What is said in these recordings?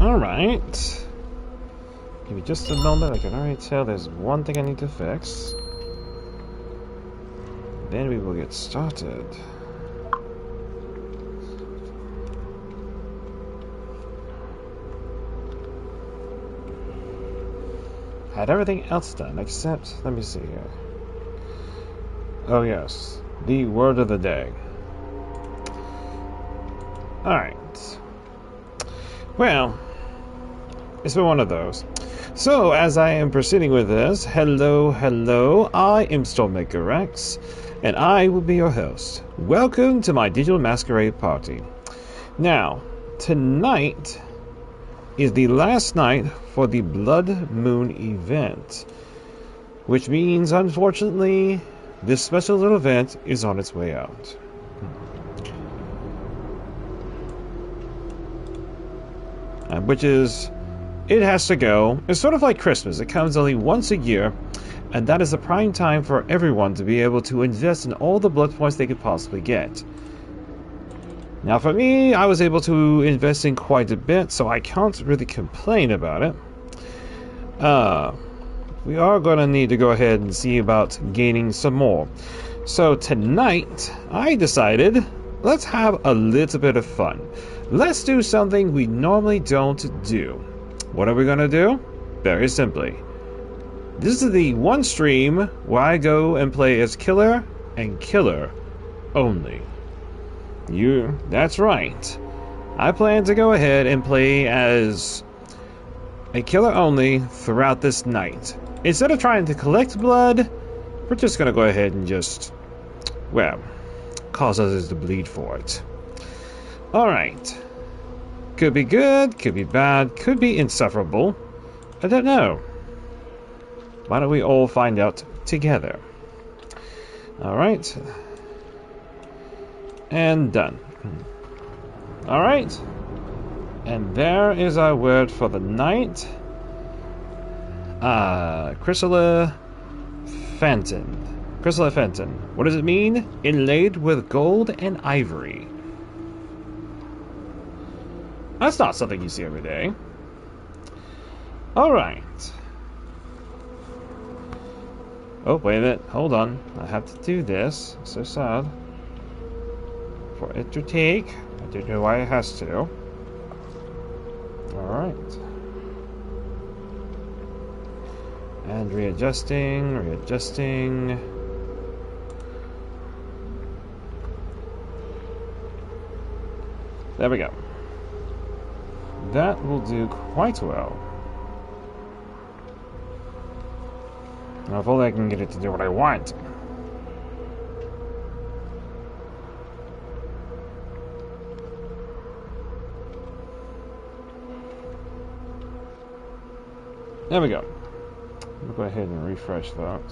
Alright. Give me just a moment. I can already tell there's one thing I need to fix. Then we will get started. Had everything else done except, let me see here. Oh yes, the word of the day. Alright. Well, it's been one of those. So, as I am proceeding with this, hello, I am StormMakerX, and I will be your host. Welcome to my digital masquerade party. Now, tonight is the last night for the Blood Moon event, which means, unfortunately, this special little event is on its way out. Which is, it has to go. It's sort of like Christmas. It comes only once a year, and that is the prime time for everyone to be able to invest in all the blood points they could possibly get. Now for me, I was able to invest in quite a bit, so I can't really complain about it. We are going to need to go ahead and see about gaining some more. So tonight, I decided, let's have a little bit of fun. Let's do something we normally don't do. What are we going to do? Very simply. This is the one stream where I go and play as killer and killer only. That's right. I plan to go ahead and play as a killer only throughout this night. Instead of trying to collect blood, we're just going to go ahead and just, well, cause others to bleed for it. Alright. Could be good, could be bad, could be insufferable. I don't know. Why don't we all find out together? Alright. And done. Alright. And there is our word for the night. Chrysalis Phantom. Chrysalis Phantom. What does it mean? Inlaid with gold and ivory. That's not something you see every day. Alright. Oh, wait a minute. Hold on. I have to do this. So sad. For it to take. I don't know why it has to. Alright. And readjusting. There we go. That will do quite well. Now, if only I can get it to do what I want. There we go. We'll go ahead and refresh that.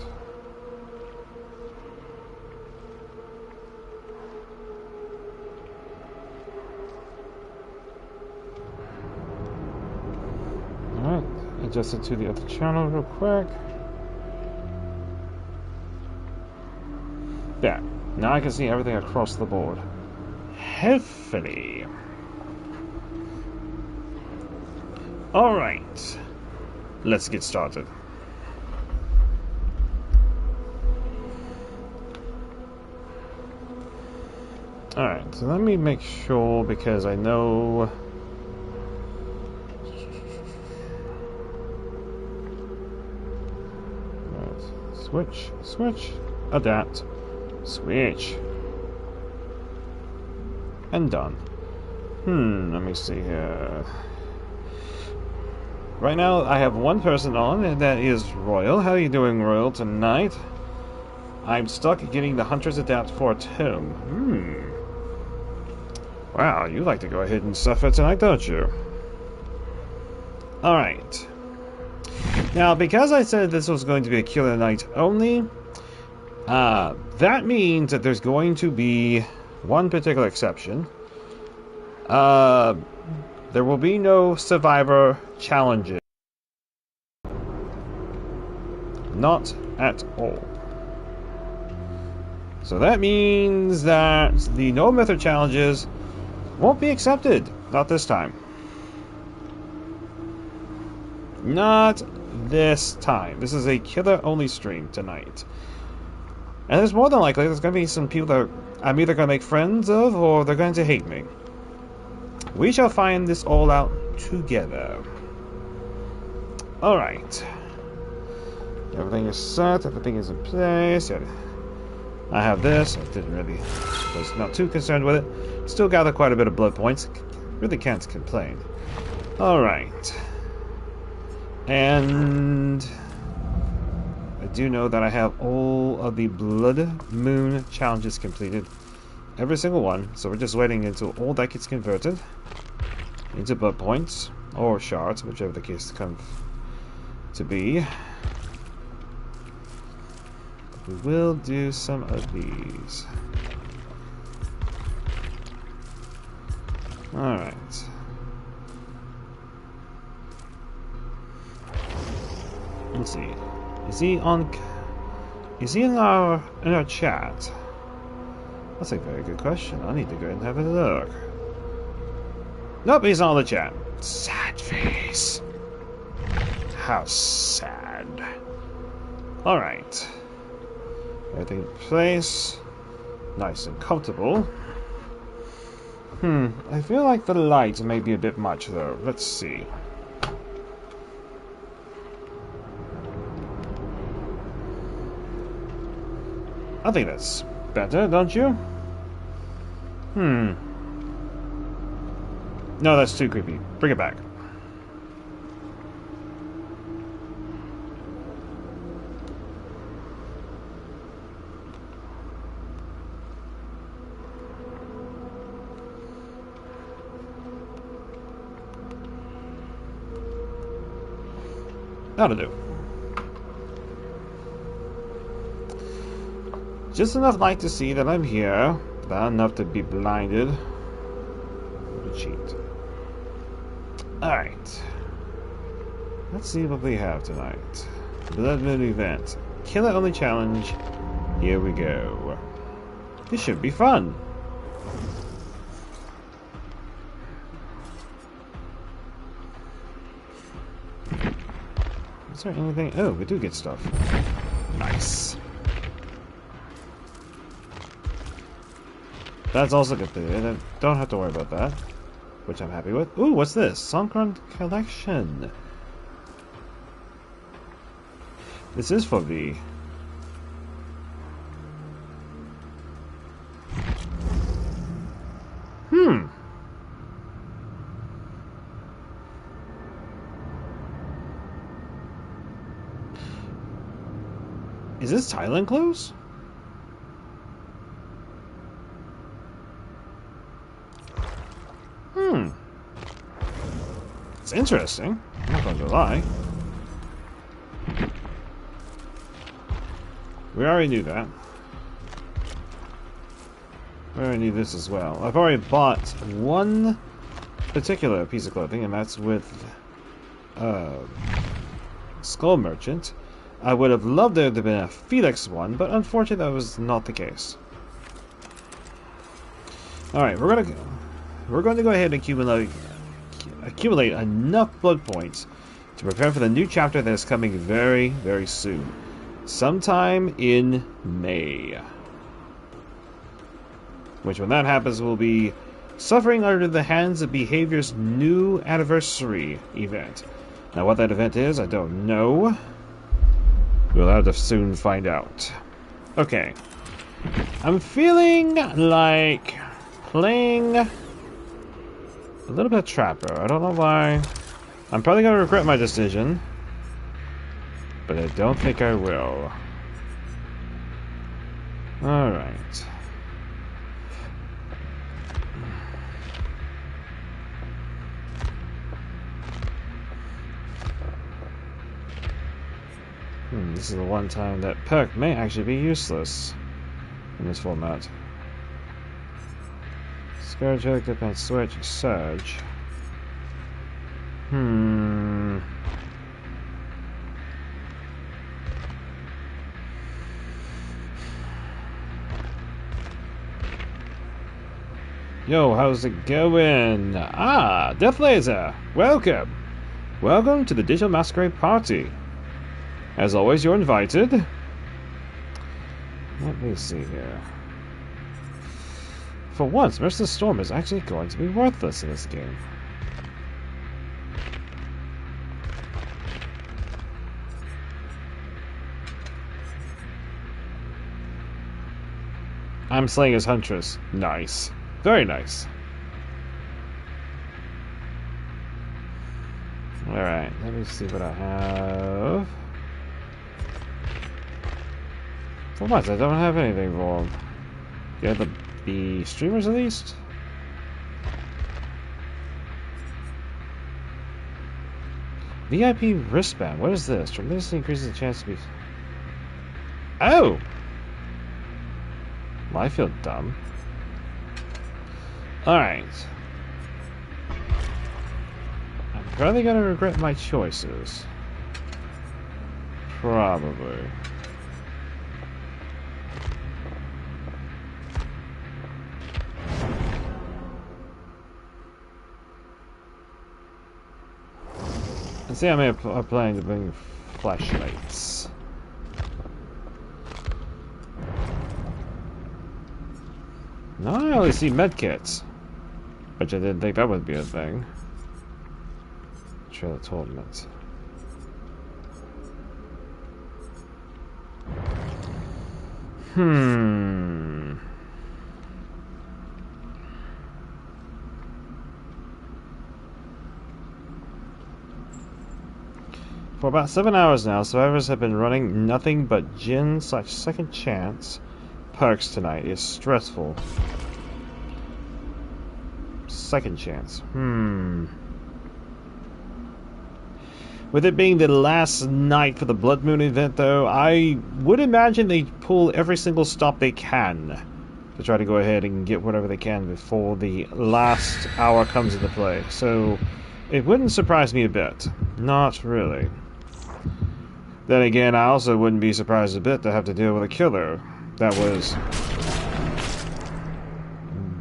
Alright, adjust it to the other channel real quick. There. Now I can see everything across the board. Hopefully. Alright. Let's get started. Alright, so let me make sure, because I know... Right. Switch, adapt, switch. And done. Let me see here. Right now, I have one person on, and that is Royal. How are you doing, Royal, tonight? I'm stuck getting the Hunter's Adapt for Tomb. Wow, you like to go ahead and suffer tonight, don't you? Alright. Now, because I said this was going to be a killer night only, that means that there's going to be one particular exception. There will be no survivor challenges. Not at all. So that means that the no method challenges won't be accepted Not this time. Not this time. This is a killer-only stream tonight. And it's more than likely there's going to be some people that I'm either going to make friends of or they're going to hate me. We shall find this all out together. Alright. Everything is set, everything is in place. I have this. I was not too concerned with it. Still gather quite a bit of blood points. Really can't complain. Alright. And I do know that I have all of the Blood Moon challenges completed. Every single one. So we're just waiting until all that gets converted into blood points. Or shards, whichever the case comes to be. We will do some of these. Alright. Let's see. Is he in our chat? That's a very good question. I need to go and have a look. Nope, he's not on the chat. Sad face. How sad. Alright. Everything in place. Nice and comfortable. I feel like the light may be a bit much though. Let's see. I think that's better, don't you? No, that's too creepy. Bring it back. That'll do. Just enough light to see that I'm here, but not enough to be blinded. What a cheat. Alright. Let's see what we have tonight. Blood Moon event. Killer only challenge. Here we go. This should be fun. Is there anything? Oh, we do get stuff. Nice. That's also good thing. I don't have to worry about that, which I'm happy with. Ooh, what's this? Songkran collection. This is for V. Is this Thailand clothes? It's interesting. I'm not going to lie. We already knew that. We already knew this as well. I've already bought one particular piece of clothing, and that's with Skull Merchant. I would have loved there to have been a Felix one, but unfortunately that was not the case. Alright, we're going to go ahead and accumulate enough blood points to prepare for the new chapter that is coming very, very soon. Sometime in May. Which, when that happens, will be suffering under the hands of Behavior's new anniversary event. Now, what that event is, I don't know. We'll have to soon find out. Okay. I'm feeling like playing a little bit of Trapper. I don't know why. I'm probably going to regret my decision, but I don't think I will. Alright. This is the one time that perk may actually be useless in this format. Scourge, Hook, Defense, Switch, Surge. Yo, how's it going? Ah, Death Laser! Welcome! Welcome to the Digital Masquerade Party. As always, you're invited. Let me see here. For once, Merciless Storm is actually going to be worthless in this game. I'm slaying his Huntress. Nice. Very nice. Alright, let me see what I have. For once, I don't have anything for him. Yeah, the streamers at least? VIP wristband. What is this? Tremendously increases the chance to be... Oh! Well, I feel dumb. Alright. I'm probably gonna regret my choices. Probably. Let's see, I'm planning to bring flashlights. No, I only see medkits, which I didn't think that would be a thing. Trail of Torment. For about 7 hours now, survivors have been running nothing but Jinn/Second Chance perks tonight. It's stressful. Second Chance. With it being the last night for the Blood Moon event, though, I would imagine they pull every single stop they can to try to go ahead and get whatever they can before the last hour comes into play. So it wouldn't surprise me a bit. Not really. Then again, I also wouldn't be surprised a bit to have to deal with a killer that was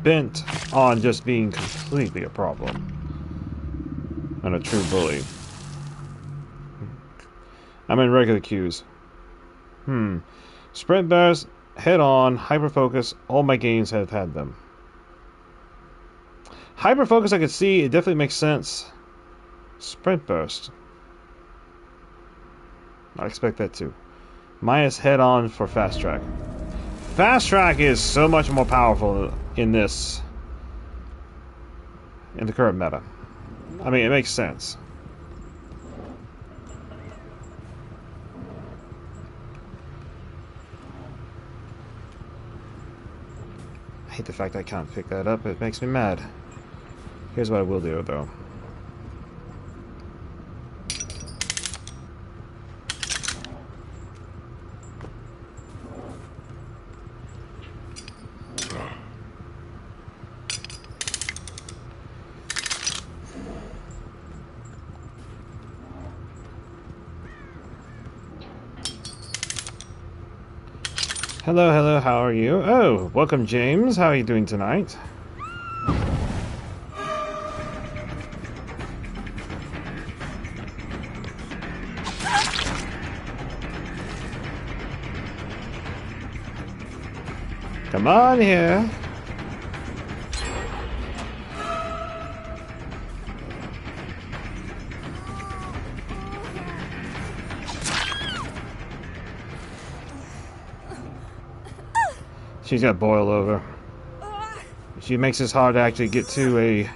bent on just being completely a problem and a true bully. I'm in regular queues. Sprint bears, head on, hyper focus, all my games have had them. Hyper focus I could see, it definitely makes sense. Sprint burst. I expect that too. Minus head on for fast track. Fast track is so much more powerful in the current meta. I mean, it makes sense. I hate the fact I can't pick that up. It makes me mad. Here's what I will do, though. Hello, hello, how are you? Oh, welcome, James. How are you doing tonight? Come on here. She's got boil over. If she makes this hard to actually get to a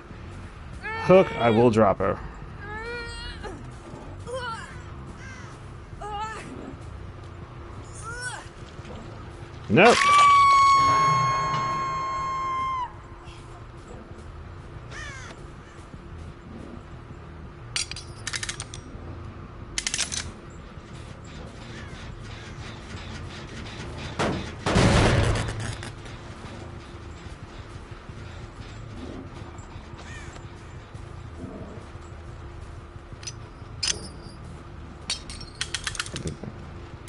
hook, I will drop her. Nope.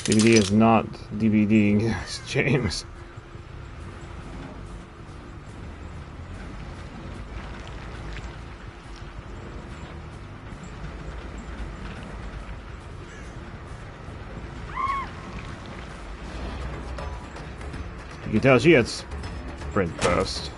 DVD is not DVDing, James. You can tell she had sprint burst.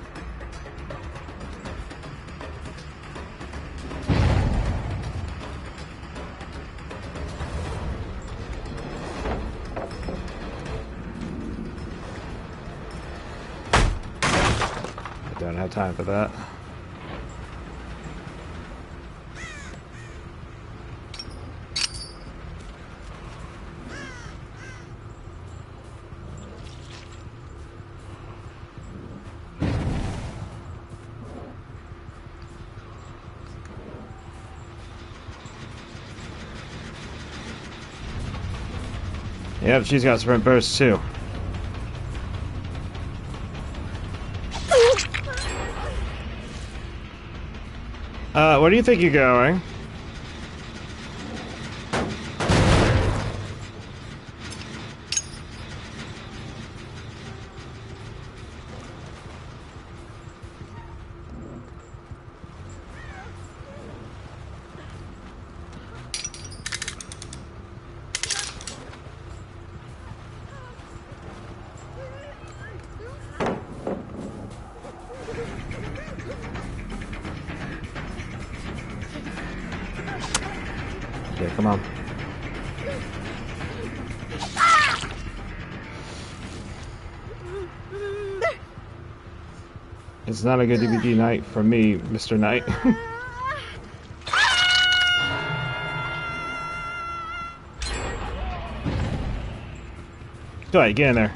I don't have time for that. Yep, she's got sprint burst too. Where do you think you're going? Okay, come on. It's not a good DVD night for me, Mr. Knight. Go ahead, get in there.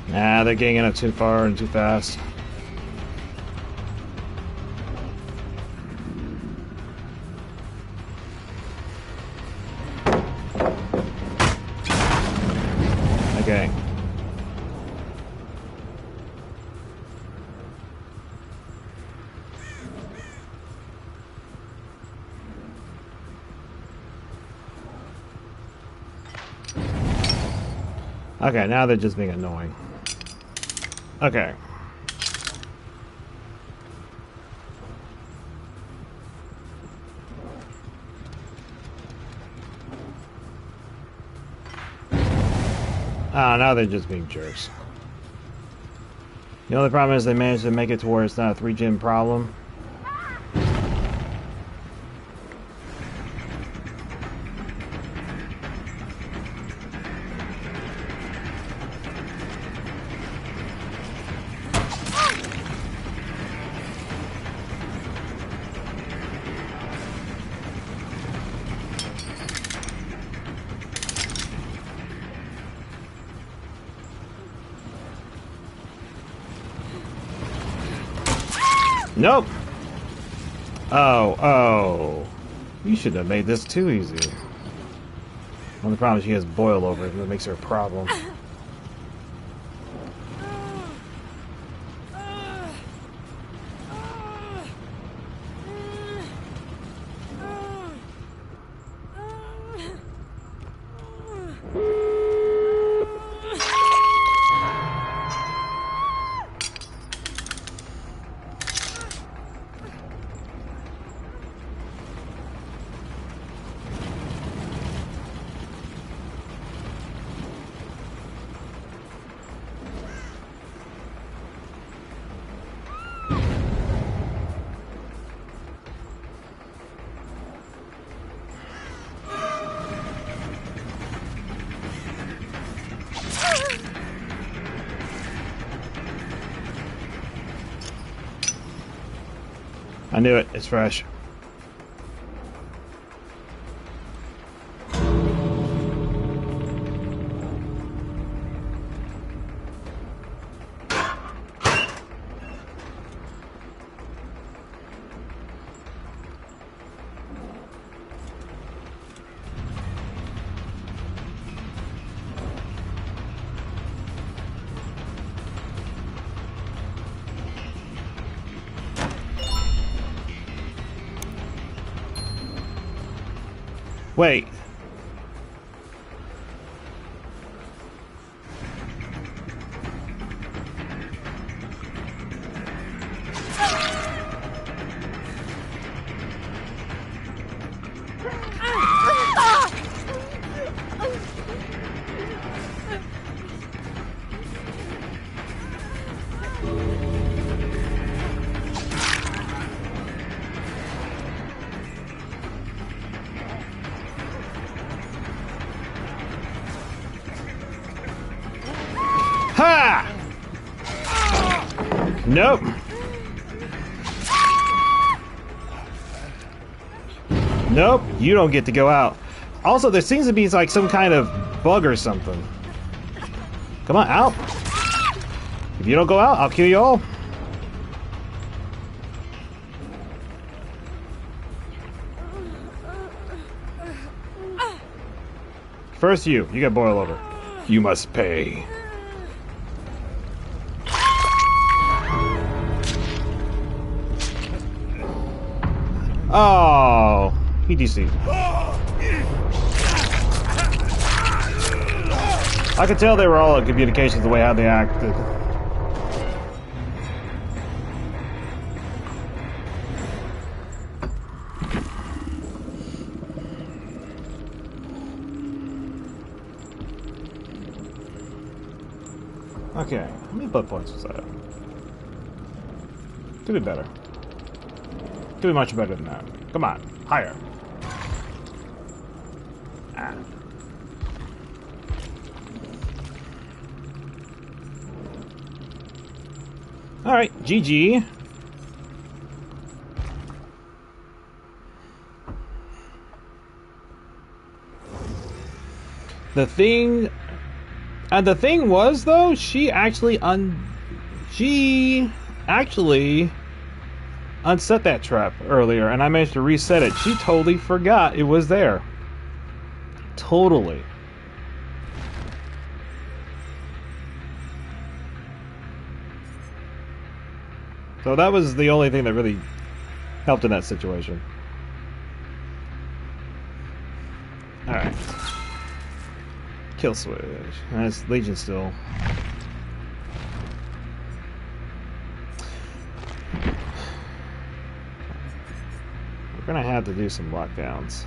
Nah, they're getting up too far and too fast. Okay. Okay, now they're just being annoying. Okay. Ah, now they're just being jerks. The only problem is they managed to make it to where it's not a 3-gen problem. Nope. Oh. You shouldn't have made this too easy. Well, the problem is she has boil over it, and that makes her a problem. I knew it. It's fresh. Wait. Ha! Nope. Nope, you don't get to go out. Also, there seems to be like some kind of bug or something. Come on, out. If you don't go out, I'll kill you all. First you got boil over. You must pay. Oh, he DC'd. I could tell they were all in communications the way how they acted. Okay, how many blood points was that? Could be better. Could be much better than that. Come on, higher. Ah. Alright, GG. The thing was though, she actually unset that trap earlier, and I managed to reset it. She totally forgot it was there. Totally. So that was the only thing that really helped in that situation. Alright. Kill switch. That's Legion still. We're gonna have to do some lockdowns.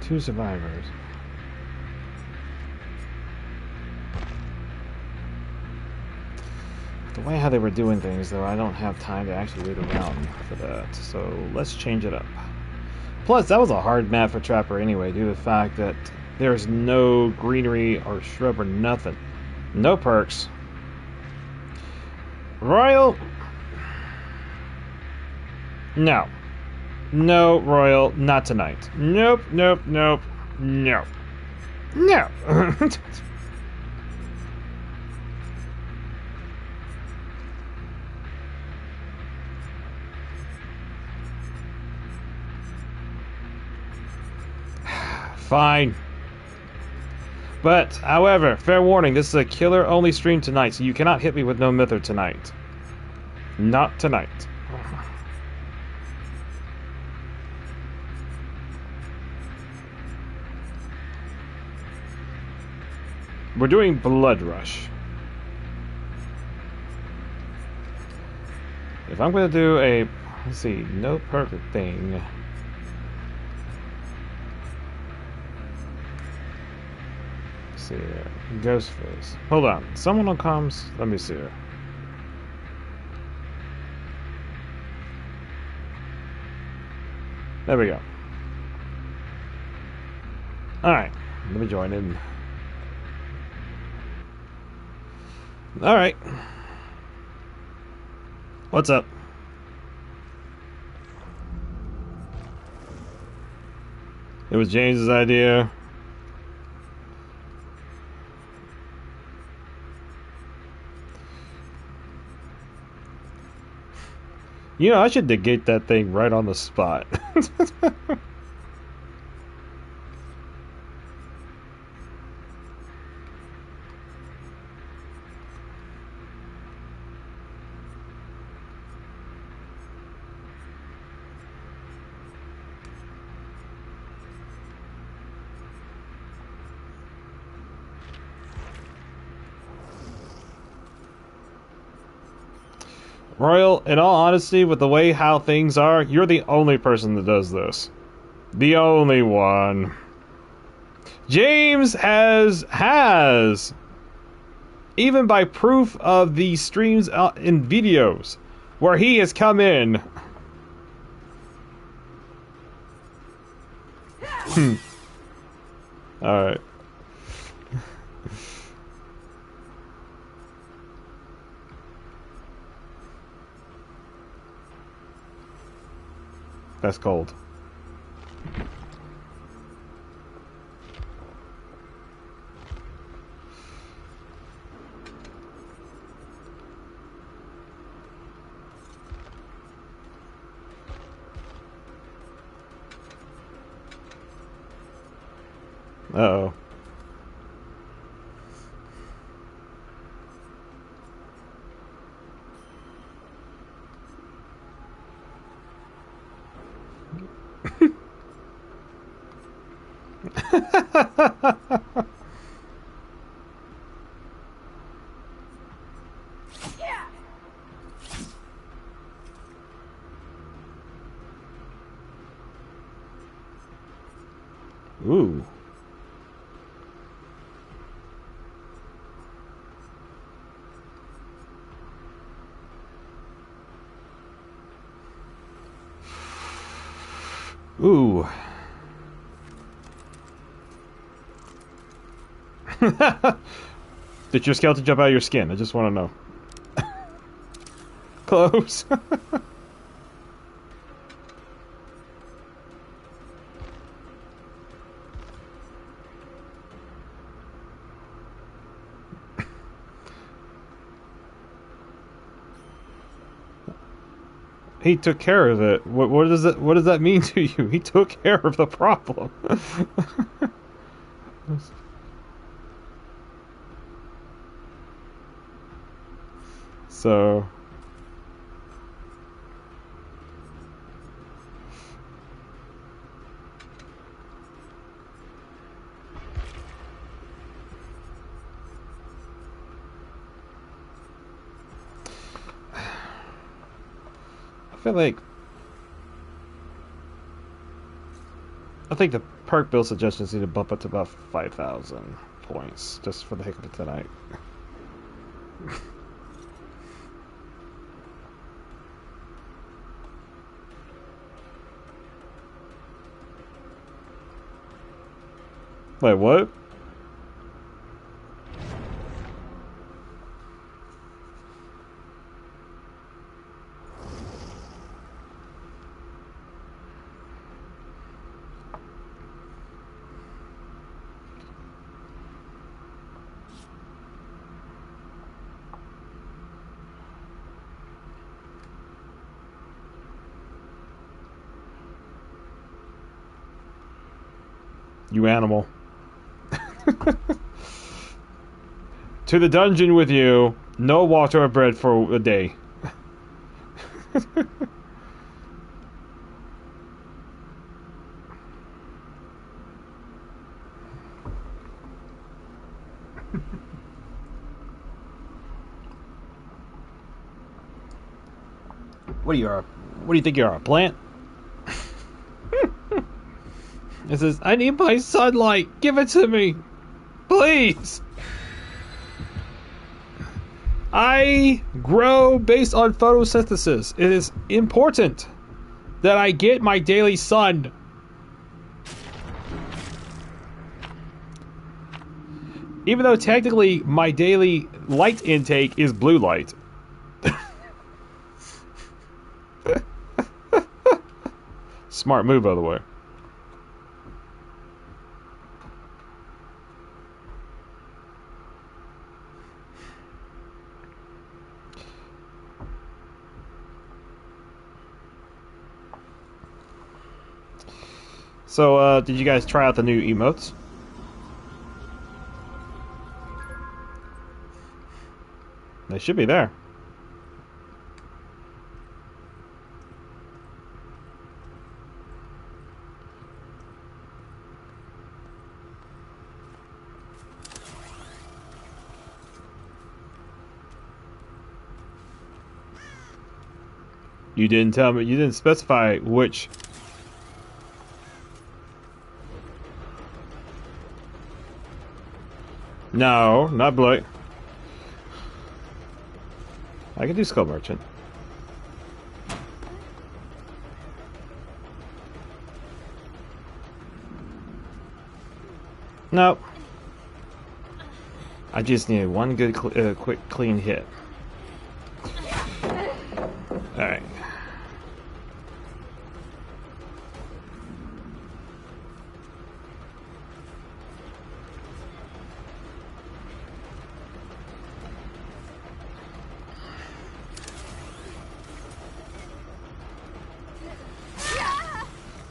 Two survivors. The way how they were doing things, though, I don't have time to actually wait around for that. So let's change it up. Plus, that was a hard map for Trapper anyway, due to the fact that there's no greenery or shrub or nothing. No perks. Royal. No. No, Royal, not tonight. Nope, nope, nope, no. No. Fine. But, however, fair warning, this is a killer-only stream tonight, so you cannot hit me with no Mither tonight. Not tonight. We're doing Blood Rush. If I'm going to do a, let's see, no perfect thing. Let's see here. Ghostface. Hold on. Someone on comms. Let me see here. There we go. Alright, let me join in. Alright. What's up? It was James's idea. You know, I should negate that thing right on the spot. Royal, in all honesty, with the way how things are, you're the only person that does this. The only one. James has, even by proof of the streams in videos, where he has come in. Alright. That's cold. Uh-oh. Ooh. Ooh. Did your skeleton jump out of your skin? I just want to know. Close. He took care of it. What does that mean to you? He took care of the problem. So I think the perk build suggestions need to bump it to about 5,000 points, just for the heck of it tonight. Wait, what? You animal. To the dungeon with you. No water or bread for a day. What do you think you are, a plant? It says, I need my sunlight. Give it to me. Please. I grow based on photosynthesis. It is important that I get my daily sun. Even though technically my daily light intake is blue light. Smart move, by the way. So, did you guys try out the new emotes? They should be there. You didn't tell me, you didn't specify which. No, not Blake. I can do Skull Merchant. Nope. I just need one good, quick, clean hit. Alright.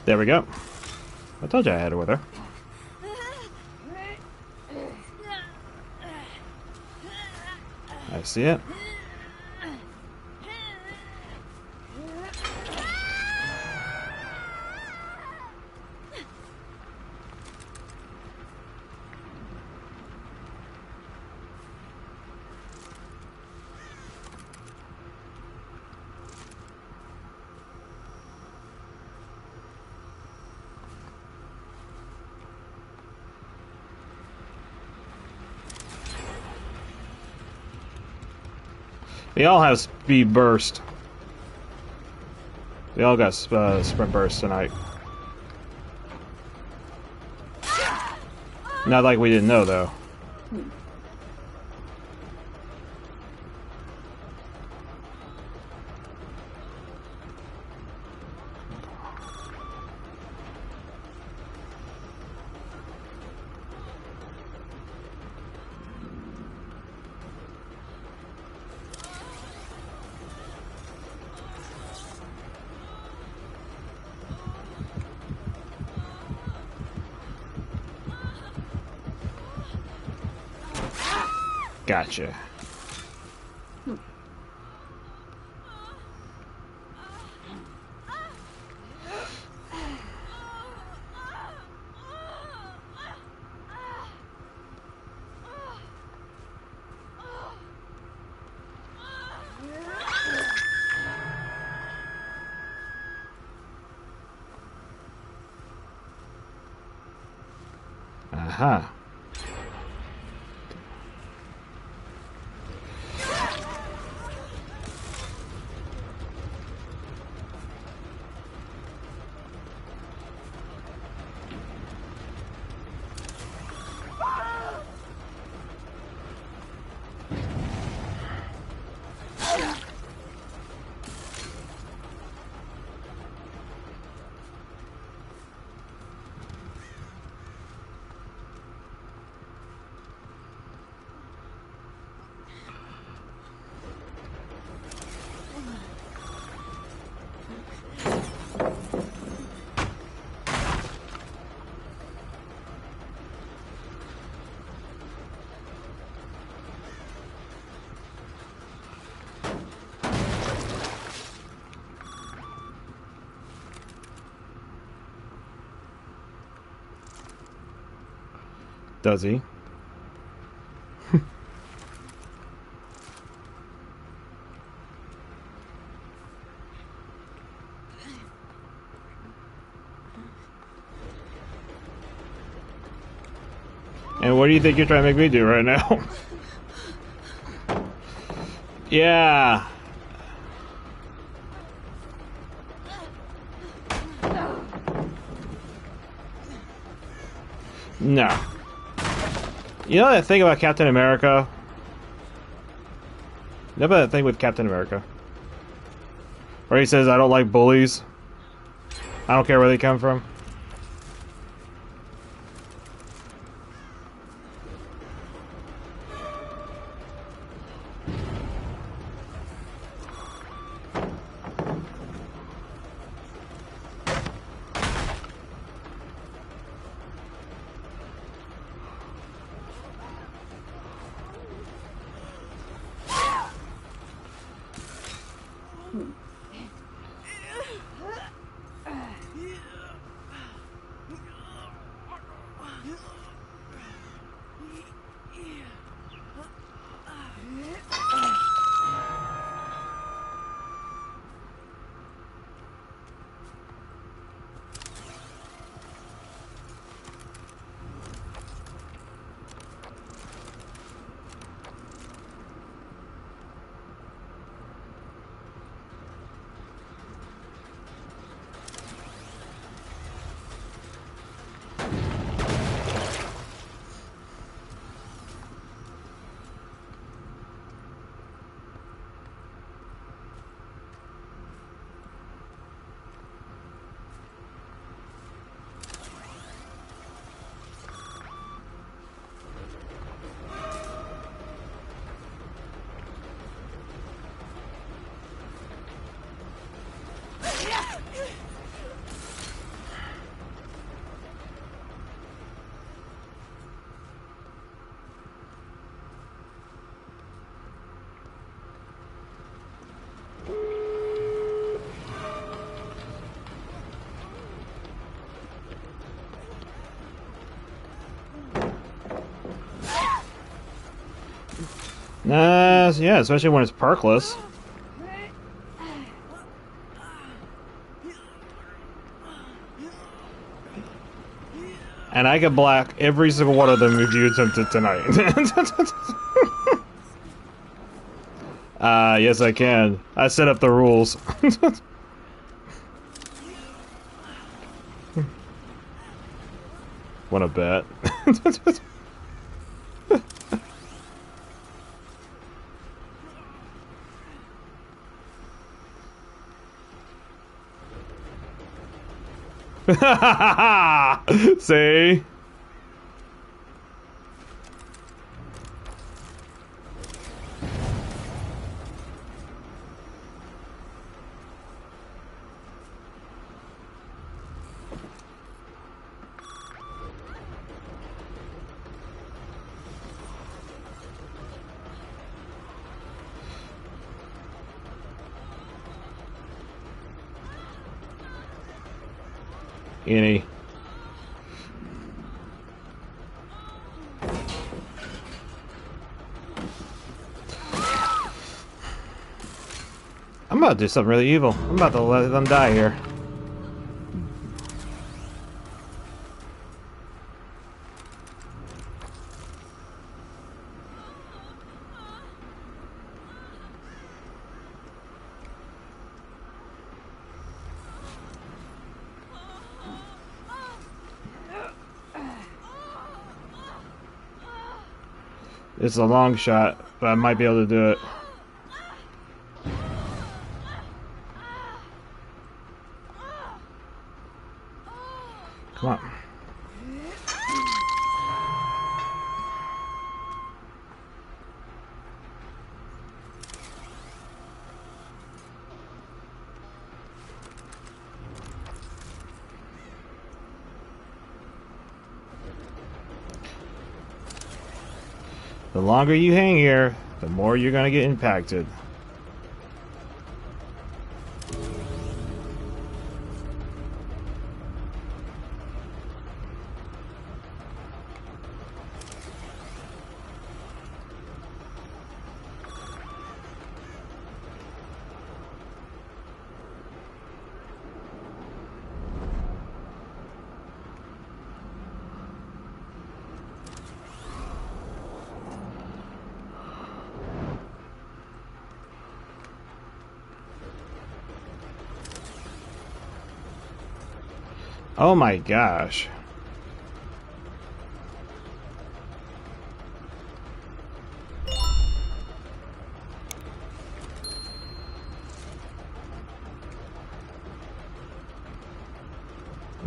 There we go. I told you I had it with her. I see it. They all have speed burst. They all got sprint burst tonight. Not like we didn't know, though. Gotcha. Aha. Does he? And what do you think you're trying to make me do right now? Yeah. No. You know that thing about Captain America? You know about that thing with Captain America? Where he says, I don't like bullies. I don't care where they come from. Yeah, especially when it's parkless. And I can block every single one of them if you attempted tonight. Yes I can. I set up the rules. Wanna bet? See? Any. I'm about to do something really evil. I'm about to let them die here. It's a long shot, but I might be able to do it. Come on. The longer you hang here, the more you're gonna get impacted. Oh my gosh.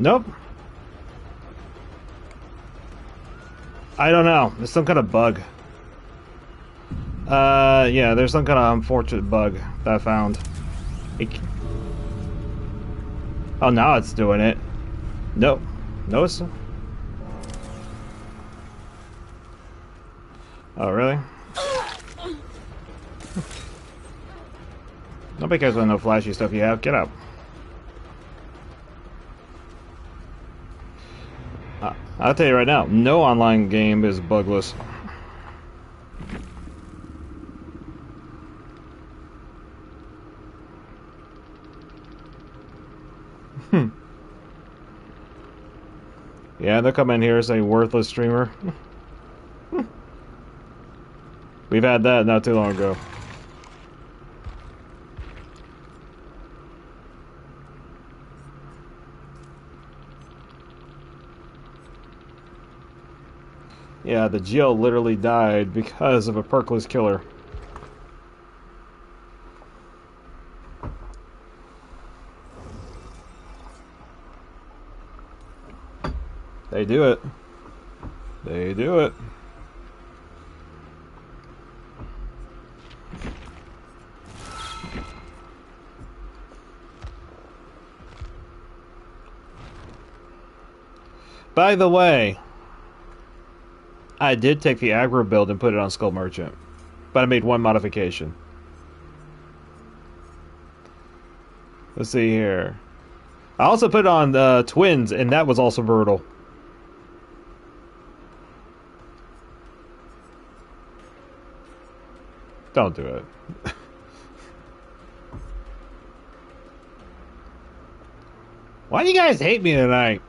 Nope. I don't know. There's some kind of bug. Yeah, there's some kind of unfortunate bug that I found. Oh, now it's doing it. Nope. No, it's... Oh, really? Nobody cares about no flashy stuff you have. Get out. I'll tell you right now, no online game is bugless. Yeah, they'll come in here and say worthless streamer. We've had that not too long ago. Yeah, the Jill literally died because of a perkless killer. They do it. They do it. By the way, I did take the aggro build and put it on Skull Merchant, but I made one modification. Let's see here. I also put it on Twins, and that was also brutal. Don't do it. Why do you guys hate me tonight?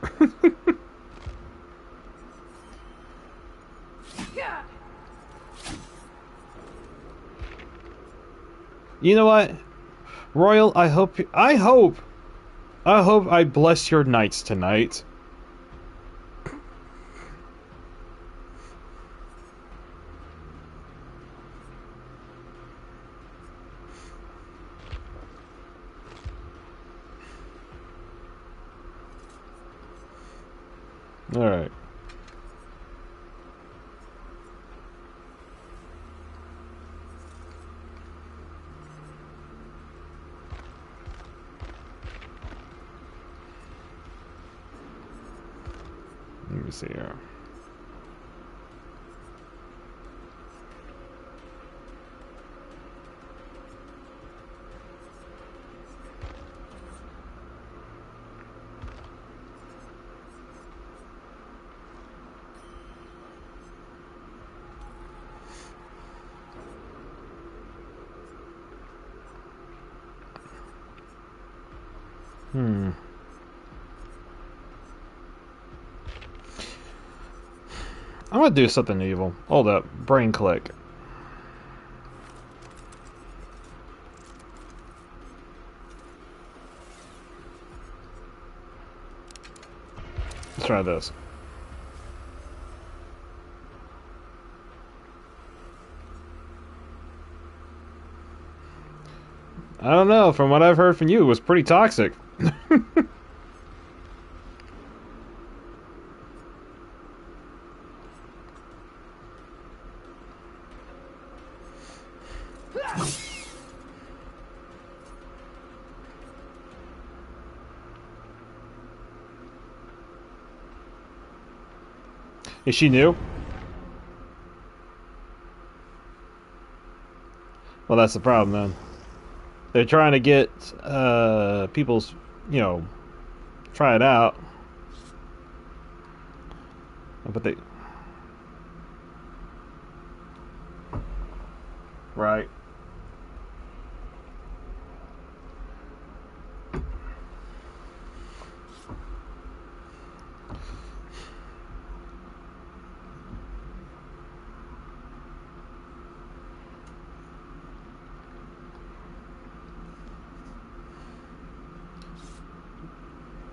You know what, Royal? I hope I bless your nights tonight. All right. Let me see here. I'm gonna do something evil. Hold up. Brain click. Let's try this. I don't know. From what I've heard from you, it was pretty toxic. Is she new? Well, that's the problem then. They're trying to get people's, try it out. But they... Right.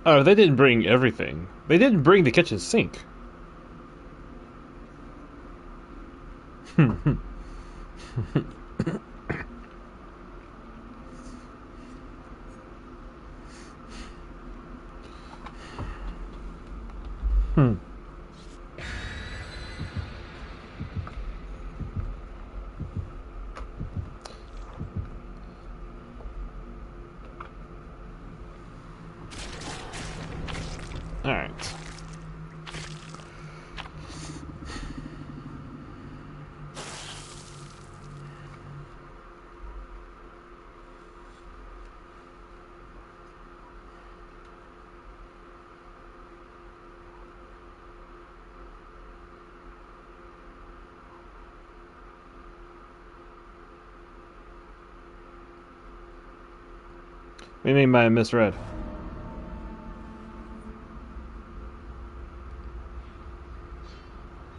Oh, they didn't bring everything. They didn't bring the kitchen sink. What do you mean by misread?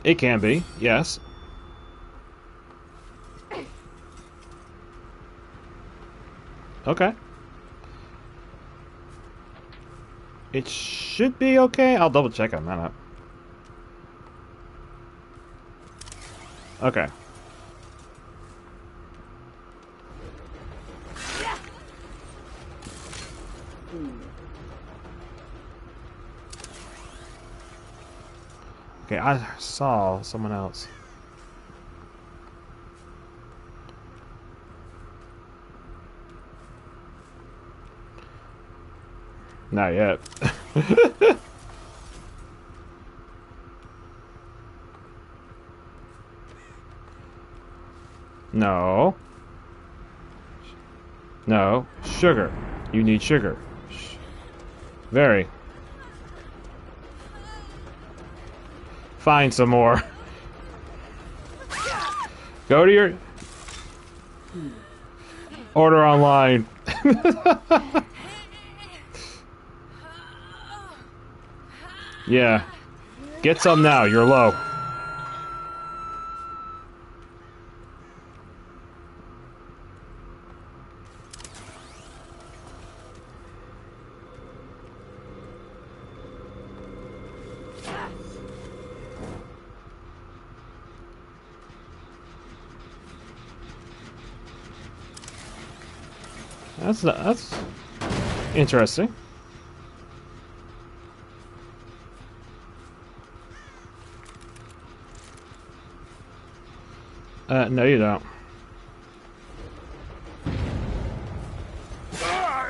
It can be, yes. Okay. It should be okay. I'll double check on that. Okay. Okay, I saw someone else. Not yet. No. No. Sugar. You need sugar. Very. Find some more. Go to your... Order online. Yeah. Get some now. You're low. That's interesting. No, you don't.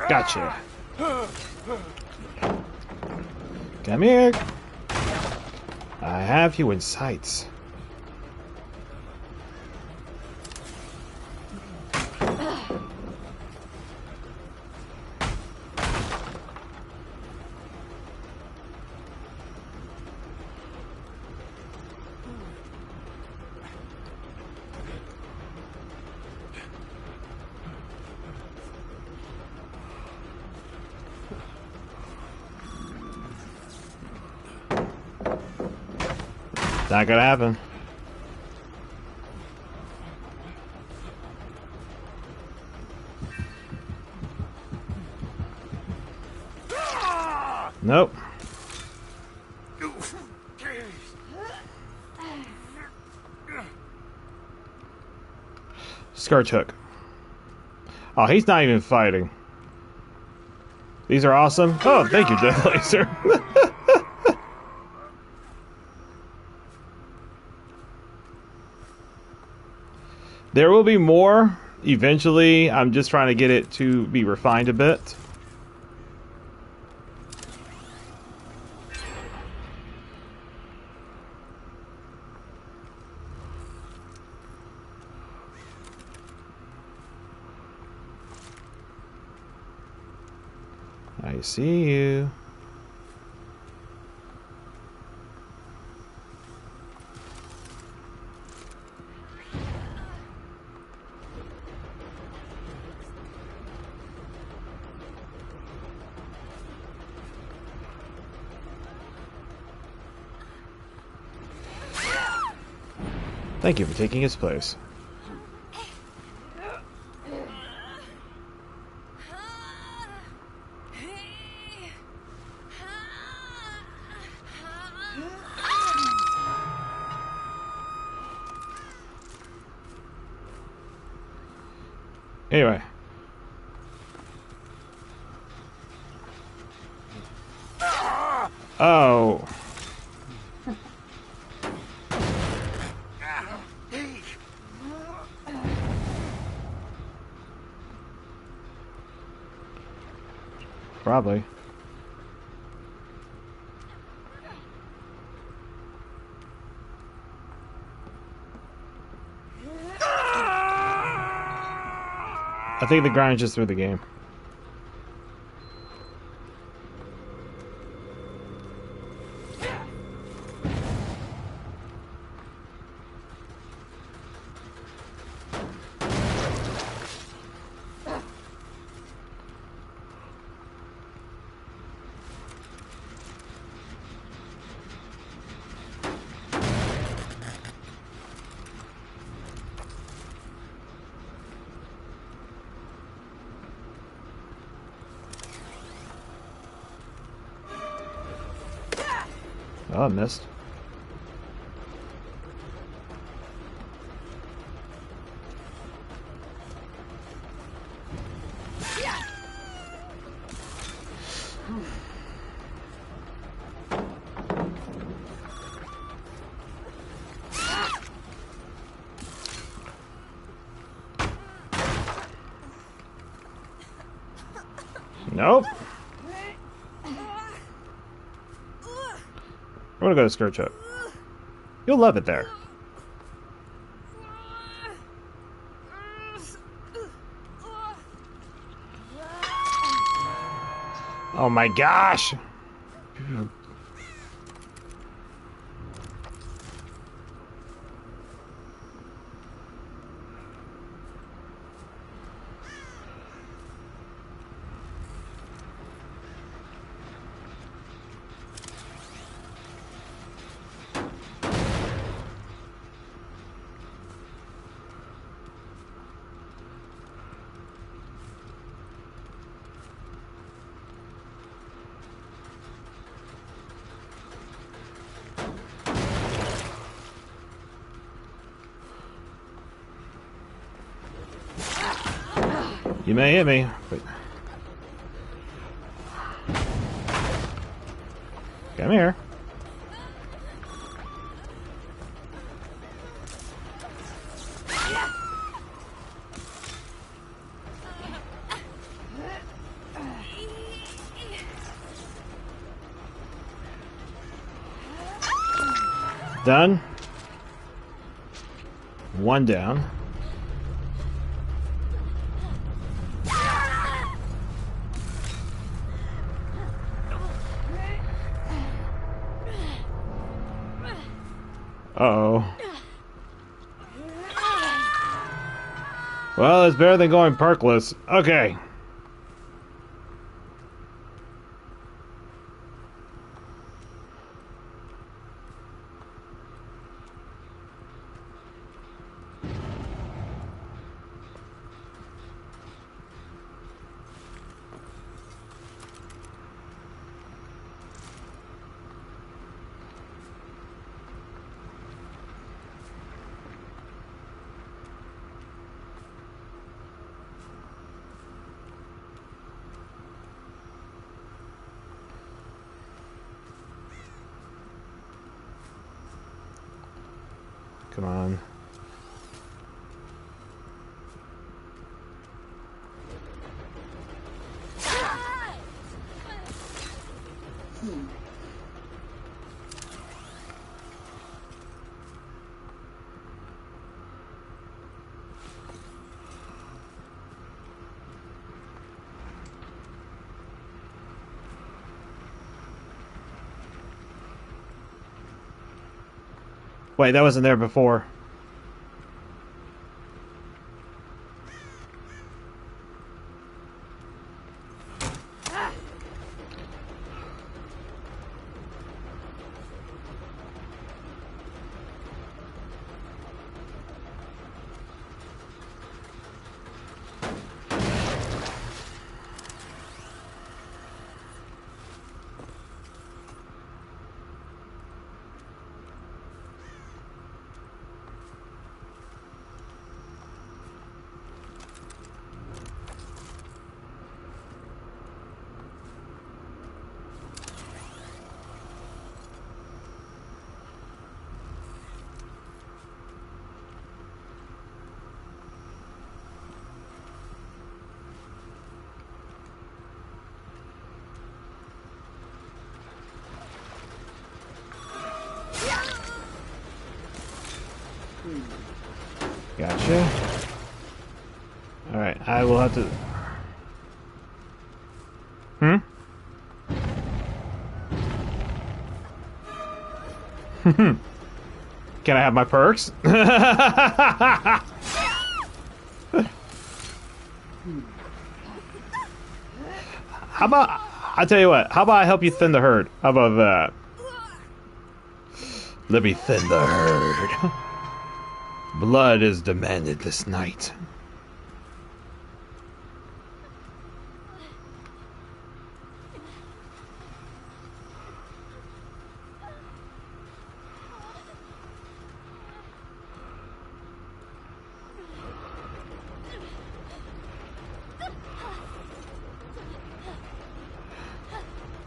Gotcha. Come here. I have you in sights. Not gonna happen. Nope. Scourge hook. Oh, he's not even fighting. These are awesome. Oh, thank you, Death Laser. There will be more eventually. I'm just trying to get it to be refined a bit. I see you. Thank you for taking his place. Anyway. Oh. Probably. I think the grind just threw the game. Oh, I missed. Nope. We're gonna go to Skirt Chuck. You'll love it there. Oh my gosh! You may hit me, but... Come here. Done. One down. Uh-oh. Well, it's better than going perkless. Okay. Come on. Wait, that wasn't there before. Gotcha. Alright, I will have to... Can I have my perks? How about... I'll tell you what, how about I help you thin the herd? How about that? Let me thin the herd. Blood is demanded this night.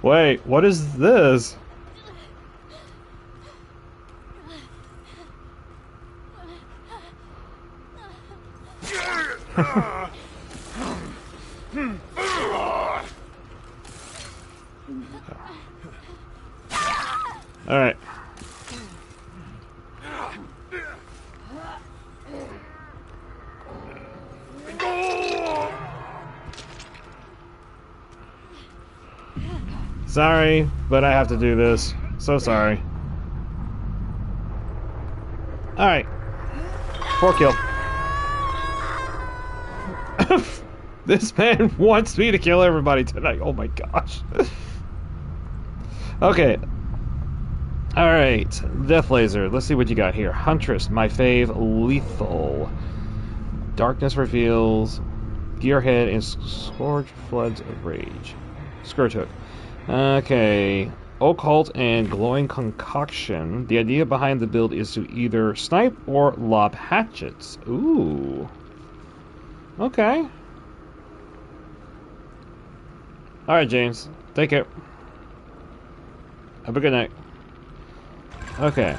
Wait, what is this? All right. Sorry, but I have to do this. So sorry. Alright. 4 kill. This man wants me to kill everybody tonight. Oh my gosh. Okay. Alright. Death Laser. Let's see what you got here. Huntress, my fave. Lethal. Darkness Reveals. Gearhead and Scourge Floods of Rage. Scourge Hook. Okay. Occult and Glowing Concoction. The idea behind the build is to either snipe or lob hatchets. Ooh. Okay. Alright, James. Take care. Have a good night. Okay.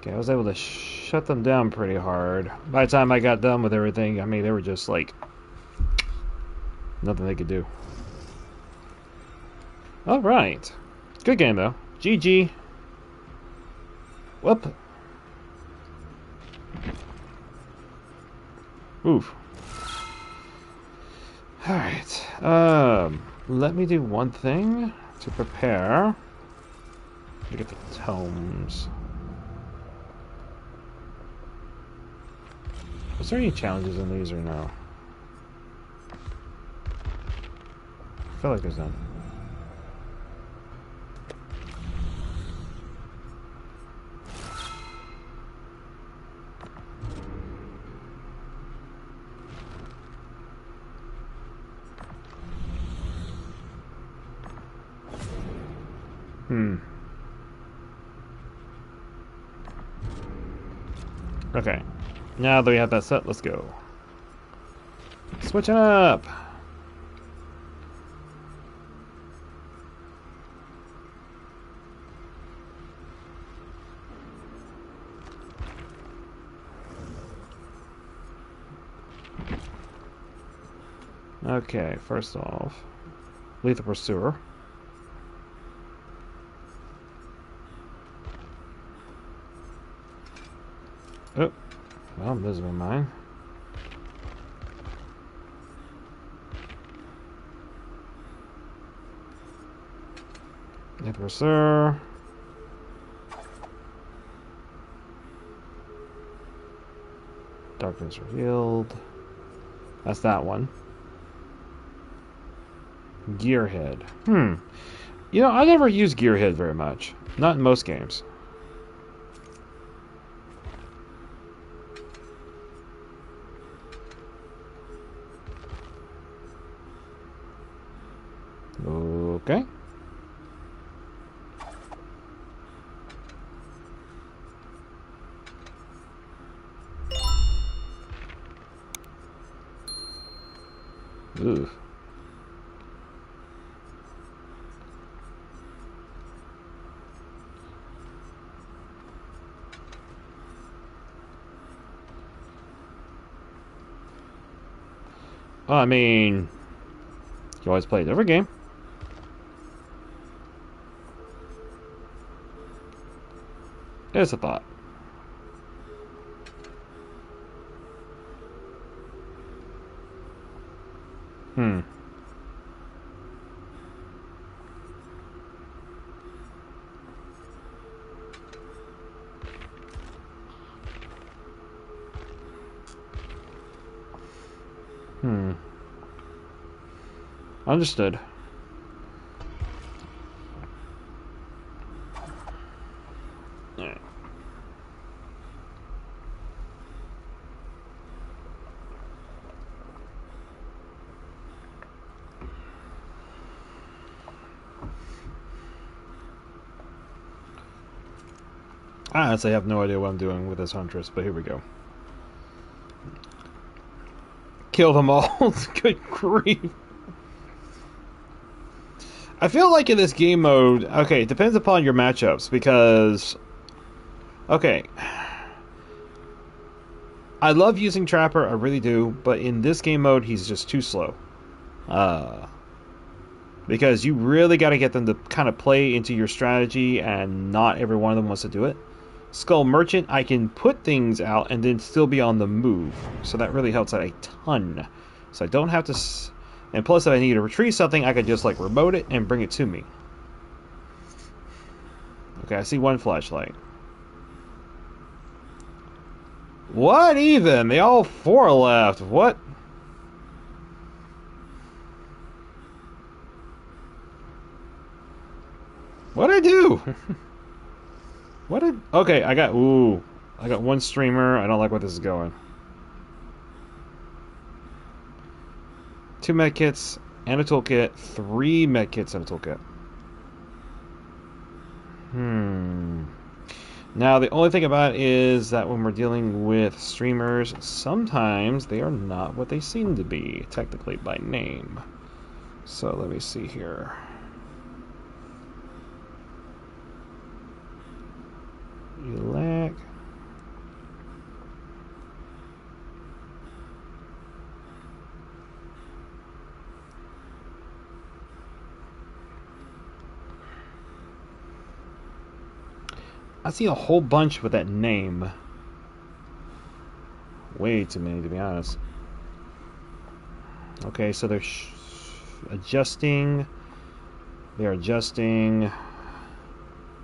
Okay, I was able to shut them down pretty hard. By the time I got done with everything, I mean, they were just like... nothing they could do. Alright. Good game, though. GG. Whoop. Oof. Alright. Let me do one thing to prepare. To get the tomes. Is there any challenges in these or no? I feel like there's none. Okay. Now that we have that set, let's go. Switching up! Okay, first off, Lethal Pursuer. Oh, well, this is mine. Lethal Pursuer. Darkness Revealed. That's that one. Gearhead. You know, I never use Gearhead very much. Not in most games. Okay. Ooh. I mean, you always play a different game. It's a thought. Understood. Alright. I honestly have no idea what I'm doing with this Huntress, but here we go. Kill them all. Good grief. I feel like in this game mode, okay, it depends upon your matchups, because, okay, I love using Trapper, I really do, but in this game mode, he's just too slow. Because you really got to get them to kind of play into your strategy, and not every one of them wants to do it. Skull Merchant, I can put things out and then still be on the move, so that really helps out a ton. So I don't have to... And plus, if I need to retrieve something, I could just, like, remote it and bring it to me. Okay, I see one flashlight. What even? They all 4 left. What? What'd I do? What did... Okay, I got... Ooh. I got one streamer. I don't like where this is going. 2 medkits and a toolkit. 3 medkits and a toolkit. Now, the only thing about it is that when we're dealing with streamers, sometimes they are not what they seem to be, technically, by name. So, let me see here. Elac. I see a whole bunch with that name. Way too many, to be honest. Okay, so they're adjusting. They're adjusting.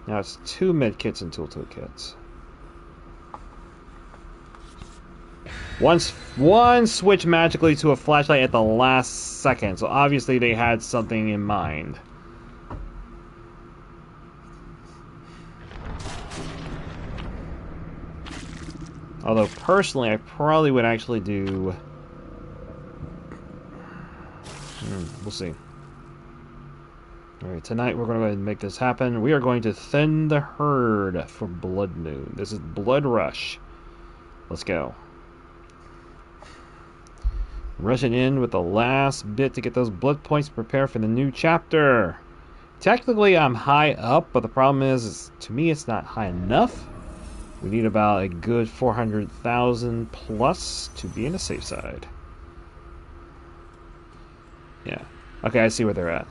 Now it's 2 medkits and toolkits. One switched magically to a flashlight at the last second, so obviously they had something in mind. Although, personally, I probably would actually do... we'll see. Alright, tonight we're going to go ahead and make this happen. We are going to thin the herd for Blood Moon. This is Blood Rush. Let's go. Rushing in with the last bit to get those blood points to prepare for the new chapter. Technically, I'm high up, but the problem is to me, it's not high enough. We need about a good 400,000 plus to be in the safe side. Yeah. Okay, I see where they're at.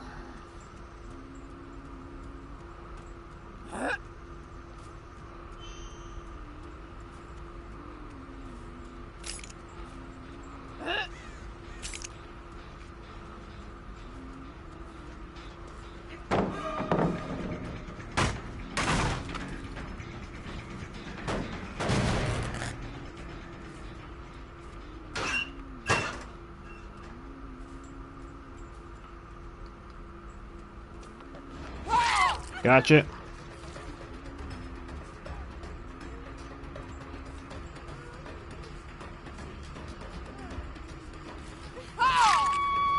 Gotcha.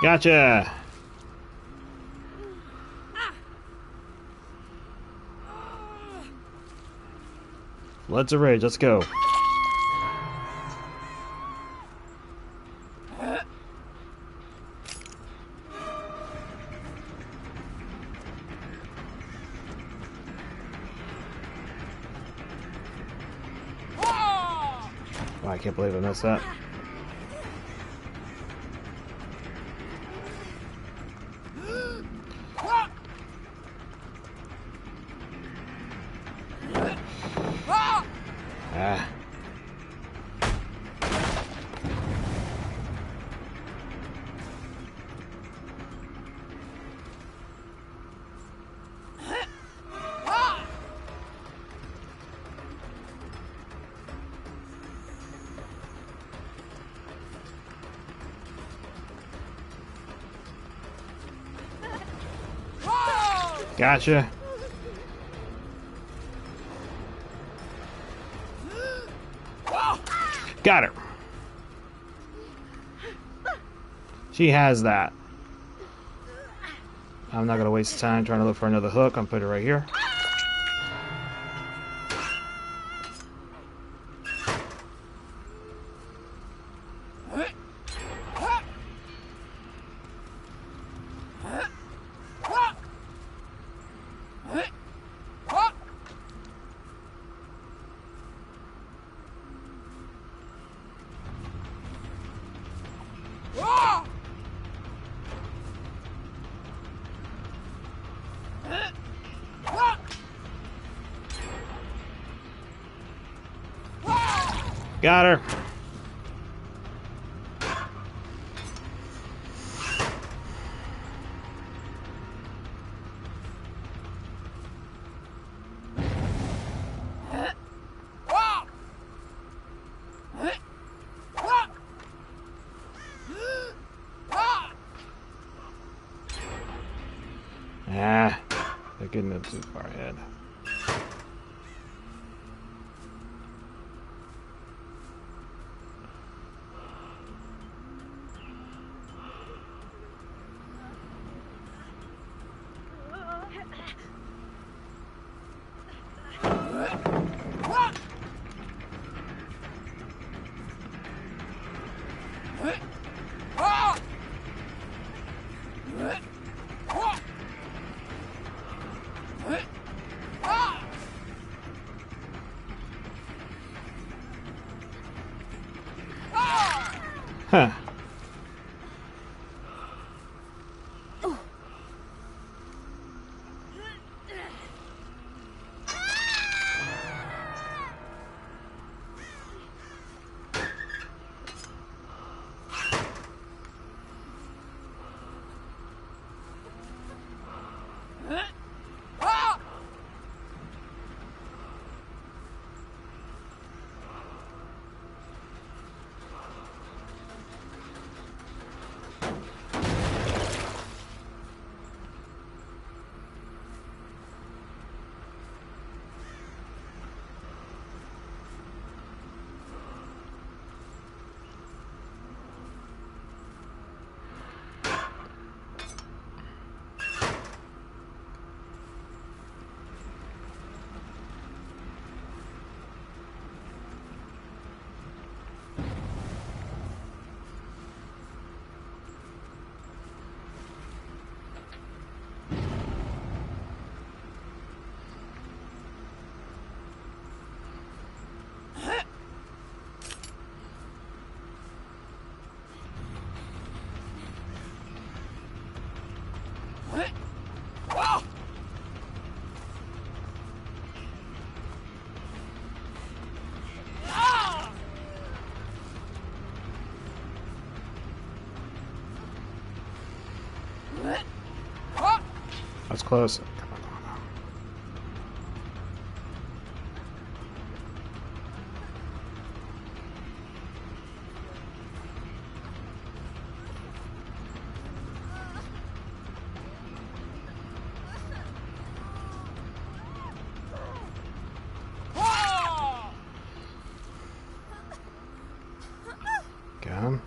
Gotcha. Let's rage. Let's go. I can't believe I missed that. Ah. Gotcha. Got her. She has that. I'm not going to waste time trying to look for another hook. I'm putting it right here. Got her. Ah, they're getting them too far ahead. Huh. That's close. Got him.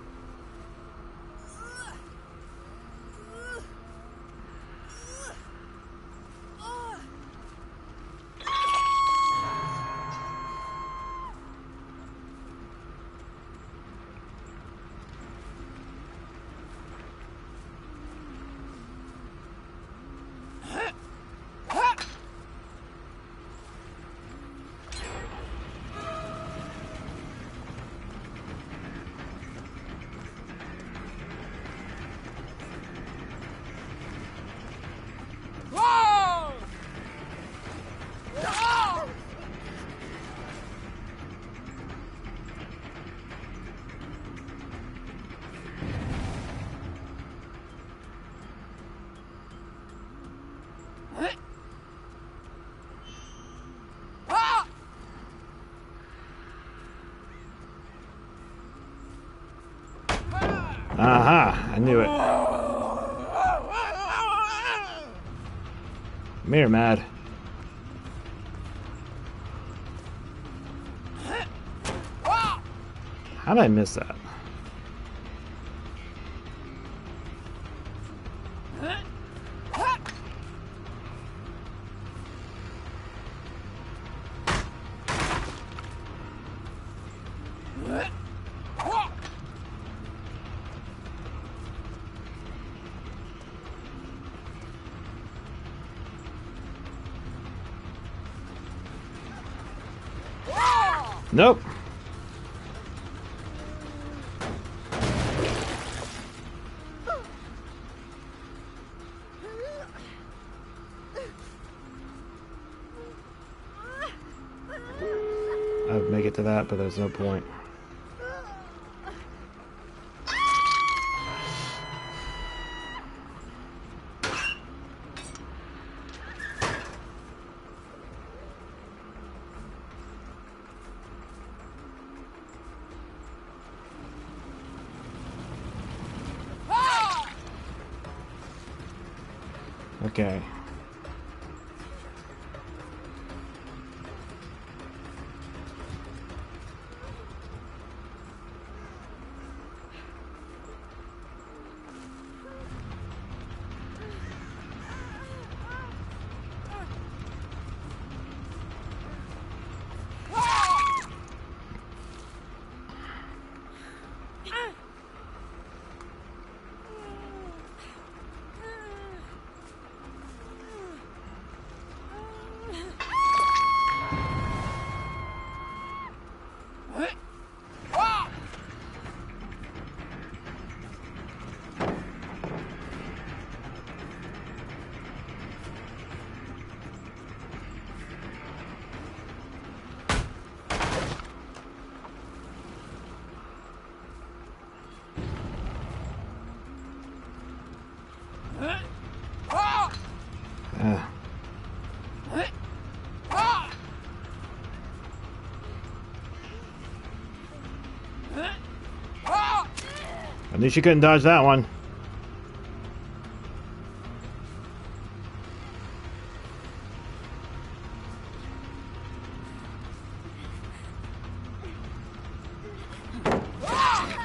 Aha! I knew it. Come here, Mad. How did I miss that? Nope. I'd make it to that, but there's no point. Okay. At least you couldn't dodge that one.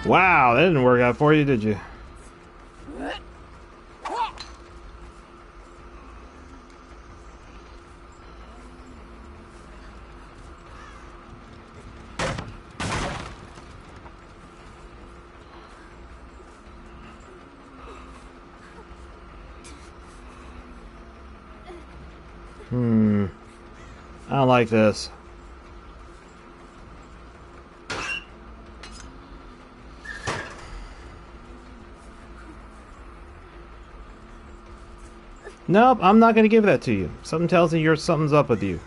Wow, that didn't work out for you, did you? I don't like this. Nope, I'm not going to give that to you. Something tells me something's up with you.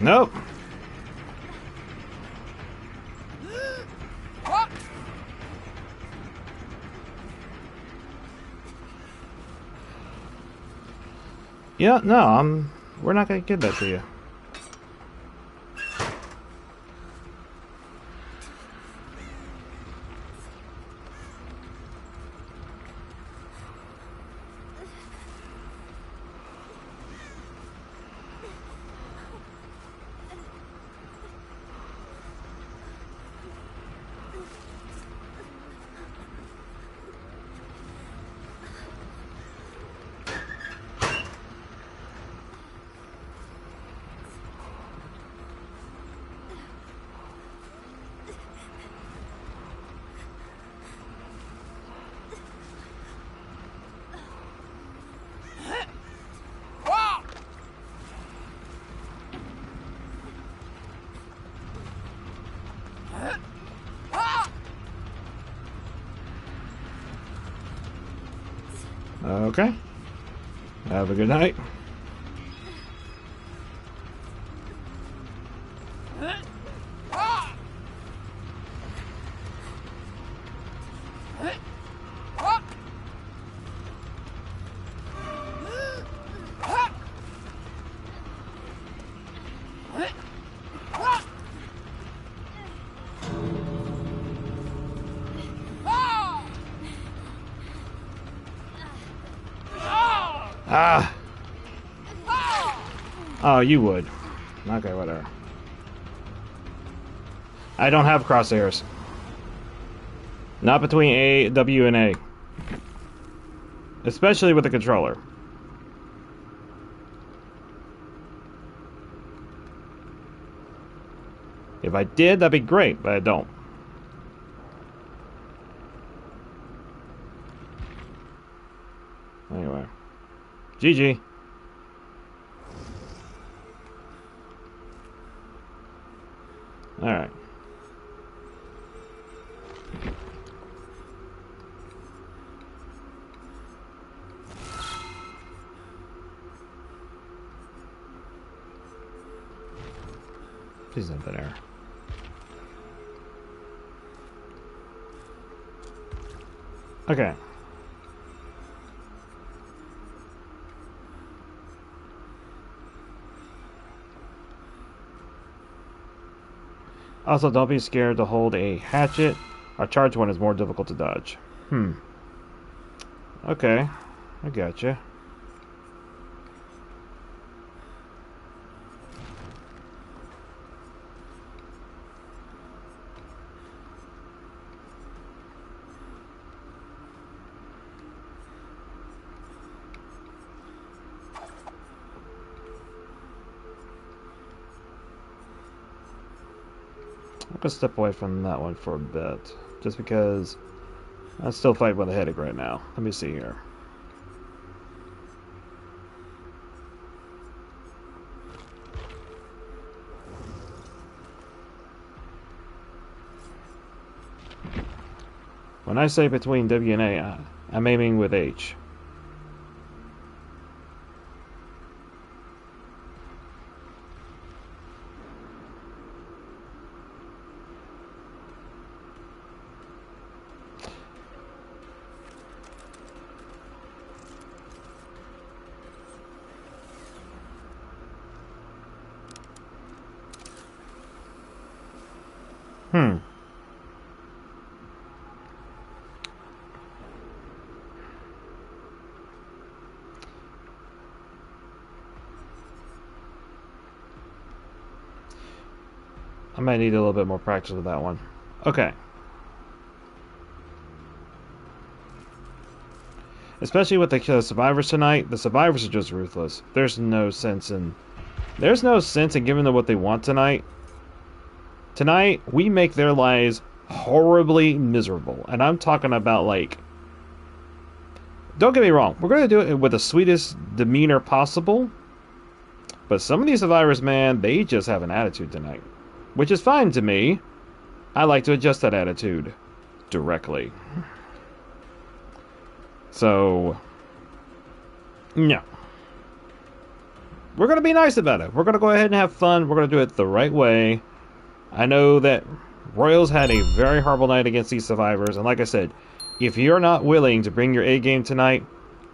Nope. Yeah, no, we're not gonna give that to you. Okay. Have a good night. Ah! Oh, you would. Okay, whatever. I don't have crosshairs. Not between A, W, and A. Especially with the controller. If I did, that'd be great, but I don't. Anyway. GG. Alright. Please don't have an error. Okay. Also, don't be scared to hold a hatchet. A charged one is more difficult to dodge. Okay. I gotcha. I'm gonna step away from that one for a bit, just because I'm still fighting with a headache right now. Let me see here. When I say between W and A, I'm aiming with H. I might need a little bit more practice with that one. Okay. Especially with the survivors tonight, the survivors are just ruthless. There's no sense in giving them what they want tonight. Tonight, we make their lives horribly miserable. And I'm talking about, like, don't get me wrong, we're going to do it with the sweetest demeanor possible. But some of these survivors, man, they just have an attitude tonight. Which is fine to me. I like to adjust that attitude directly. So, no. We're going to be nice about it. We're going to go ahead and have fun. We're going to do it the right way. I know that Royals had a very horrible night against these survivors. And like I said, if you're not willing to bring your A game tonight,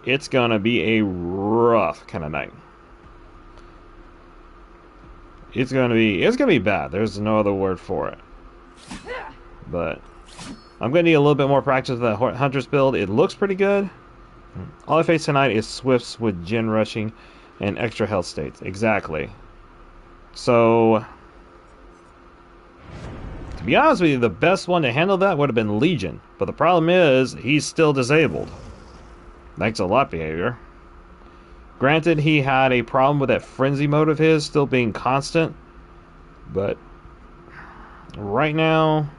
it's going to be a rough kind of night. It's gonna be bad. There's no other word for it. But I'm gonna need a little bit more practice with that Huntress build. It looks pretty good. All I face tonight is Swifts with Gen rushing and extra health states. Exactly. So, to be honest with you, the best one to handle that would have been Legion. But the problem is, he's still disabled. Thanks a lot, behavior. Granted, he had a problem with that frenzy mode of his still being constant, but right now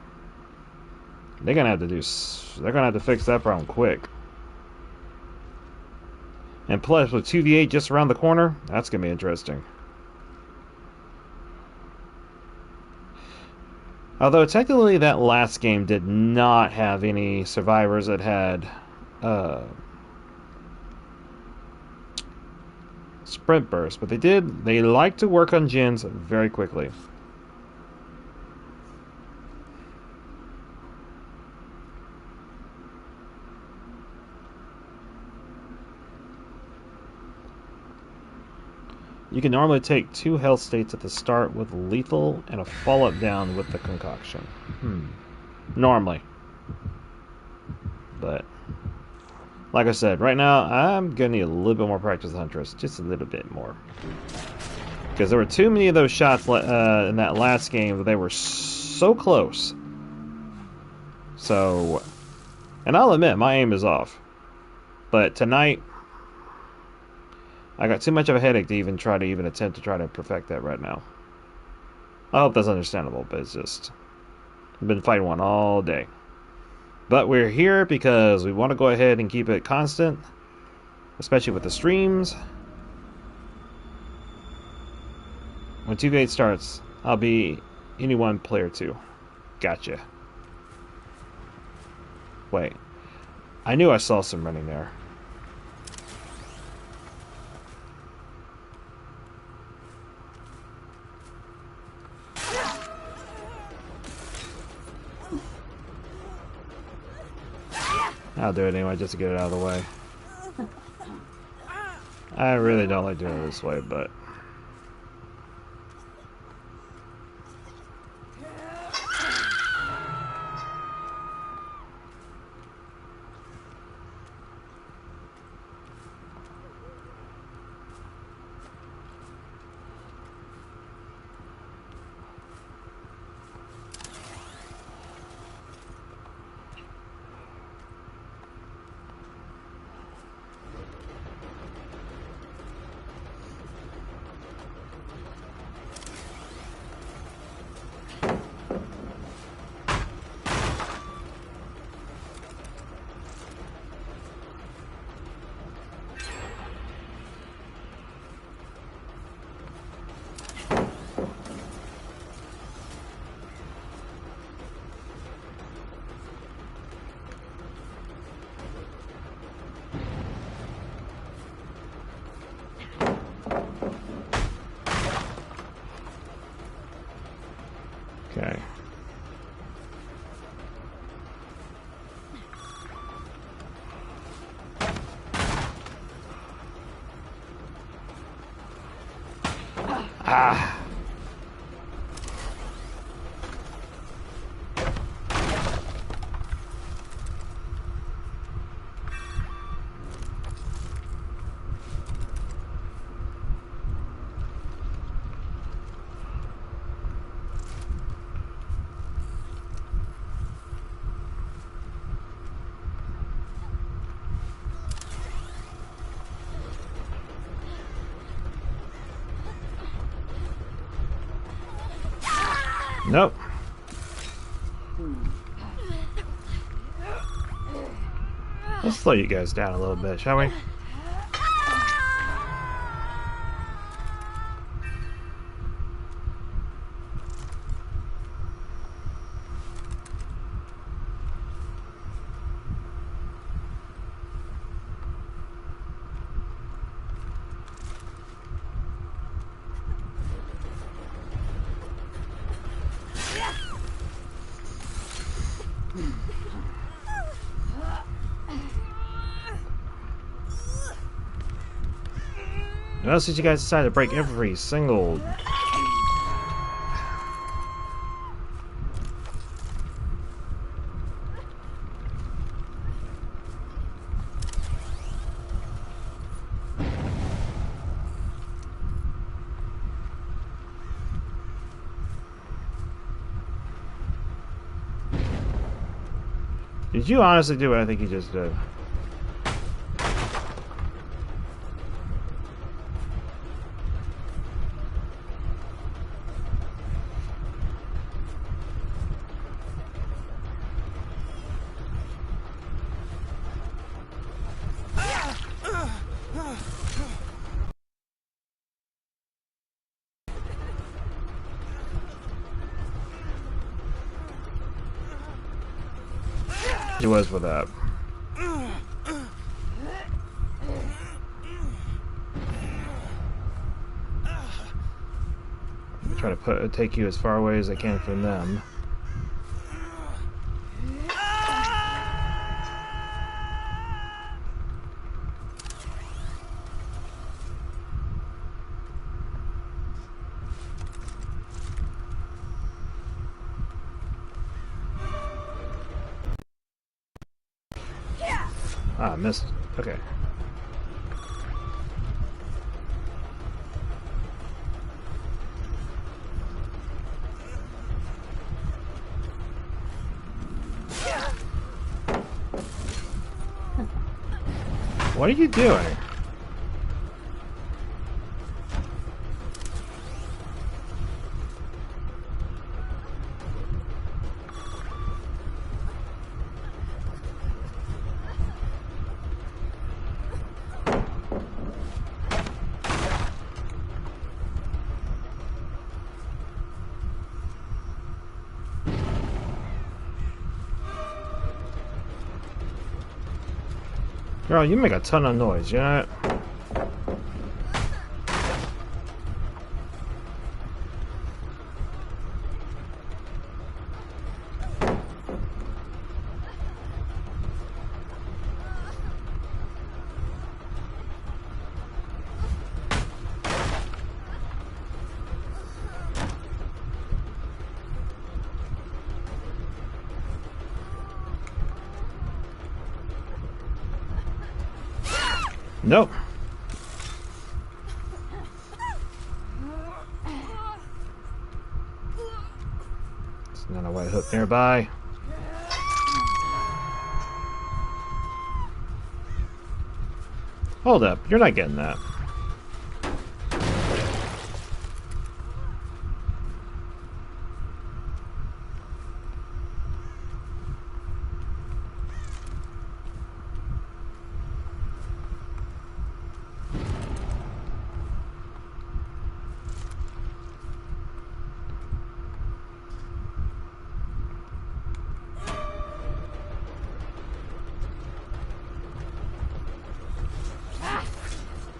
they're gonna have to fix that problem quick. And plus, with 2v8 just around the corner, that's gonna be interesting. Although technically, that last game did not have any survivors that had sprint burst, but they like to work on gens very quickly. You can normally take 2 health states at the start with lethal and a follow-up down with the concoction. Normally. But like I said, right now, I'm going to need a little bit more practice with Huntress. Just a little bit more. Because there were too many of those shots in that last game that they were so close. So, and I'll admit, my aim is off. But tonight, I got too much of a headache to even attempt to try to perfect that right now. I hope that's understandable, but it's just... I've been fighting one all day. But we're here because we want to go ahead and keep it constant, especially with the streams. When 2v8 starts, I'll be anyone player 2. Gotcha. Wait. I knew I saw some running there. I'll do it anyway just to get it out of the way. I really don't like doing it this way, but... Okay. Ah. Nope. Let's slow you guys down a little bit, shall we? Notice that you guys decided to break every single... Did you honestly do what I think you just did? He was with that. Try to take you as far away as I can from them. Ah, missed. Okay. What are you doing? Girl, you make a ton of noise, you know? Nope. There's not a white hook nearby. Hold up, you're not getting that.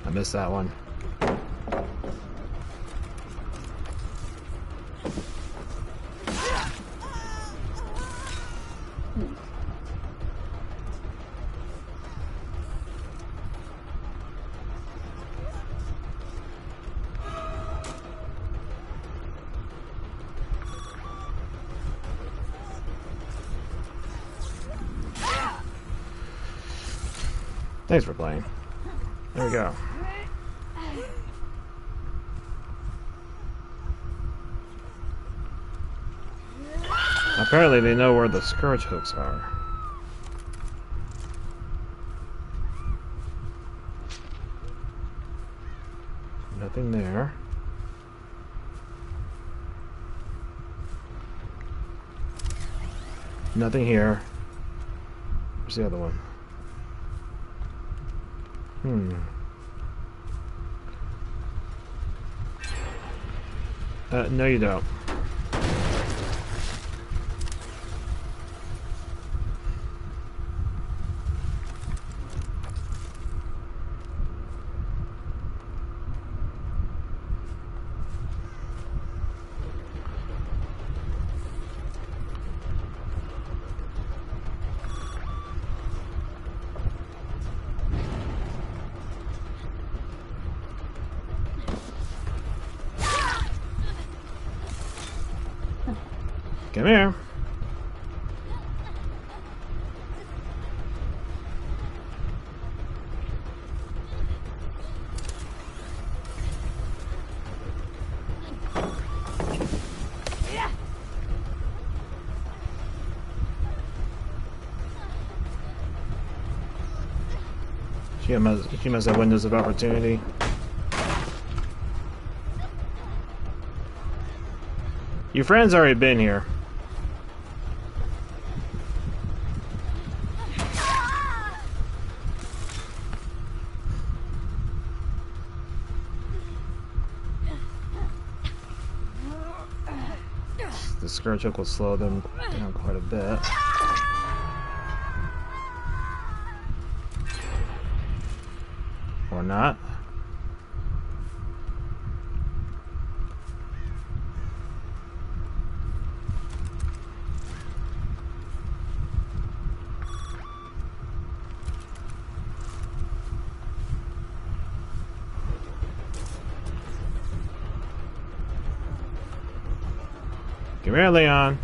I missed that one. Thanks for playing. There we go. Apparently they know where the scourge hooks are. Nothing there. Nothing here. Where's the other one? No you don't. Come here. She must have windows of opportunity. Your friend's already been here. The scourge hook will slow them down quite a bit. Or not. Come here, Leon.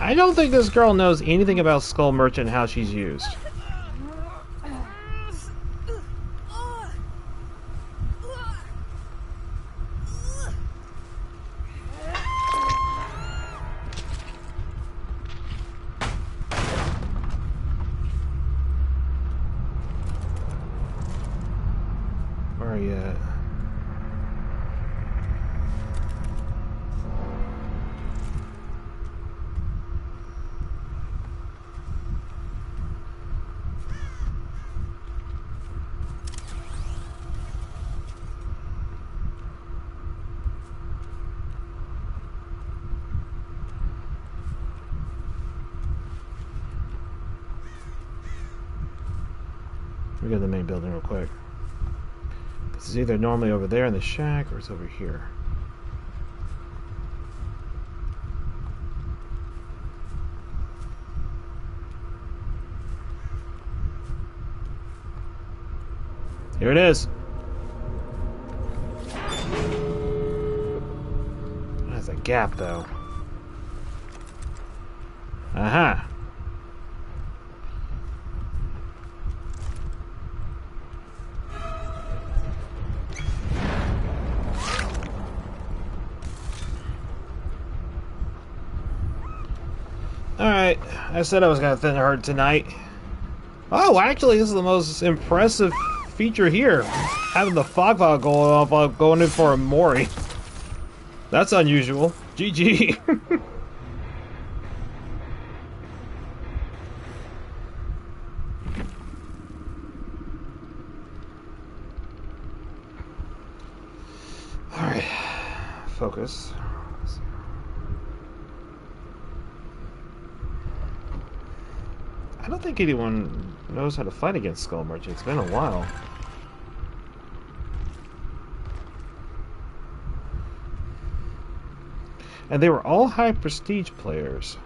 I don't think this girl knows anything about Skull Merchant and how she's used. Where are you at? We go to the main building real quick. This is either normally over there in the shack or it's over here. Here it is. That's a gap though. Aha. Alright, I said I was gonna thin her tonight. Oh, actually, this is the most impressive feature here. Having the fog file going off while going in for a Mori. That's unusual. GG. Alright, focus. I don't think anyone knows how to fight against Skull Merchant. It's been a while. And they were all high prestige players.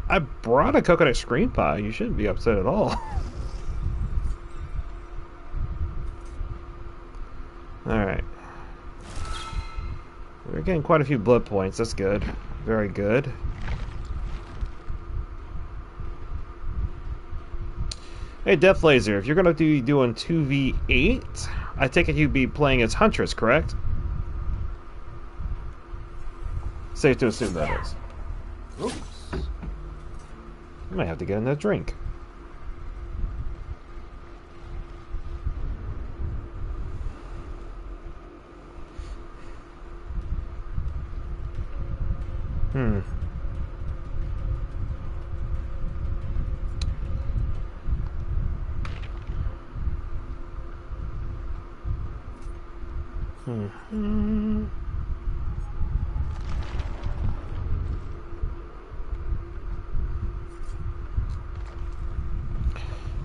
I brought a coconut screen pie. You shouldn't be upset at all. Alright. We're getting quite a few blood points. That's good. Very good. Hey, Death Laser, if you're going to be doing 2v8, I take it you'd be playing as Huntress, correct? Safe to assume that is. Oops. I might have to get in that drink.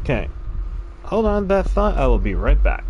Okay. Hold on that thought. I will be right back.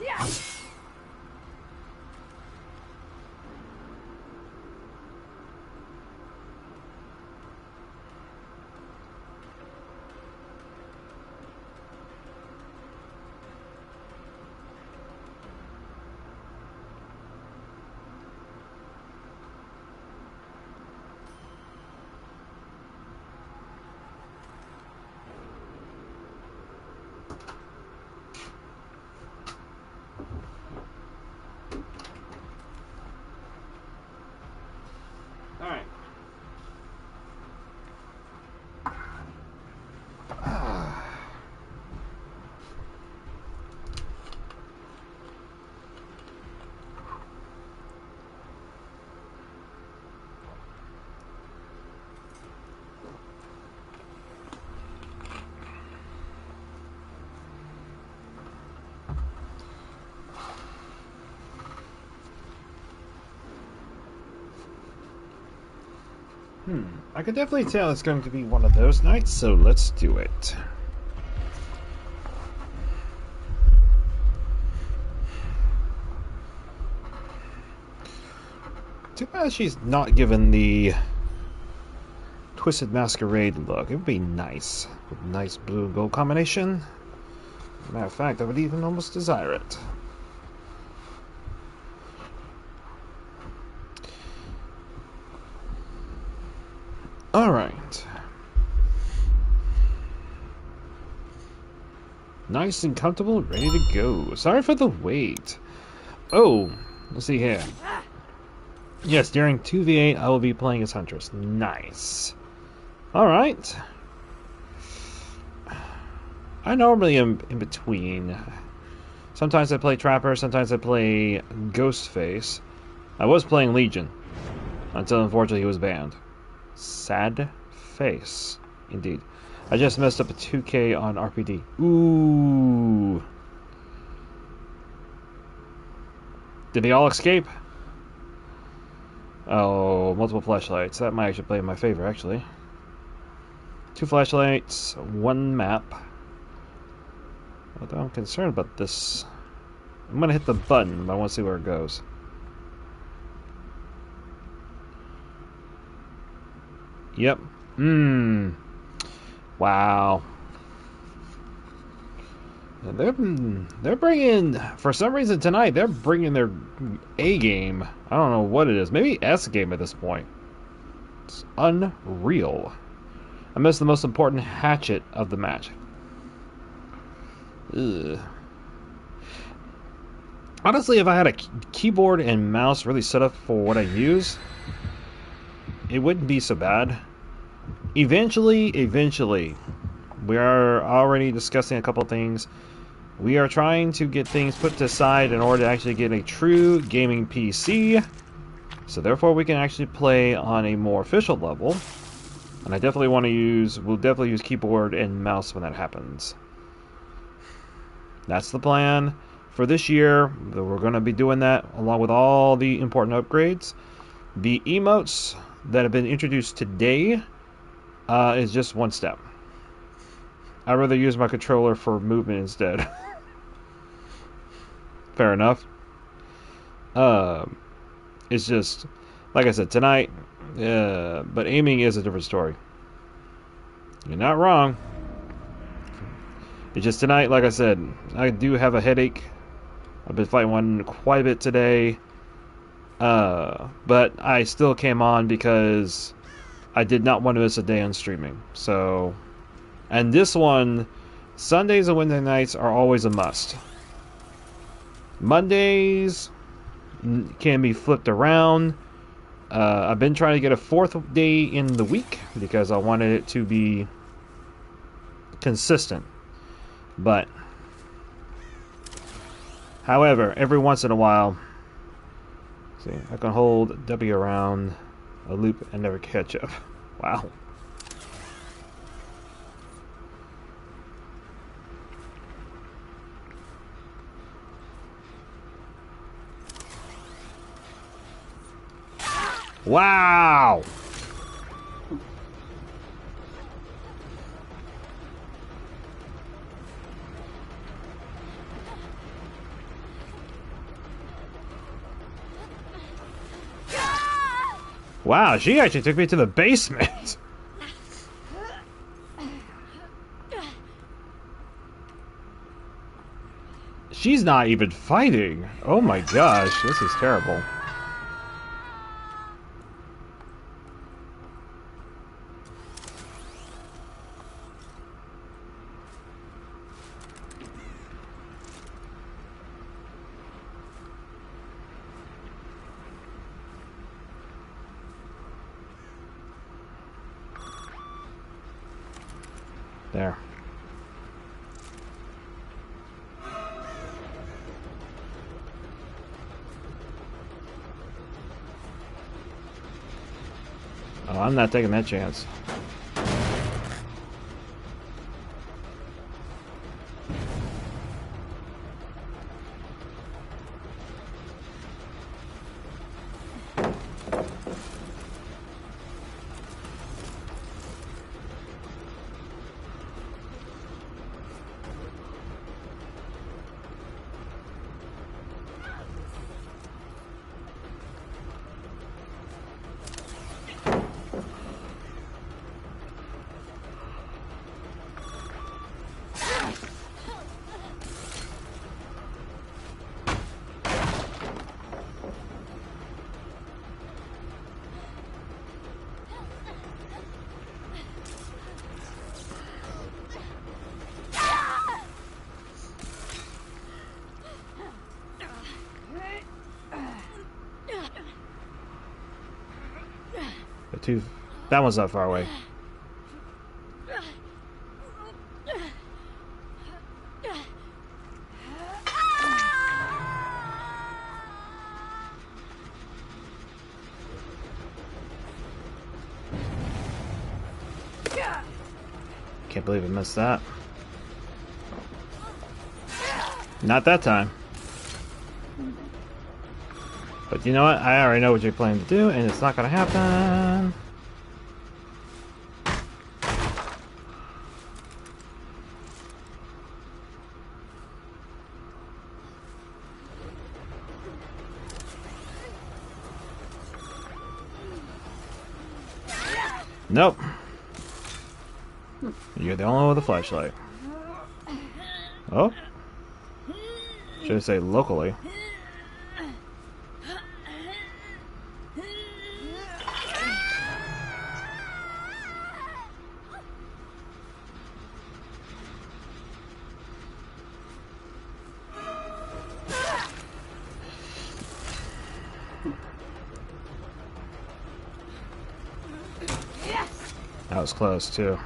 Alright. I can definitely tell it's going to be one of those nights, so let's do it. Too bad she's not given the Twisted Masquerade look. It would be nice. With nice blue and gold combination. Matter of fact, I would even almost desire it. Alright. Nice and comfortable, ready to go. Sorry for the wait. Oh, let's see here. Yes, during 2v8 I will be playing as Huntress. Nice. Alright. I normally am in between. Sometimes I play Trapper, sometimes I play Ghostface. I was playing Legion. Until unfortunately he was banned. Sad face. Indeed. I just messed up a 2K on RPD. Ooh. Did they all escape? Oh, multiple flashlights. That might actually play in my favor, actually. 2 flashlights, 1 map. Although I'm concerned about this. I'm gonna hit the button, but I want to see where it goes. Yep. Wow. And they're bringing, for some reason tonight, they're bringing their A game. I don't know what it is. Maybe S game at this point. It's unreal. I missed the most important hatchet of the match. Ugh. Honestly, if I had a keyboard and mouse really set up for what I use, it wouldn't be so bad. Eventually, we are already discussing a couple of things. We are trying to get things put aside in order to actually get a true gaming PC. So therefore we can actually play on a more official level. And I definitely want to we'll definitely use keyboard and mouse when that happens. That's the plan for this year. We're going to be doing that along with all the important upgrades. The emotes that have been introduced today is just one step. I'd rather use my controller for movement instead. Fair enough. It's just, like I said, tonight, but aiming is a different story. You're not wrong. It's just tonight, like I said, I do have a headache. I've been fighting one quite a bit today. But I still came on because I did not want to miss a day on streaming. So, and this one, Sundays and Wednesday nights are always a must. Mondays can be flipped around. I've been trying to get a 4th day in the week because I wanted it to be consistent. But, however, every once in a while, see, I can hold W around a loop and never catch up. Wow. Wow! Wow, she actually took me to the basement. She's not even fighting. Oh my gosh, this is terrible. There. Oh, I'm not taking that chance. That one's not far away. Can't believe I missed that. Not that time. But you know what? I already know what you're planning to do, and it's not gonna happen. Nope. You're the only one with a flashlight. Oh? Should I say locally? That was close, too.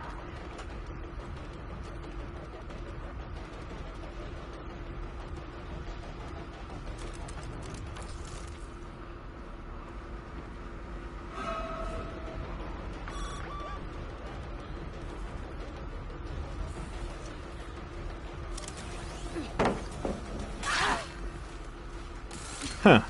Huh.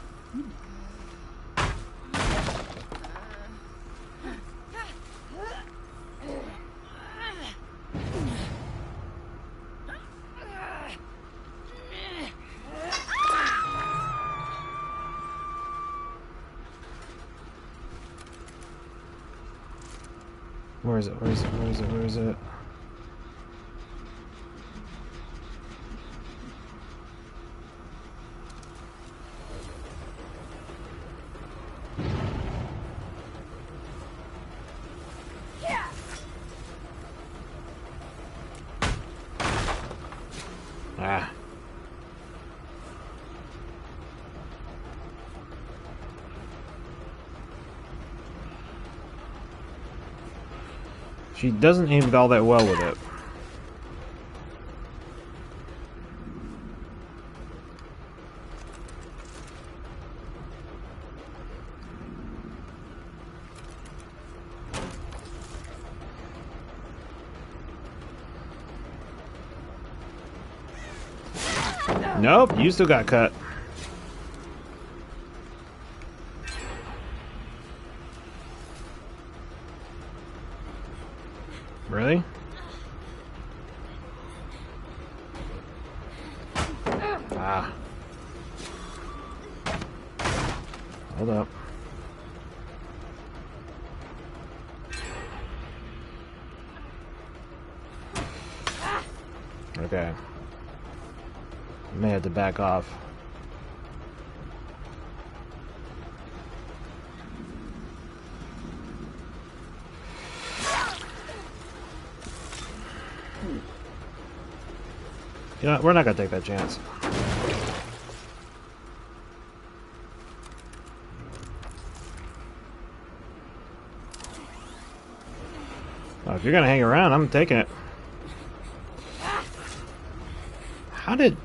Where is it? Where is it? Where is it? Where is it? Ah. She doesn't aim it all that well with it. Nope, you still got cut. Really? Ah. Hold up. Okay. May have to back off. You know, we're not gonna take that chance. Well, if you're gonna hang around, I'm taking it. How did...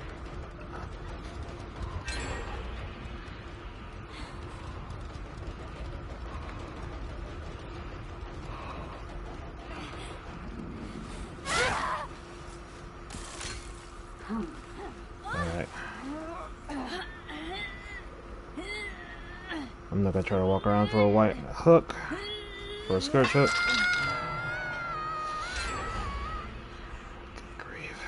Alright. I'm not gonna try to walk around for a white hook. For a skirt hook. Grief.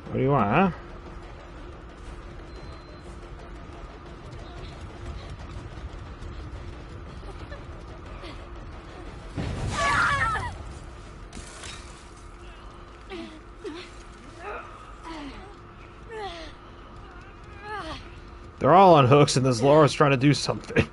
What do you want, huh? They're all on hooks and this Laura's trying to do something.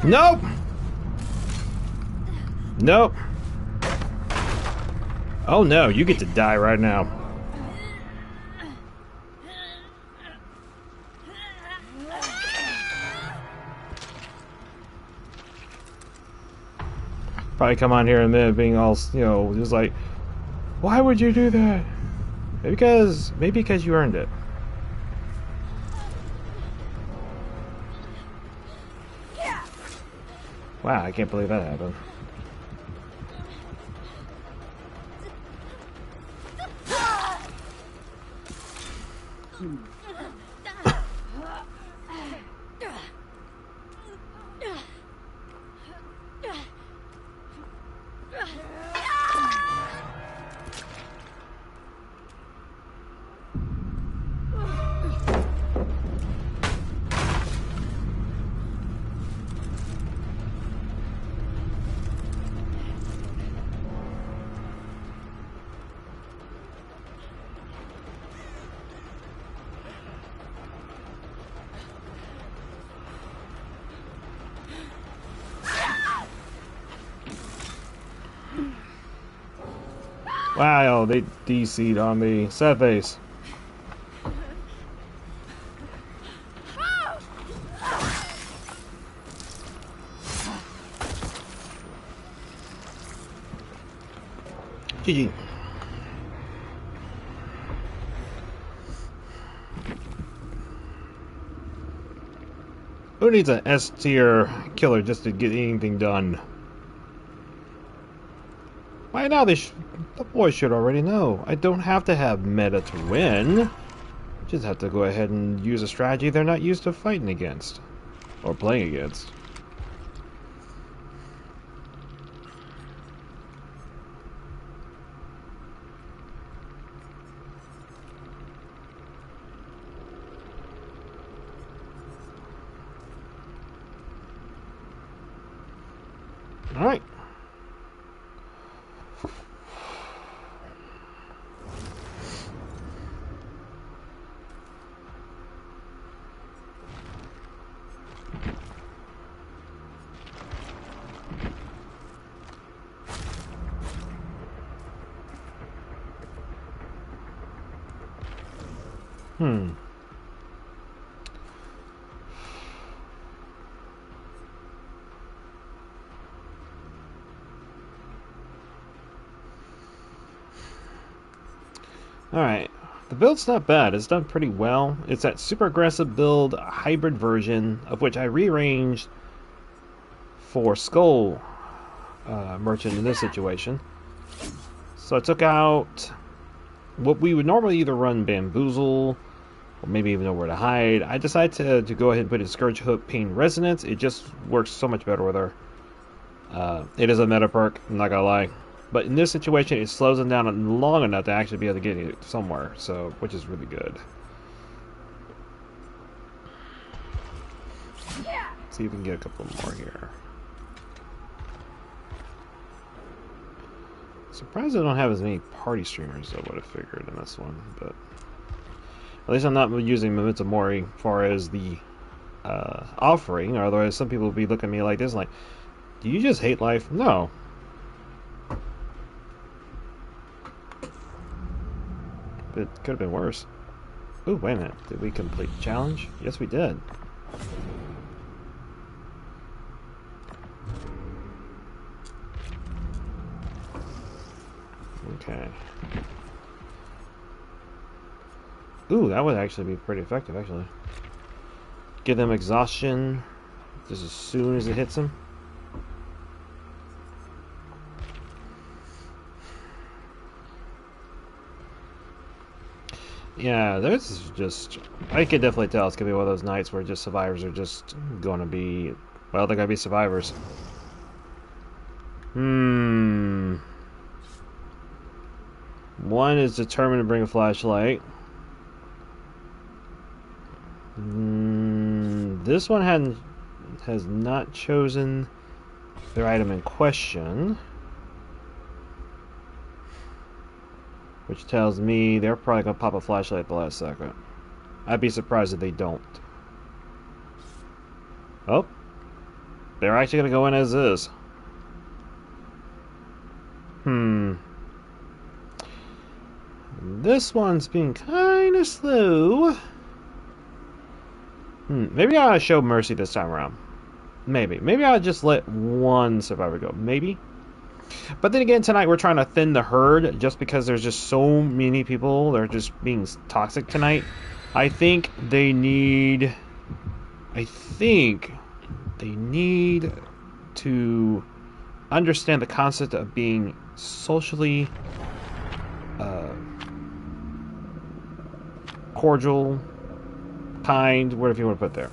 Nope! Nope. Oh no, you get to die right now. Probably come on here in a minute being all, you know, just like, why would you do that? Maybe because you earned it. Wow, I can't believe that happened. Wow, they DC'd on me. Sad face. GG. Who needs an S tier killer just to get anything done? By now, the boys should already know. I don't have to have meta to win. Just have to go ahead and use a strategy they're not used to fighting against. Or playing against. Alright. Hmm. Alright. The build's not bad. It's done pretty well. It's that super aggressive build hybrid version of which I rearranged for Skull Merchant in this situation. So I took out what we would normally either run Bamboozle or maybe even know where to hide. I decided to go ahead and put in Scourge Hook Pain Resonance. It just works so much better with her. It is a meta perk, I'm not gonna lie. But in this situation, it slows them down long enough to actually be able to get it somewhere, so which is really good. See if we can get a couple more here. Surprised I don't have as many party streamers as I would have figured in this one, but at least I'm not using Memento Mori as far as the offering. Otherwise, some people will be looking at me like this, like, do you just hate life? No. But it could have been worse. Ooh, wait a minute. Did we complete the challenge? Yes, we did. Okay. Ooh, that would actually be pretty effective, actually. Give them exhaustion just as soon as it hits them. Yeah, this is just... I can definitely tell it's going to be one of those nights where just survivors are just going to be... Well, they're going to be survivors. One is determined to bring a flashlight. This one has not chosen their item in question. Which tells me they're probably going to pop a flashlight at the last second. I'd be surprised if they don't. Oh. They're actually going to go in as is. This one's being kind of slow. Maybe I ought to show mercy this time around. Maybe. Maybe I'll just let one survivor go. Maybe. But then again, tonight we're trying to thin the herd just because there's just so many people that are just being toxic tonight. I think they need to understand the concept of being socially cordial, kind, whatever you want to put there.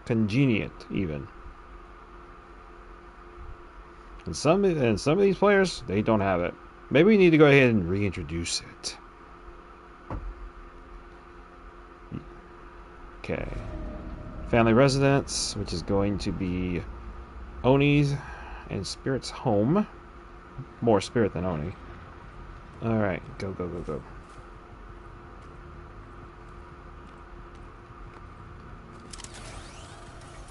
Congeniate, even. And some of these players, they don't have it. Maybe we need to go ahead and reintroduce it. Okay. Family residence, which is going to be Oni's and Spirit's home. More Spirit than Oni. Alright, go, go, go, go.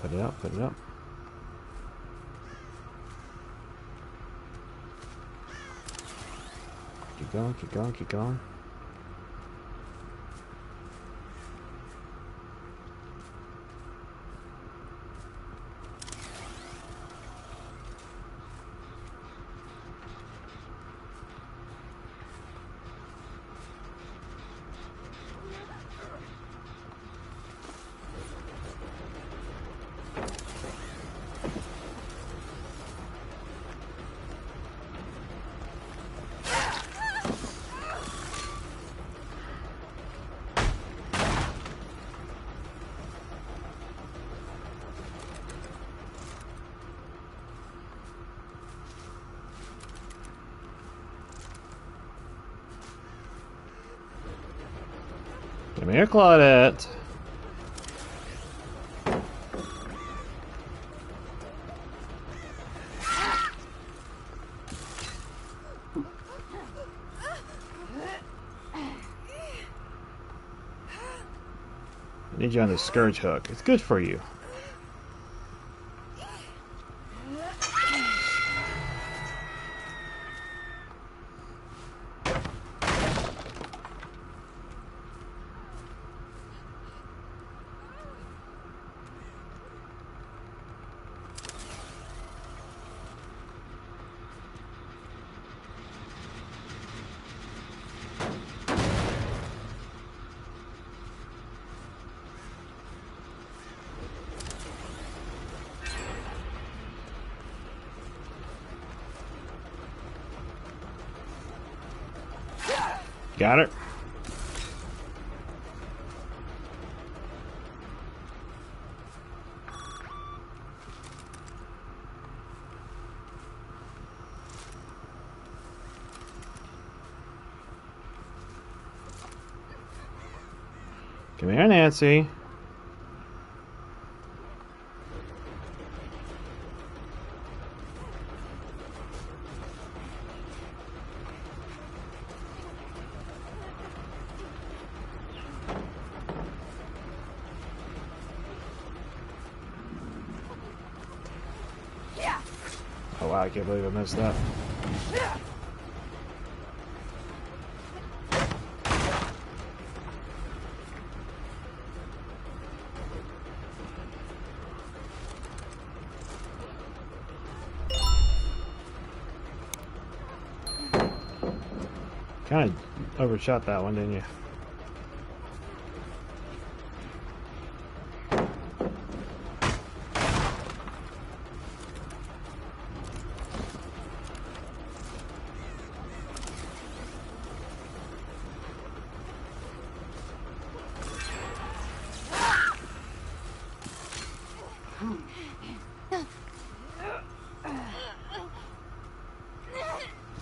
Put it up, put it up. Keep going, keep going, keep going. Come here, Claudette. I need you on the Scourge Hook. It's good for you. Got it. Come here, Nancy. Oh wow, I can't believe I missed that. Kind of overshot that one, didn't you?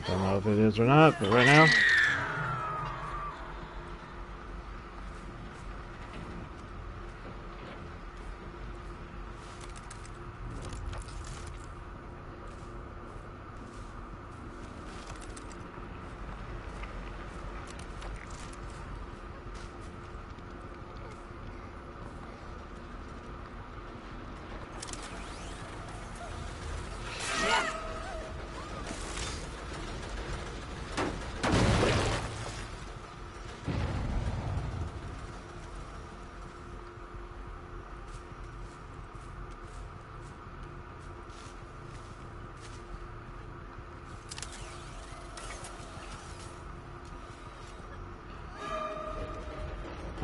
Don't know if it is or not, but right now.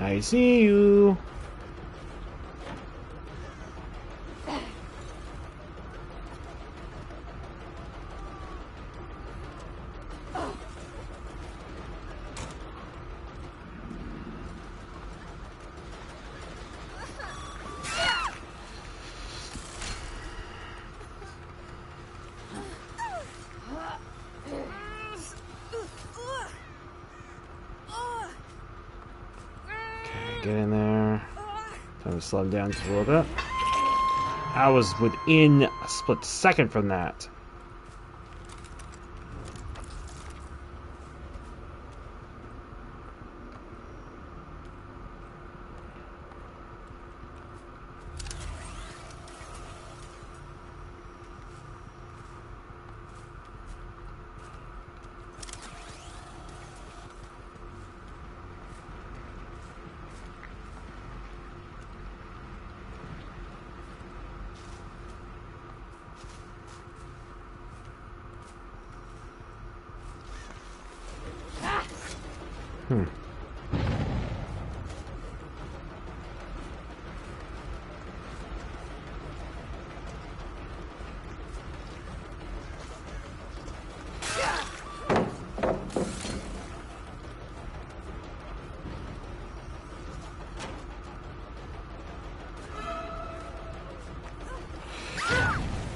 I see you. Get in there. Time to slow down just a little bit. I was within a split second from that.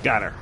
Got her.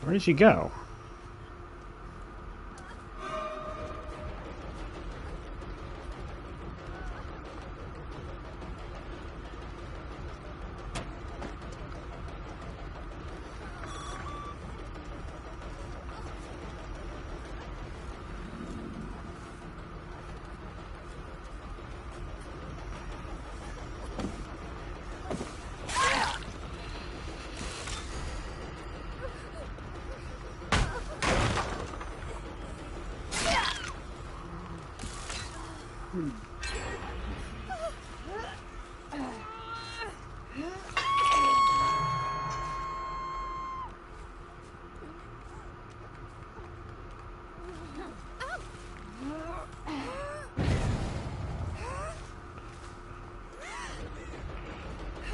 Where did she go?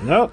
Nope.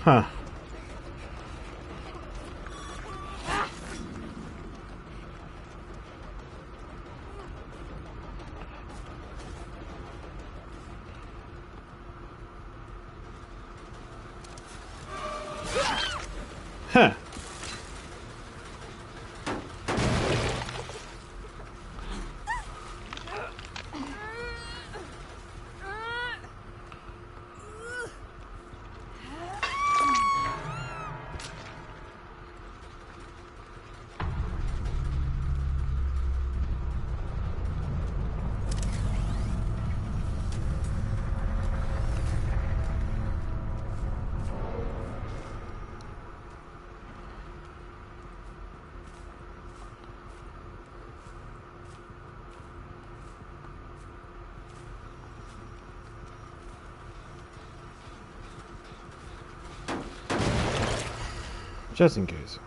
Huh. Huh. Just in case.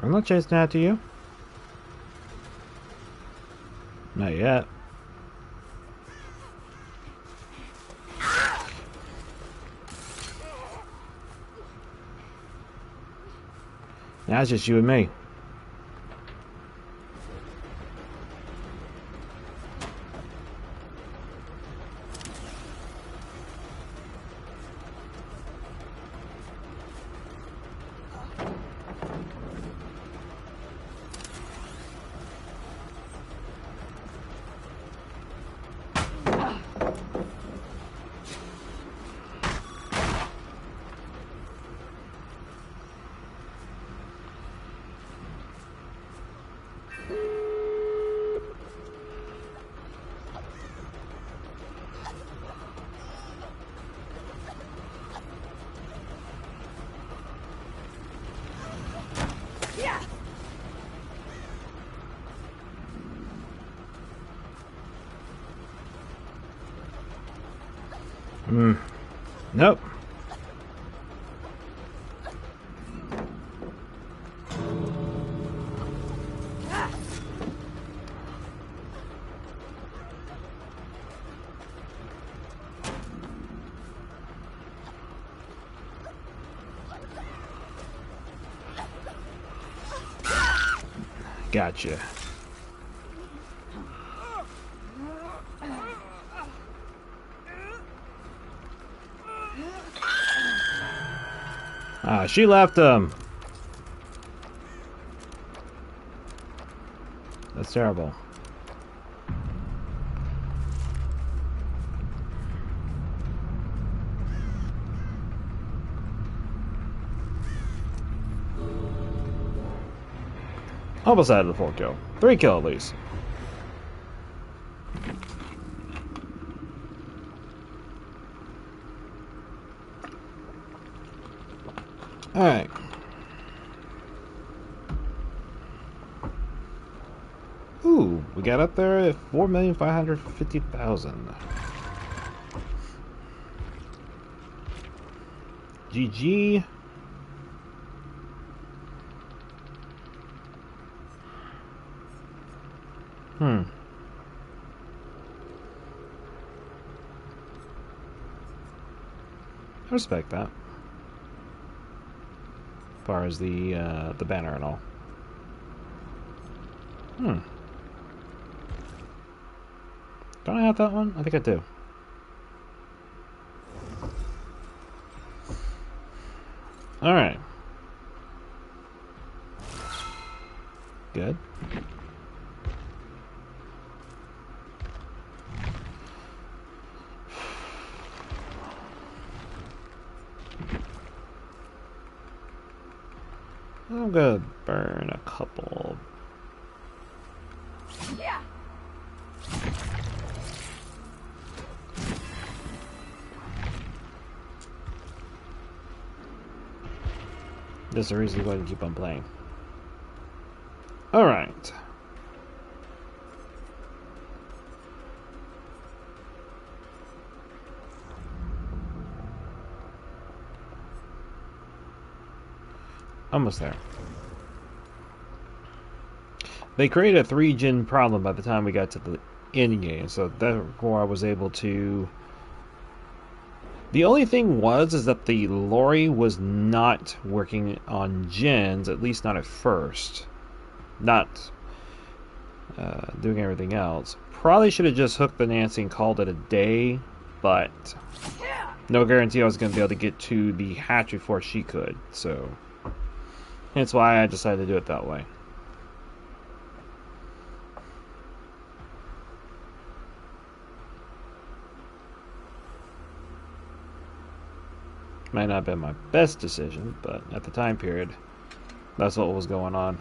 I'm not chasing after you. Not yet. Now it's just you and me. Nope. Gotcha. Ah, she left him. That's terrible. Almost out of the 4 kill. 3 kill at least. Alright. Ooh, we got up there at 4,550,000. GG. I respect that. As far as the banner and all. Don't I have that one? I think I do. Alright. Good. I'm gonna burn a couple. Yeah. There's a reason why to keep on playing. Alright. Almost there. They created a 3-gen problem by the time we got to the end game, so therefore I was able to... The only thing is that the lorry was not working on gens, at least not at first. Not doing everything else. Probably should have just hooked the Nancy and called it a day, but no guarantee I was going to be able to get to the hatch before she could, so that's why I decided to do it that way. Might not have been my best decision, but at the time period, that's what was going on.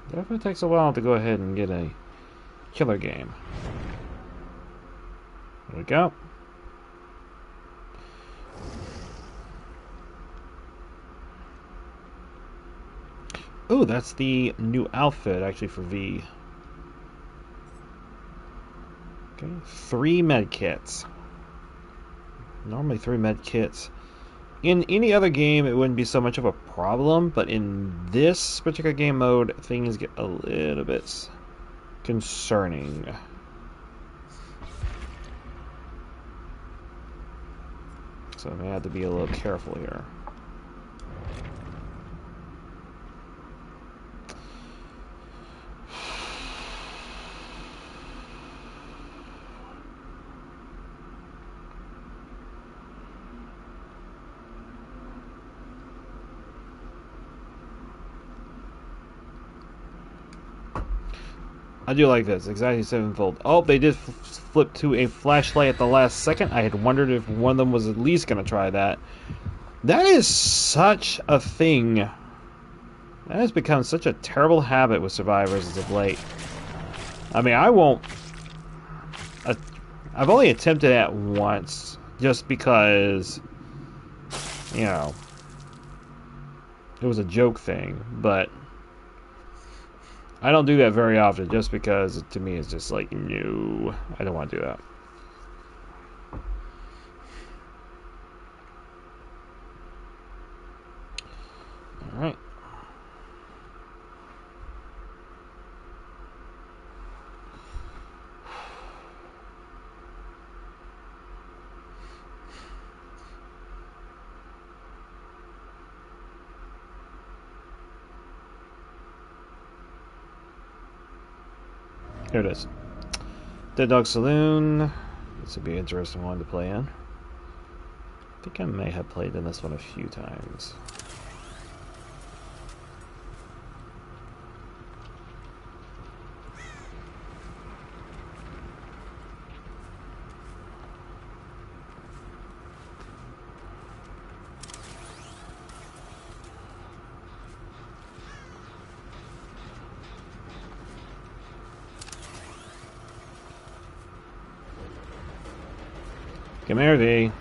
Definitely takes a while to go ahead and get a killer game. There we go. Oh, that's the new outfit actually for V. Okay, 3 med kits. Normally 3 med kits. In any other game, it wouldn't be so much of a problem, but in this particular game mode, things get a little bit concerning. So I may have to be a little careful here. I do like this. Exactly 7-fold. Oh, they did flip to a flashlight at the last second. I had wondered if one of them was at least going to try that. That is such a thing. That has become such a terrible habit with survivors as of late. I mean, I won't... I've only attempted it once, just because, you know, it was a joke thing, but I don't do that very often, just because, to me, it's just like, no, I don't want to do that. Alright. Here it is. Dead Dog Saloon. This would be an interesting one to play in. I think I may have played in this one a few times. Come here, V.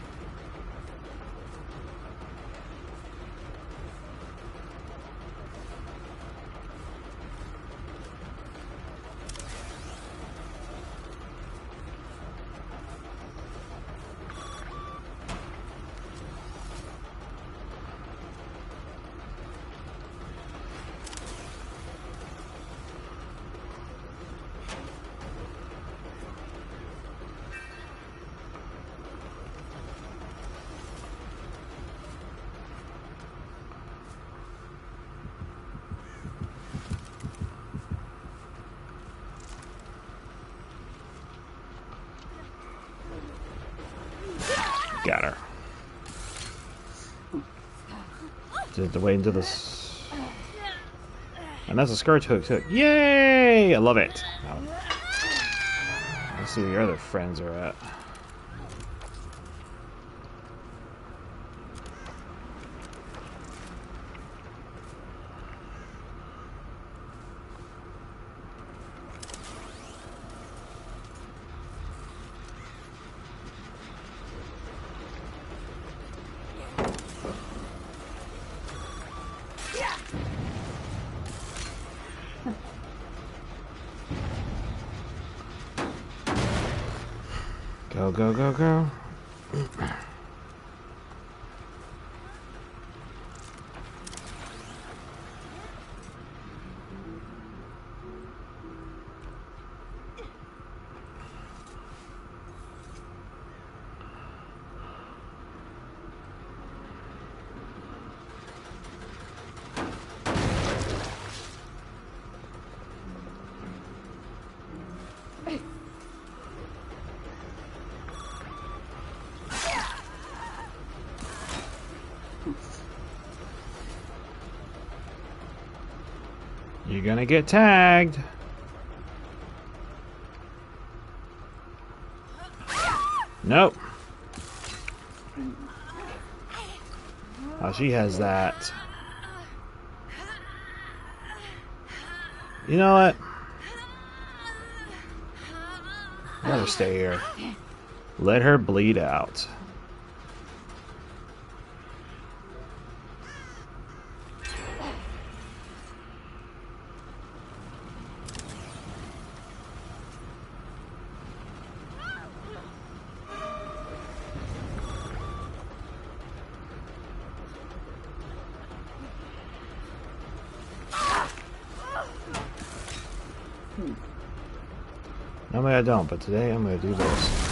Got her. Did the way into this. And that's a scourge hook. Yay! I love it. Let's see where your other friends are at. Go, go, go, go. You're gonna get tagged. Nope. Oh, she has that. You know what? Let her stay here. Let her bleed out. Normally I don't, but today I'm going to do this.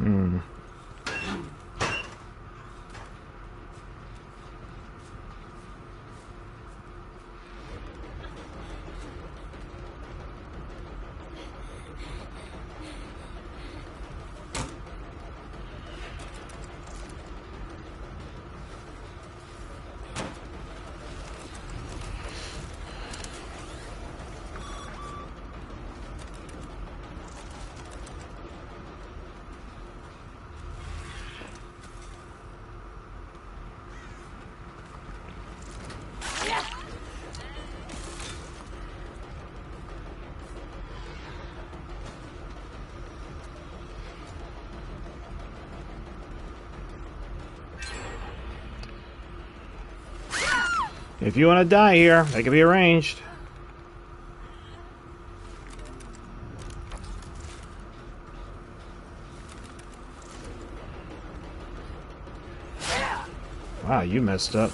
Hmm. If you want to die here, that can be arranged. Wow, you messed up.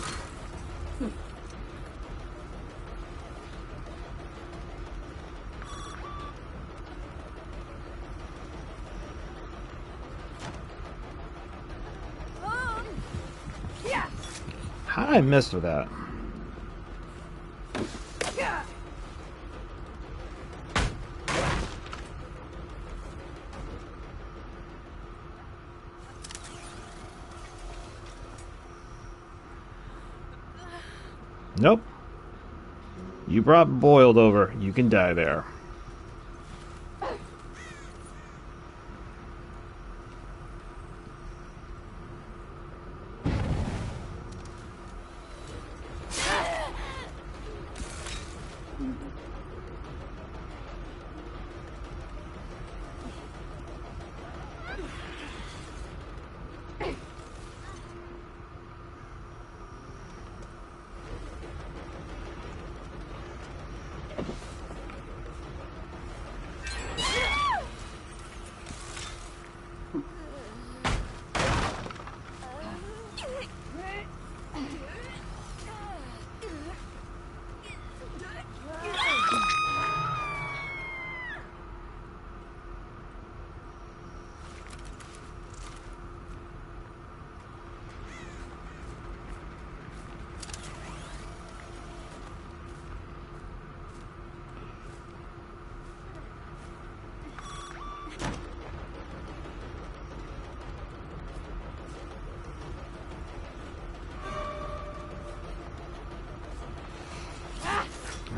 How did I miss with that? Nope. You brought boiled over. You can die there.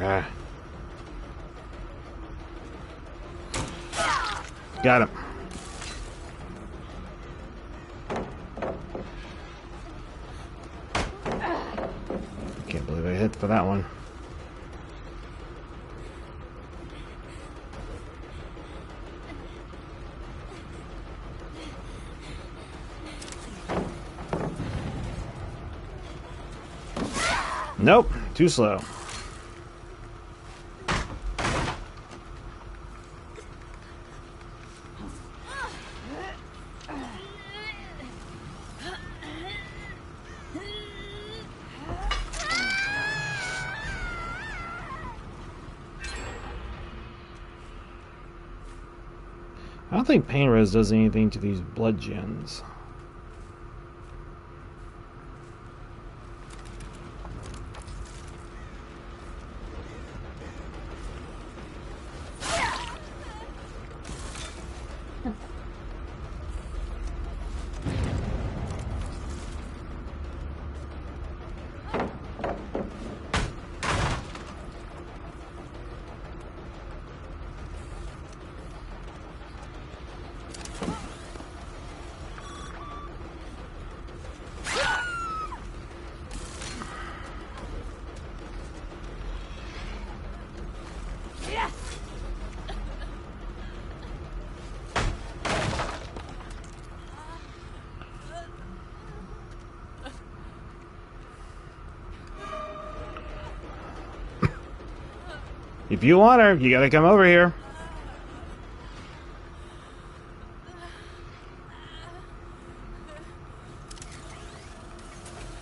Ah. Got him. Can't believe I hit for that one. Nope, too slow. I don't think pain res does anything to these blood gens. If you want her, you gotta come over here.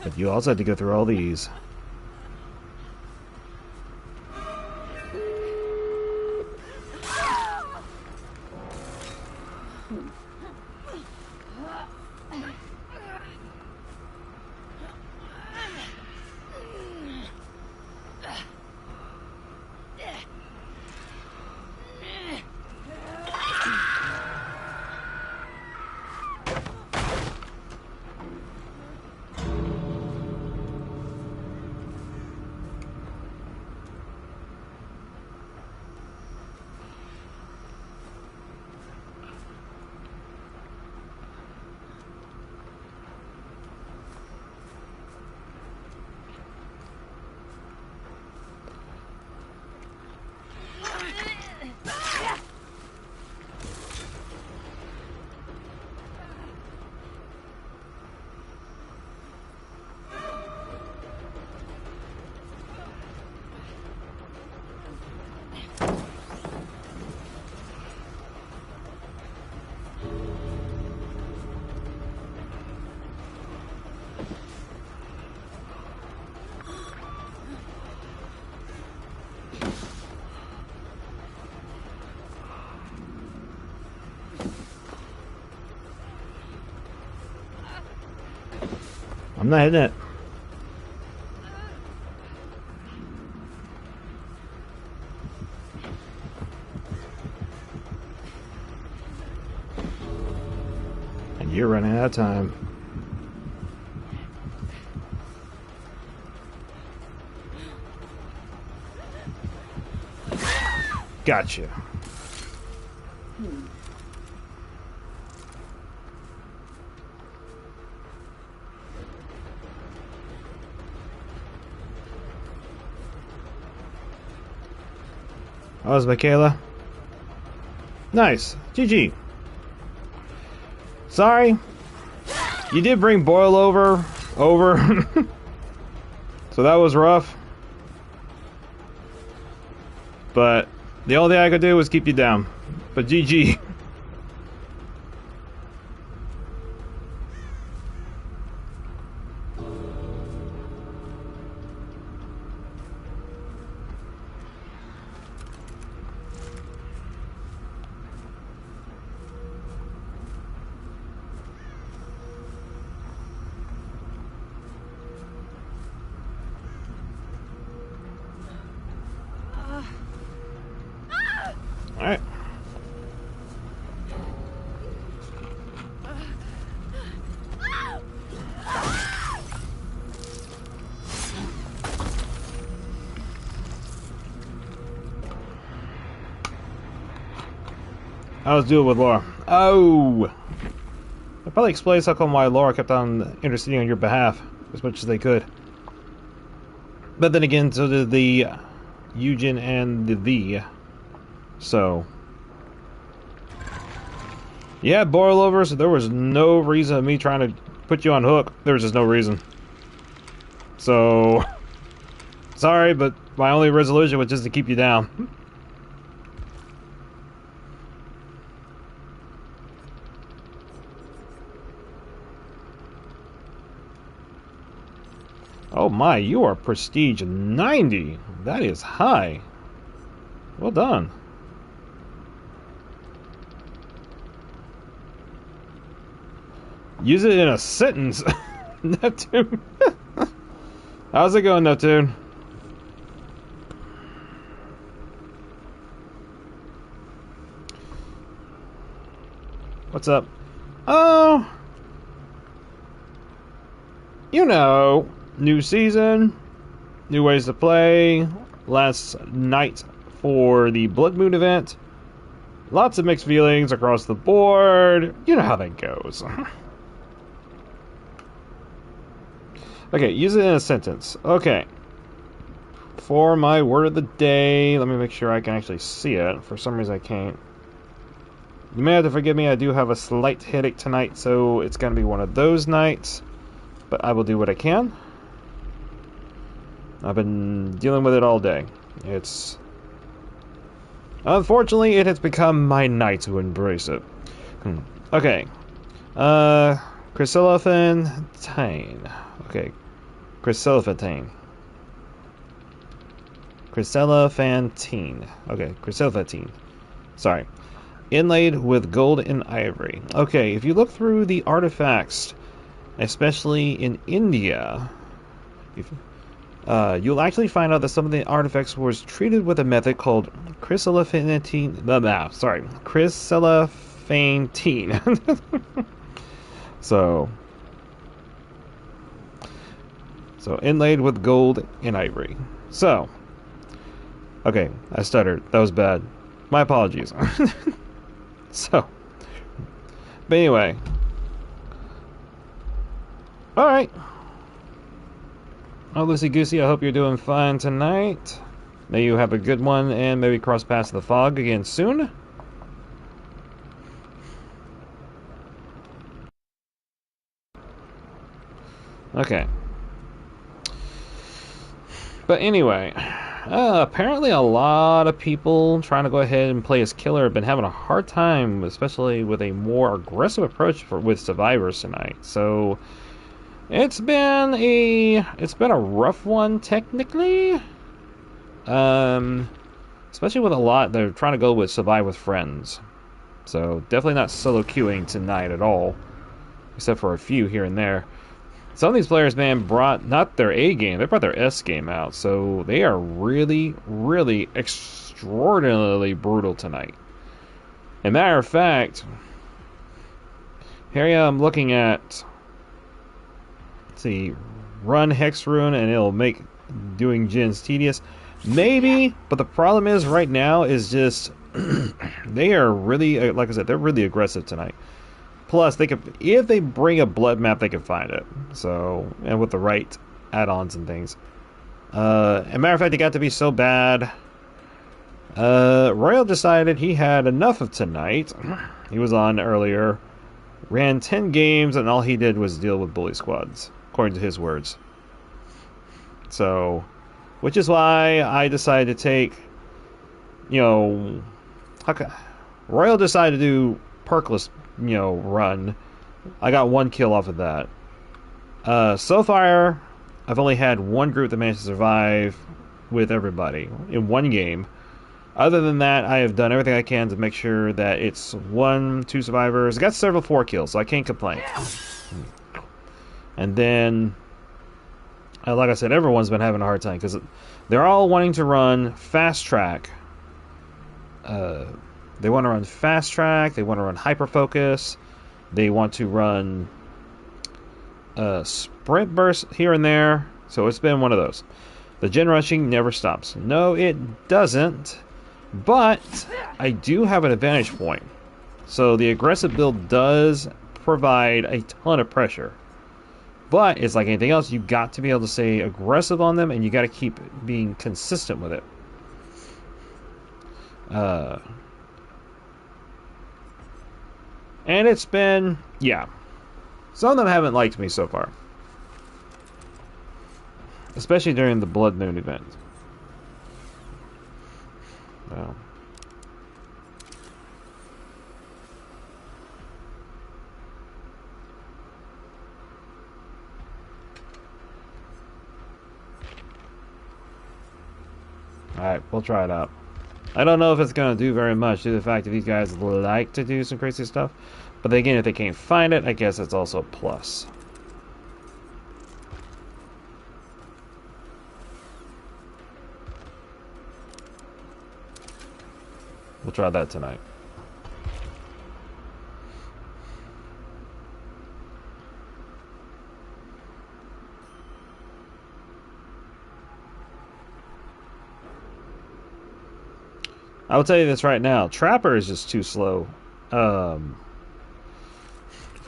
But you also had to go through all these. I'm not hitting it. And you're running out of time. Gotcha. Oh, it's Michaela. Nice. GG. Sorry. You did bring Boil over. So that was rough. But the only thing I could do was keep you down. But GG. Alright. I was doing with Laura. Oh! That probably explains how come why Laura kept on interceding on your behalf as much as they could. But then again, so did the Eugen and the V. So, yeah, boilovers, there was no reason of me trying to put you on hook. There was just no reason. So, sorry, but my only resolution was just to keep you down. Oh my, you are prestige 90. That is high. Well done. Use it in a sentence. Neptune. How's it going, Neptune? What's up? Oh, you know, new season, new ways to play. Last night for the Blood Moon event. Lots of mixed feelings across the board. You know how that goes. Okay, use it in a sentence. Okay. For my word of the day, let me make sure I can actually see it. For some reason I can't. You may have to forgive me, I do have a slight headache tonight, so it's going to be one of those nights. But I will do what I can. I've been dealing with it all day. It's... Unfortunately, it has become my night to embrace it. Okay. Chryselephantine. Okay. Chryselephantine. Chryselephantine. Okay, Chryselephantine. Sorry. Inlaid with gold and ivory. Okay, if you look through the artifacts, especially in India, you'll actually find out that some of the artifacts was treated with a method called Chryselephantine. Sorry, Chryselephantine. So inlaid with gold and ivory. So, okay, I stuttered. That was bad. My apologies. So, but anyway. Alright. Oh, Lucy Goosey, I hope you're doing fine tonight. May you have a good one, and maybe cross paths the fog again soon. Okay. But anyway, apparently a lot of people trying to go ahead and play as killer have been having a hard time, especially with a more aggressive approach with survivors tonight. So it's been a rough one technically. Especially with a lot they're trying to go with survive with friends. So definitely not solo queuing tonight at all, except for a few here and there. Some of these players, man, brought not their A game, they brought their S game out. So they are really, really extraordinarily brutal tonight. As a matter of fact, here I am looking at, let's see, run Hex Rune, and it'll make doing gens tedious. Maybe, but the problem is right now is just they are really, like I said, they're really aggressive tonight. Plus, they could, if they bring a blood map, they can find it. So, and with the right add-ons and things. As a matter of fact, it got to be so bad. Royal decided he had enough of tonight. He was on earlier, ran 10 games, and all he did was deal with bully squads, according to his words. So, which is why I decided to take, you know, Royal decided to do perkless, you know, run. I got 1 kill off of that. So far, I've only had 1 group that managed to survive with everybody in 1 game. Other than that, I have done everything I can to make sure that it's 1, 2 survivors. I got several 4 kills, so I can't complain. And then, like I said, everyone's been having a hard time because they're all wanting to run fast track. They want to run fast track. They want to run hyper focus. They want to run sprint burst here and there. So it's been one of those. The gen rushing never stops. No, it doesn't. But I do have an advantage point. So the aggressive build does provide a ton of pressure. But it's like anything else, you got to be able to stay aggressive on them, and you got to keep being consistent with it. And it's been, yeah. Some of them haven't liked me so far. Especially during the Blood Moon event. Well. Alright, we'll try it out. I don't know if it's going to do very much due to the fact that these guys like to do some crazy stuff. But again, if they can't find it, I guess it's also a plus. We'll try that tonight. I will tell you this right now. Trapper is just too slow. For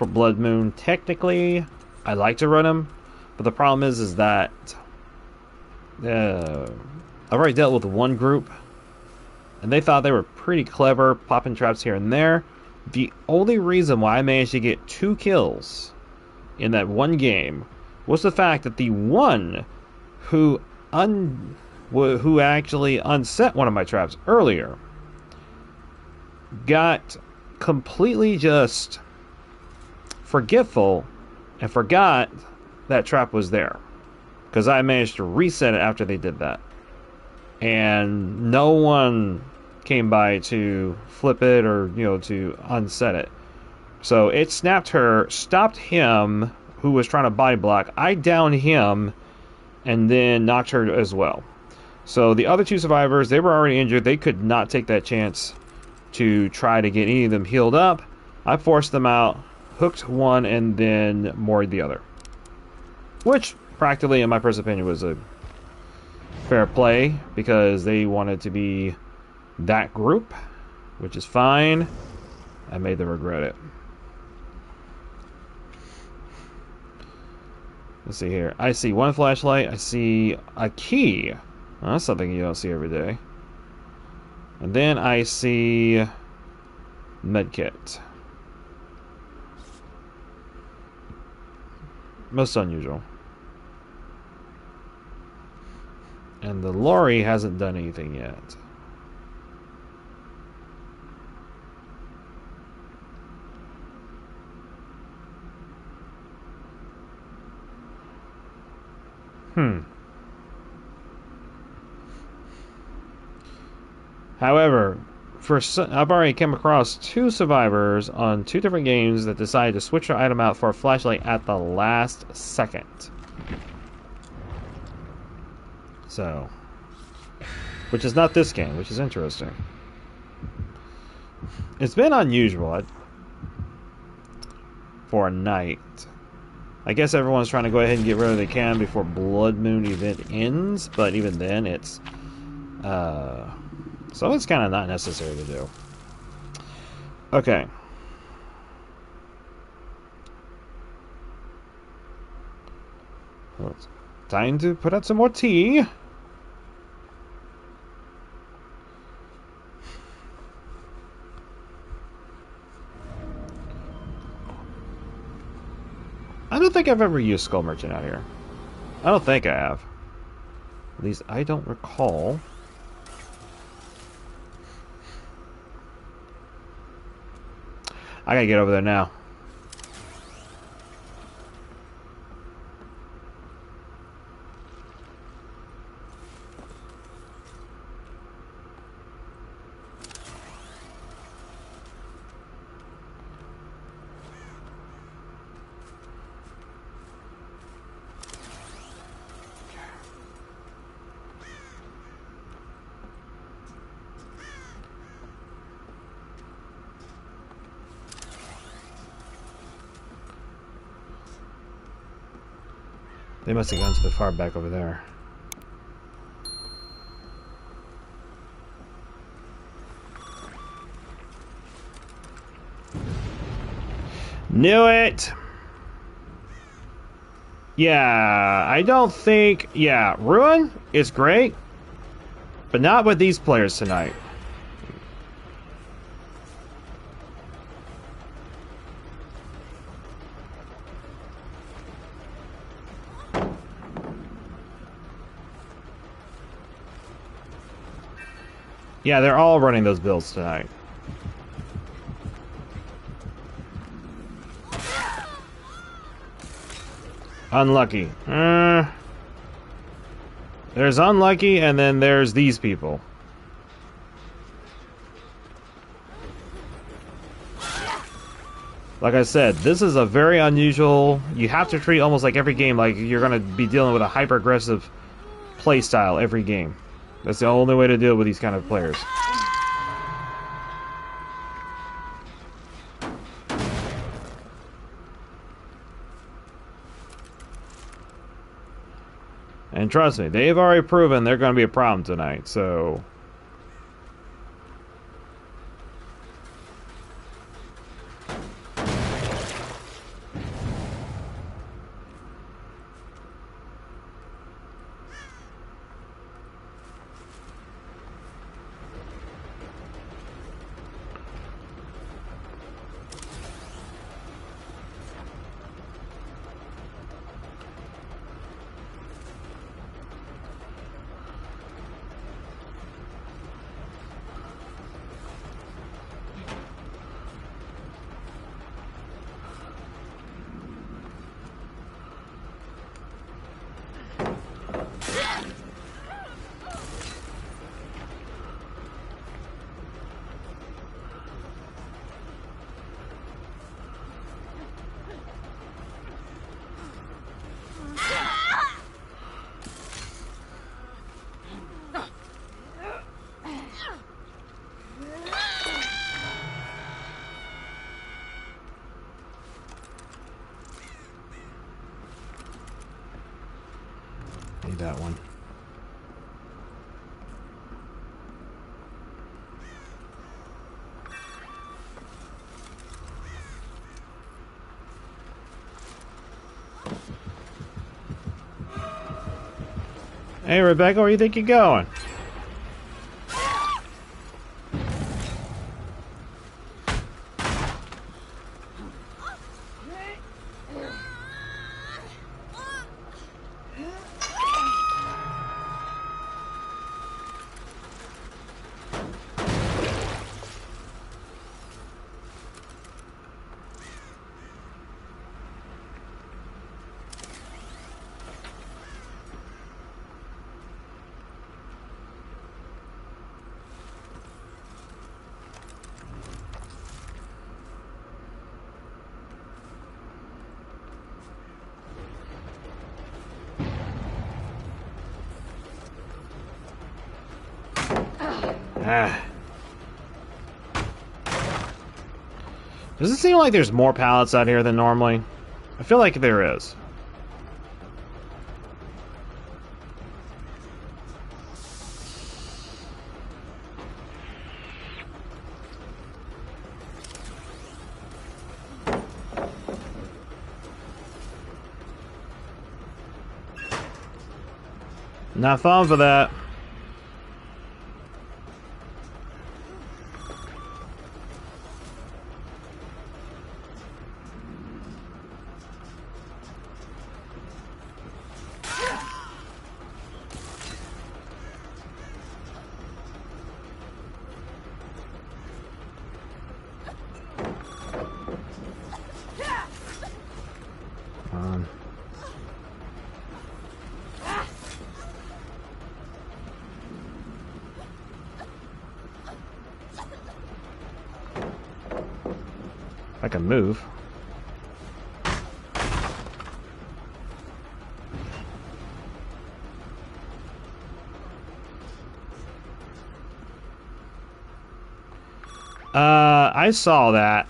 Blood Moon, technically, I like to run him. But the problem is that I've already dealt with 1 group. And they thought they were pretty clever, popping traps here and there. The only reason why I managed to get 2 kills in that 1 game was the fact that the one who actually unset one of my traps earlier got completely just forgetful and forgot that trap was there, because I managed to reset it after they did that, and no one came by to flip it or, you know, to unset it. So it snapped her, stopped him who was trying to body block. I downed him and then knocked her as well. So the other 2 survivors, they were already injured. They could not take that chance to try to get any of them healed up. I forced them out, hooked one, and then moored the other. Which, practically, in my personal opinion, was a fair play, because they wanted to be that group, which is fine. I made them regret it. Let's see here. I see 1 flashlight. I see a key. Well, that's something you don't see every day. And then I see medkit. Most unusual. And the lorry hasn't done anything yet. However, I've already come across 2 survivors on 2 different games that decided to switch their item out for a flashlight at the last second. So, which is not this game, which is interesting. It's been unusual for a night. I guess everyone's trying to go ahead and get rid of what they can before Blood Moon event ends, but even then it's so it's kind of not necessary to do. Okay. Well, it's time to put out some more tea. I don't think I've ever used Skull Merchant out here. I don't think I have. At least I don't recall. I gotta get over there now. They must have gone to the far back over there. Knew it! Yeah, I don't think... Yeah, Ruin is great, but not with these players tonight. Yeah, they're all running those builds tonight. Unlucky. There's unlucky, and then there's these people. Like I said, this is a very unusual... You have to treat almost like every game like you're going to be dealing with a hyper-aggressive play style every game. That's the only way to deal with these kind of players. And trust me, they've already proven they're going to be a problem tonight, so... Need that one. Hey Rebecca, where do you think you're going? Ah. Does it seem like there's more pallets out here than normally? I feel like there is. Not falling for that. I can move. I saw that.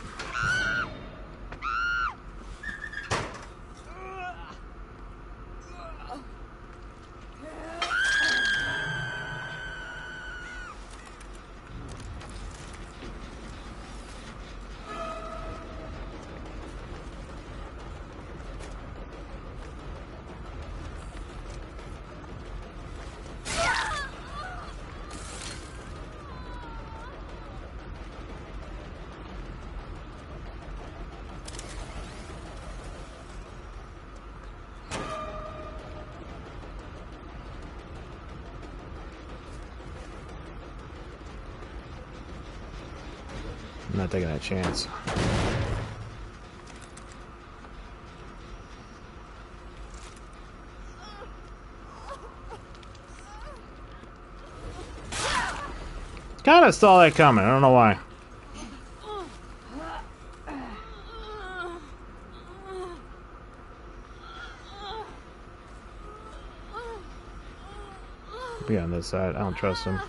I'm not taking that chance. Kind of saw that coming. I don't know why. Be on this side. I don't trust him.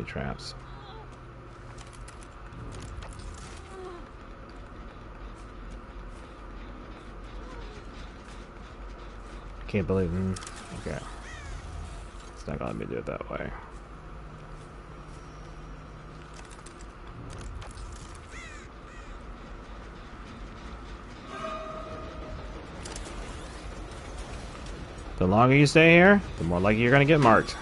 Traps. Can't believe him. Okay. It's not gonna let me do it that way. The longer you stay here, the more likely you're gonna get marked.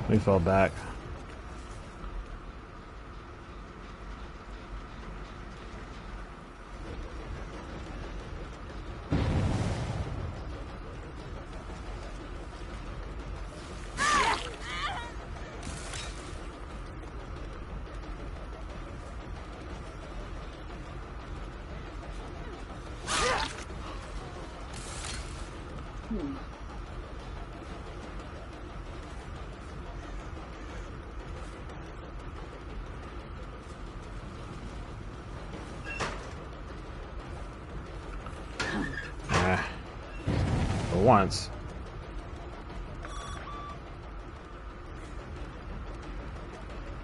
We fell back. For once.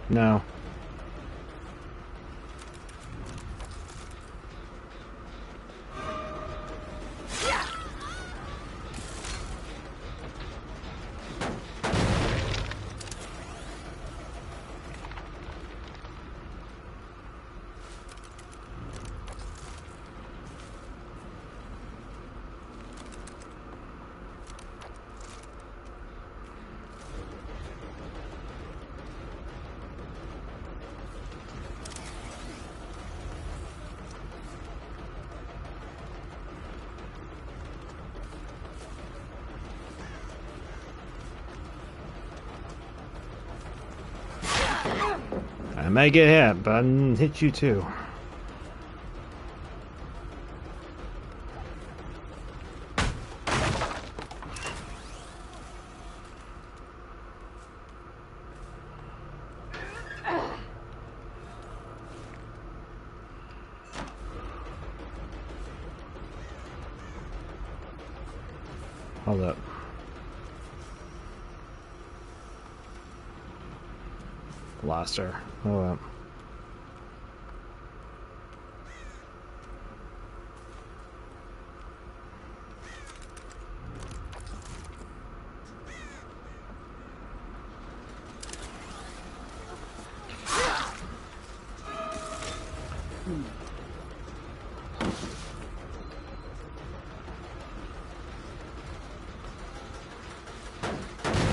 No. I may get hit, but I didn't hit you too. Hold up. Lost her. Hold up.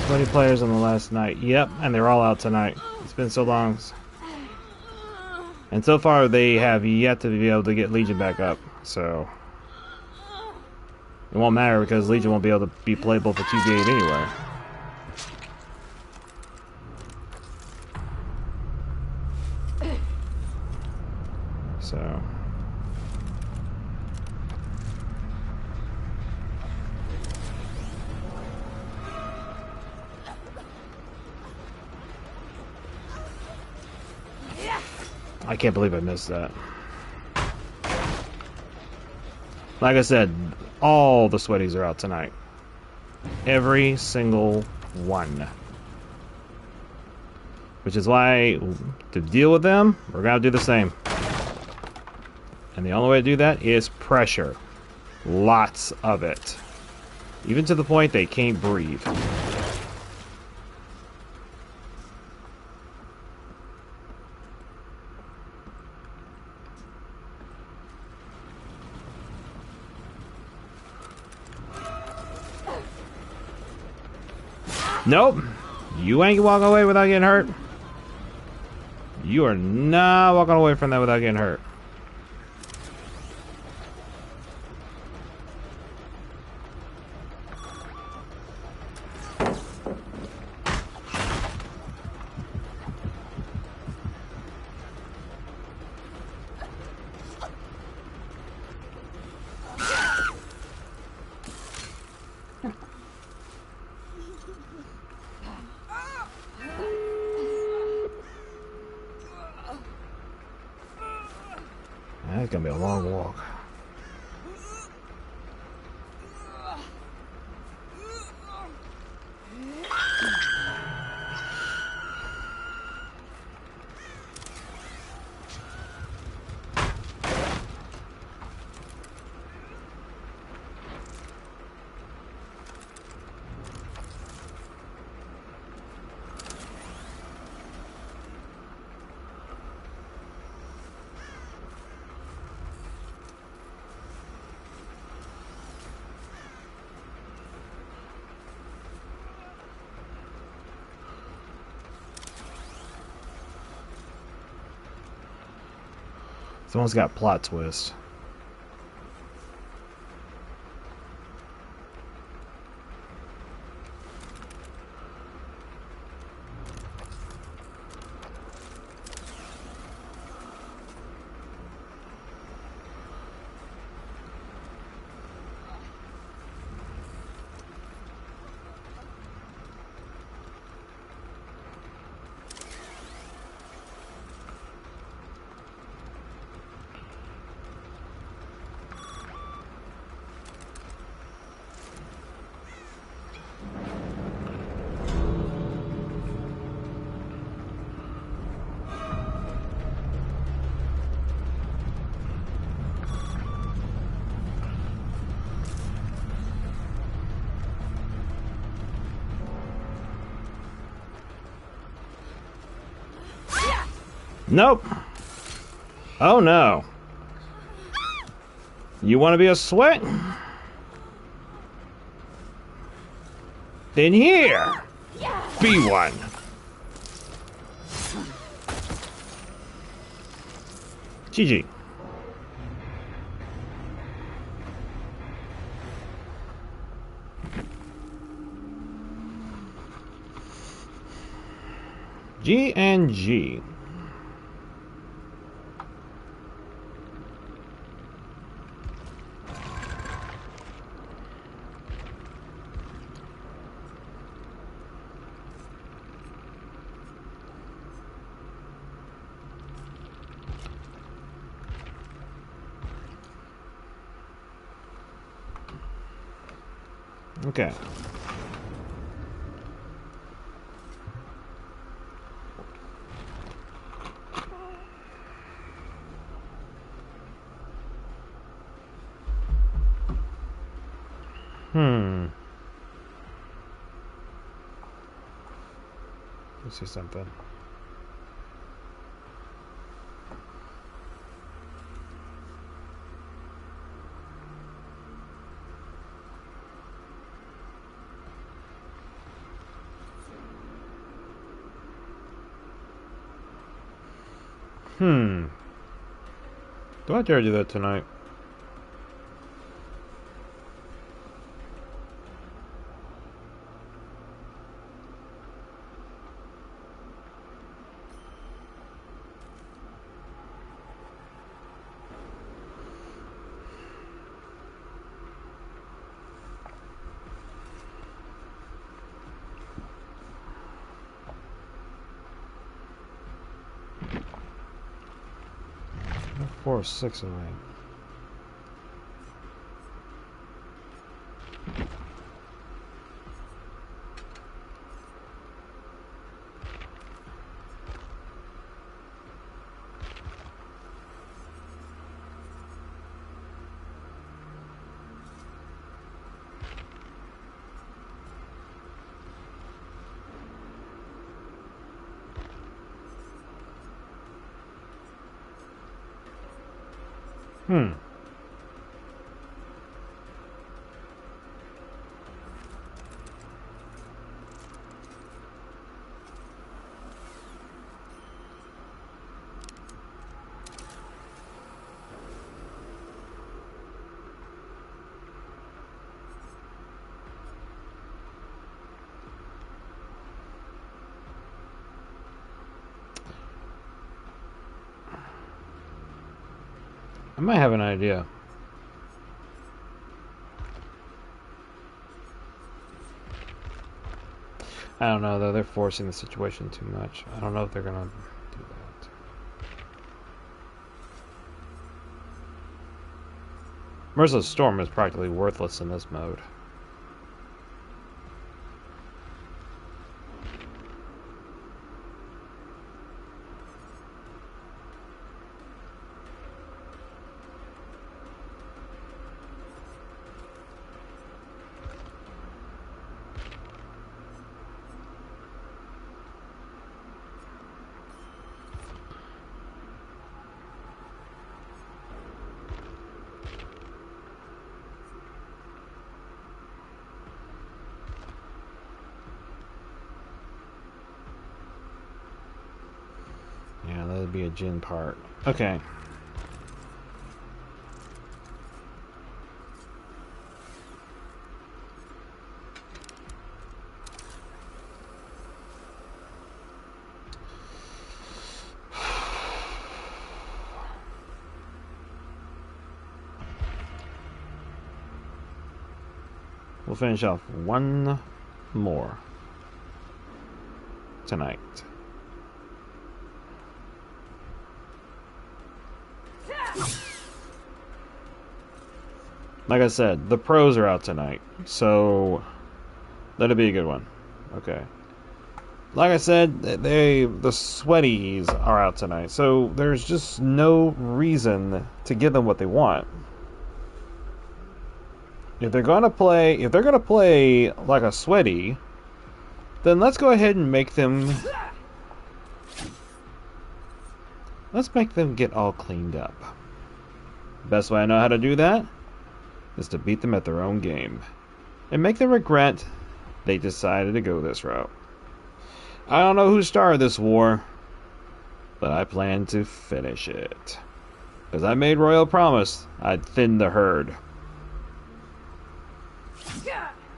Twenty players on the last night. Yep, and they're all out tonight. It's been so long. And so far, they have yet to be able to get Legion back up. So it won't matter because Legion won't be able to be playable for 2v8 anyway. So I can't believe I missed that. Like I said, all the sweaties are out tonight. Every single one. Which is why, to deal with them, we're going to do the same. And the only way to do that is pressure. Lots of it. Even to the point they can't breathe. Nope. You ain't walking away without getting hurt. You are not walking away from that without getting hurt. That's gonna be a long walk. Someone's got plot twist. Nope. Oh no. You want to be a sweat? Then here, be one. GG. G and G. Okay. Let's see something. Do I dare do that tonight? Four or six away. I might have an idea. I don't know though, they're forcing the situation too much. I don't know if they're gonna do that. Merciless Storm is practically worthless in this mode. Yeah, that'd be a Jin part. Okay. We'll finish off one more tonight. Like I said, the pros are out tonight, so that'll be a good one. Okay. Like I said, the sweaties are out tonight, so there's just no reason to give them what they want. If they're gonna play like a sweaty, then let's go ahead and make them. Let's make them get all cleaned up. Best way I know how to do that is to beat them at their own game and make them regret they decided to go this route. I don't know who started this war, but I plan to finish it. Because I made royal promise I'd thin the herd.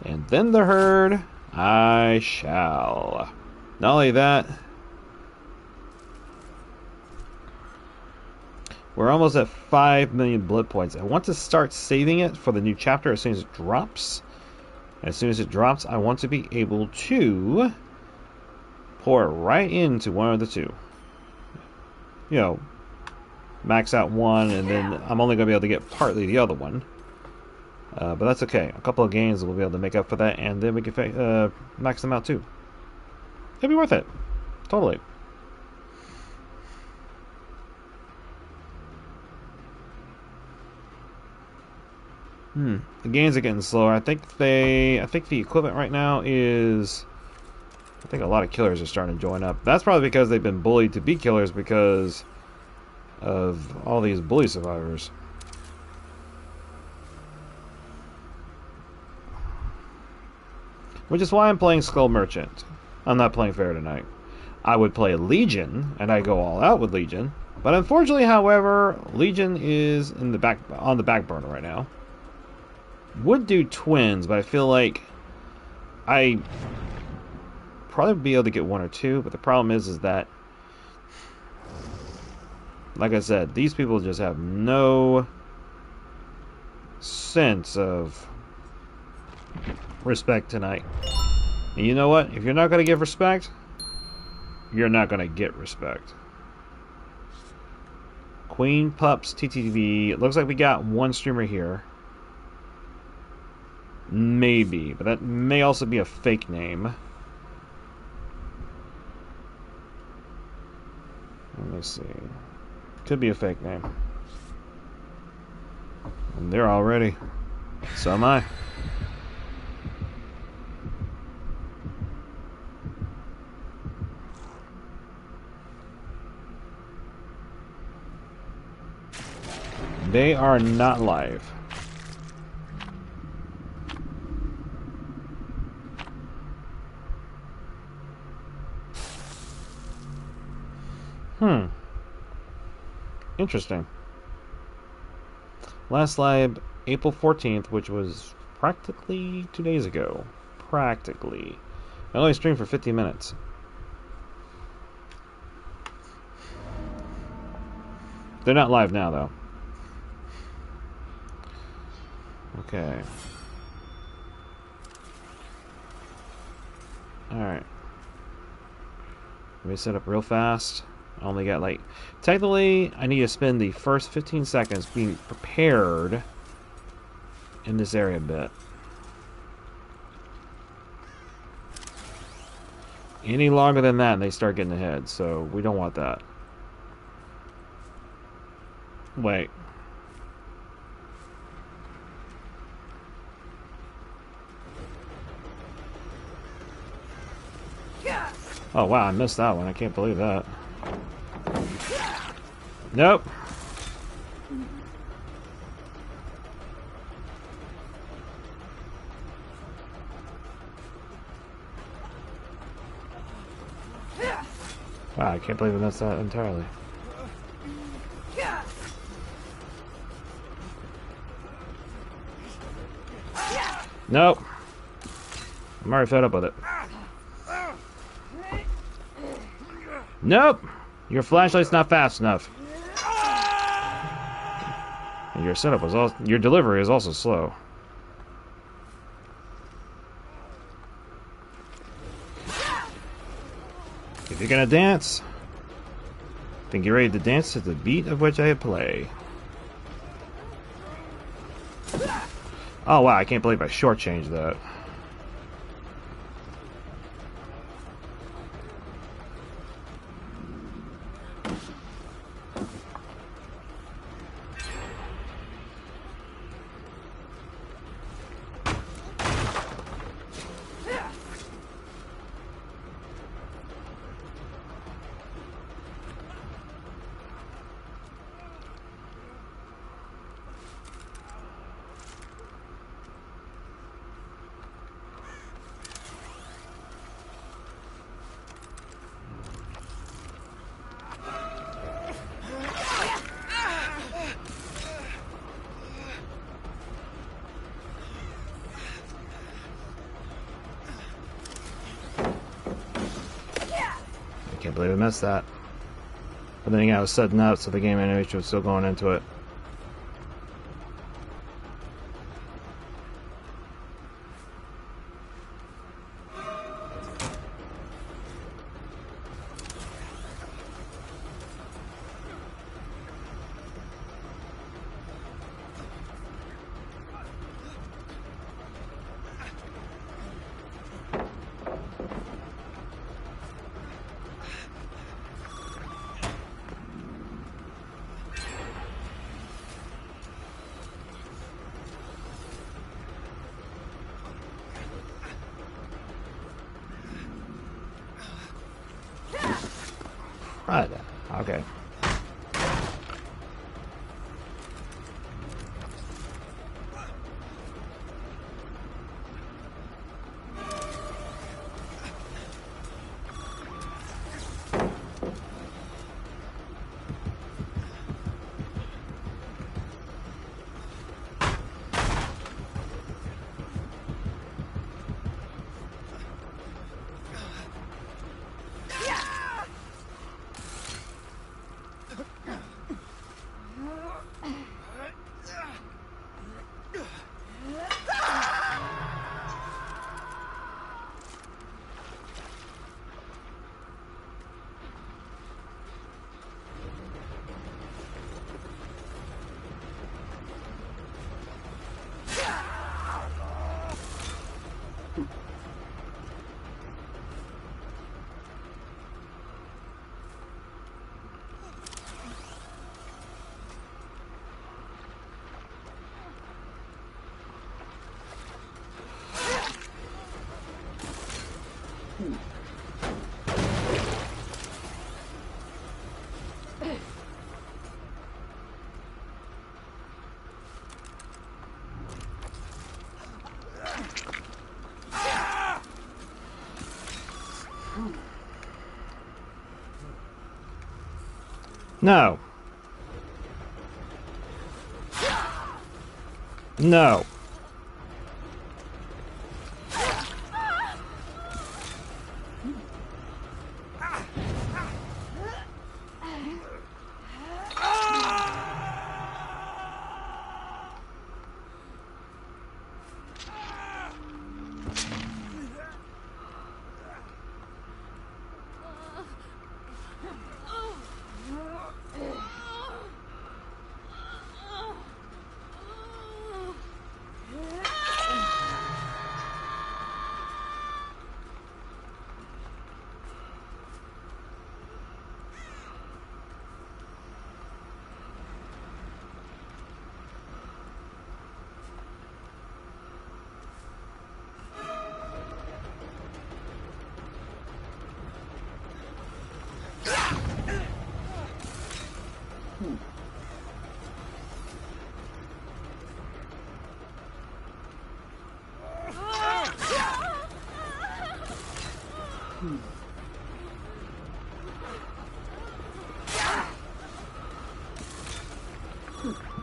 And thin the herd I shall. Not only that, we're almost at 5 million blood points. I want to start saving it for the new chapter as soon as it drops. As soon as it drops, I want to be able to pour it right into one of the two. You know, max out one, and then I'm only going to be able to get partly the other one. But that's okay. A couple of games we'll be able to make up for that, and then we can max them out too. It'll be worth it. Totally. The games are getting slower. I think the equipment right now is... I think a lot of killers are starting to join up. That's probably because they've been bullied to be killers because of all these bully survivors. Which is why I'm playing Skull Merchant. I'm not playing Fair tonight. I would play Legion, and I go all out with Legion. But unfortunately, however, Legion is on the back burner right now. Would do Twins, but I feel like I probably be able to get one or two. But the problem is that, like I said, these people just have no sense of respect tonight. And you know what? If you're not going to give respect, you're not going to get respect. Queen Pups TTV. It looks like we got one streamer here. Maybe, but that may also be a fake name. Let me see. Could be a fake name. And they're all ready. So am I. They are not live. Interesting. Last live April 14th, which was practically 2 days ago. Practically. I only streamed for 50 minutes. They're not live now, though. Okay. Alright. Let me set up real fast. I only got like... Technically, I need to spend the first 15 seconds being prepared in this area a bit. Any longer than that, and they start getting ahead, so we don't want that. Wait. Oh wow, I missed that one. I can't believe that. Nope. Wow, I can't believe I missed that entirely. Nope. I'm already fed up with it. Nope! Your flashlight's not fast enough. And your setup was also... Your delivery is also slow. If you're gonna dance, then get ready to dance to the beat of which I play. Oh wow, I can't believe I shortchanged that. Can't believe I missed that. But then again, I was setting up, so the game animation was still going into it. Right. Okay. No. No.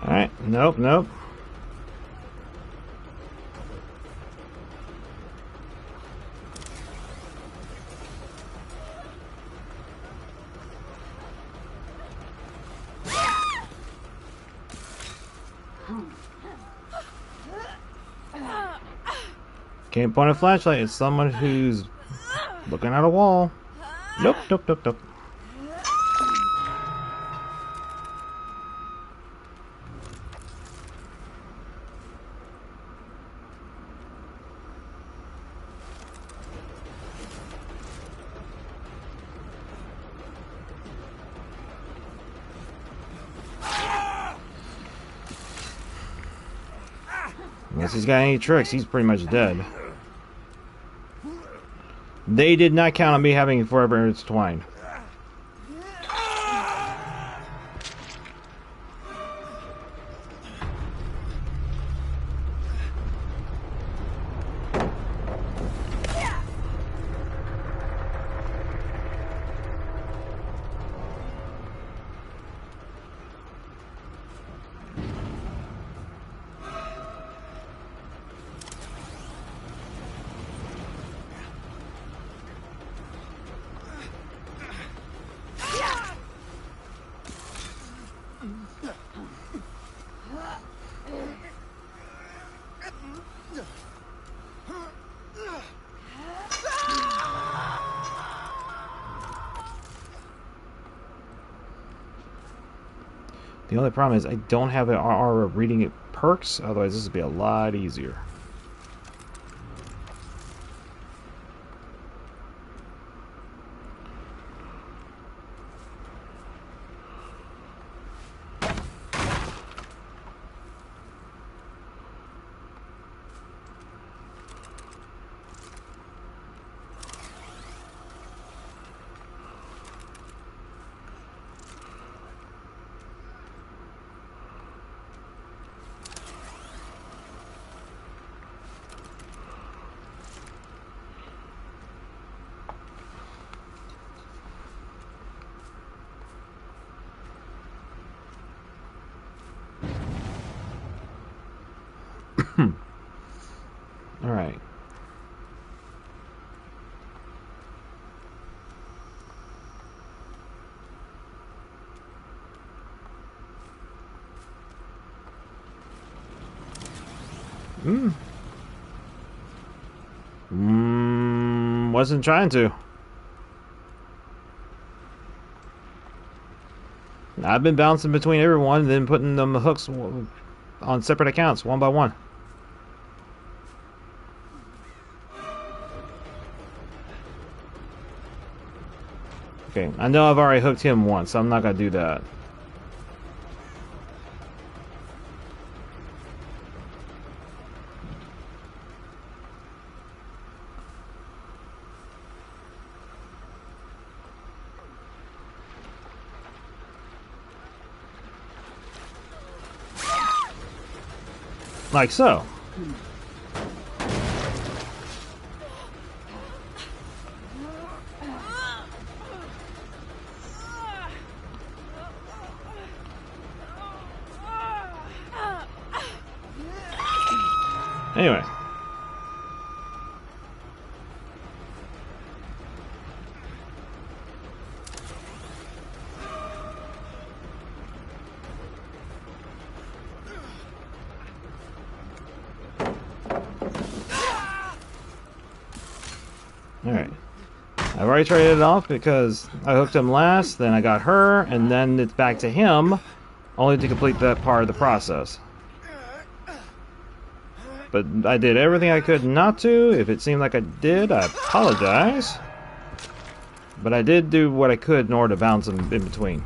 Alright, nope, nope. Can't point a flashlight at someone who's looking at a wall. Nope, nope, nope, nope. Unless he's got any tricks, he's pretty much dead. They did not count on me having forever intertwined. The only problem is I don't have an RR of reading it perks, otherwise this would be a lot easier. Alright. Wasn't trying to. I've been bouncing between everyone and then putting them hooks on separate accounts, one by one. Okay, I know I've already hooked him once, so I'm not gonna do that. Like so. Anyway. Alright. I've already traded it off because I hooked him last, then I got her, and then it's back to him, only to complete that part of the process. But I did everything I could not to. If it seemed like I did, I apologize. But I did do what I could in order to bounce him in between.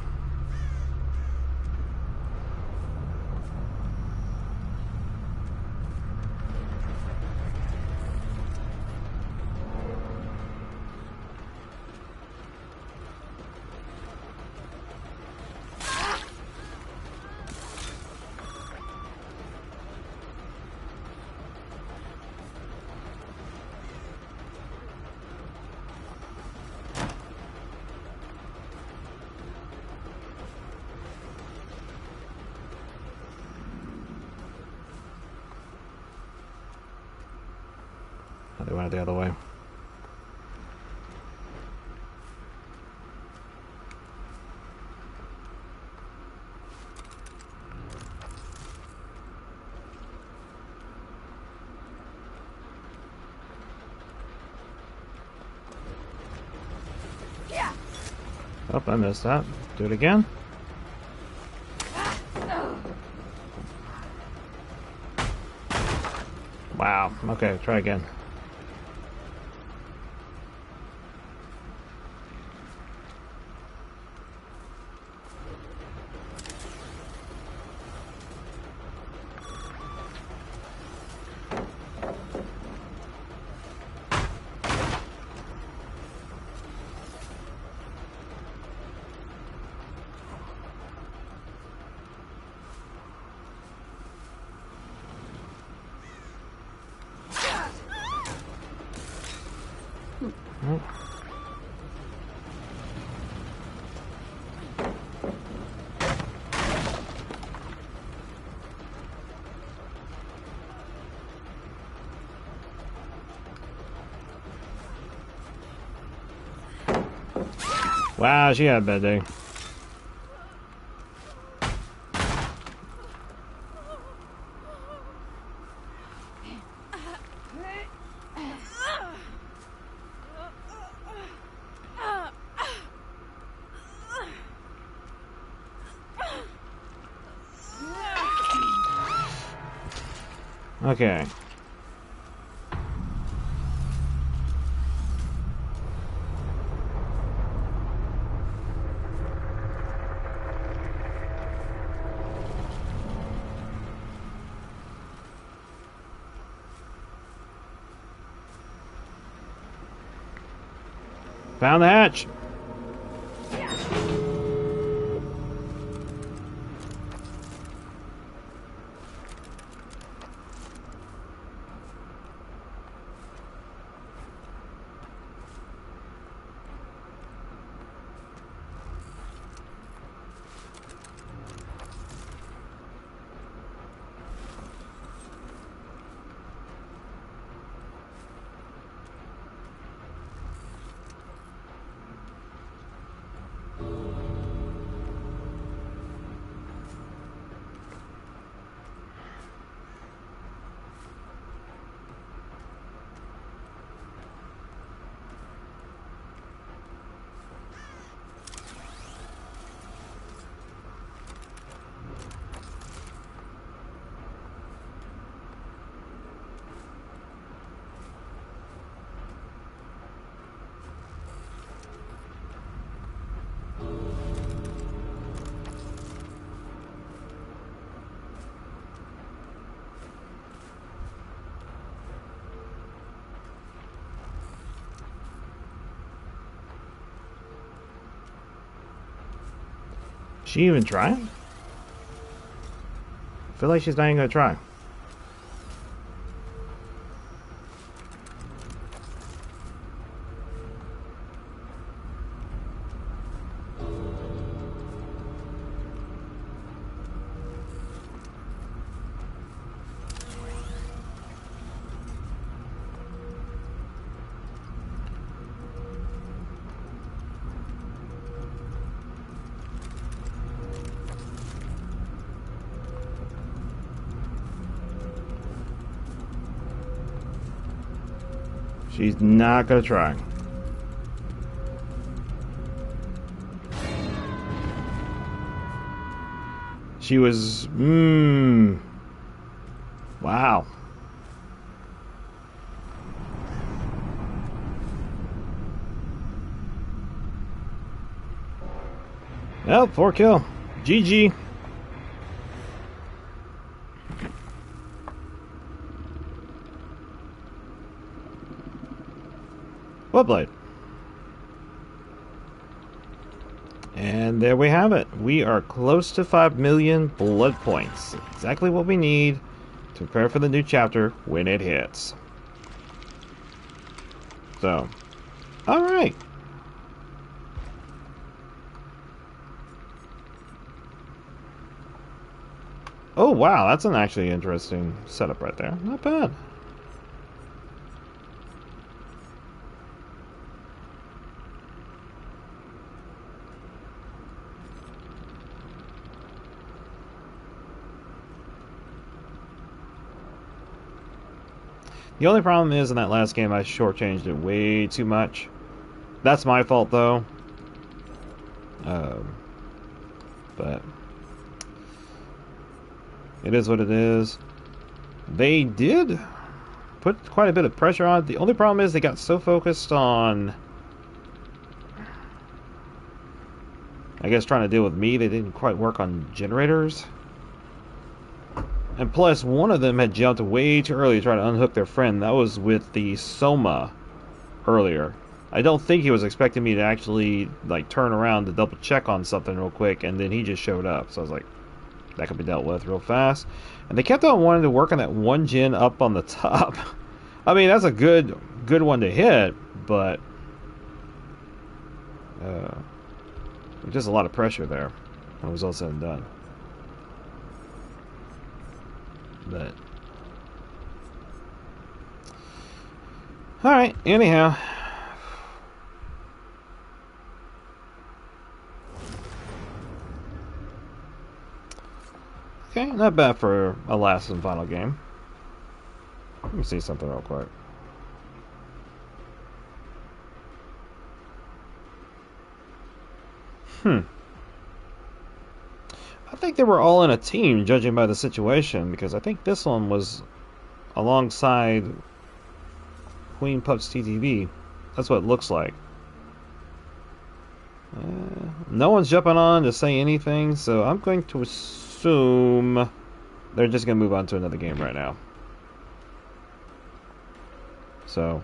They went the other way. Oh, I missed that. Do it again. Wow. Okay, try again. Wow, she had a bad day. Okay. Found the hatch. she even trying? I feel like she's not even gonna try. She's not gonna try. She was, wow. Well, 4 kill. GG. Bloodblade. And there we have it. We are close to 5 million blood points. Exactly what we need to prepare for the new chapter when it hits. So, alright. Oh wow, that's an actually interesting setup right there. Not bad. The only problem is in that last game I shortchanged it way too much. That's my fault though. But it is what it is. They did put quite a bit of pressure on it. The only problem is they got so focused on, I guess, trying to deal with me, they didn't quite work on generators. And plus, one of them had jumped way too early to try to unhook their friend. That was with the Soma earlier. I don't think he was expecting me to actually like turn around to double check on something real quick, and then he just showed up. So I was like, that could be dealt with real fast. And they kept on wanting to work on that one gen up on the top. I mean, that's a good one to hit, but just a lot of pressure there when it was all said and done. But alright, anyhow. Okay, not bad for a last and final game. Let me see something real quick. I think they were all in a team, judging by the situation, because I think this one was alongside Queen Pups TTV. That's what it looks like. No one's jumping on to say anything, so I'm going to assume they're just going to move on to another game right now. So,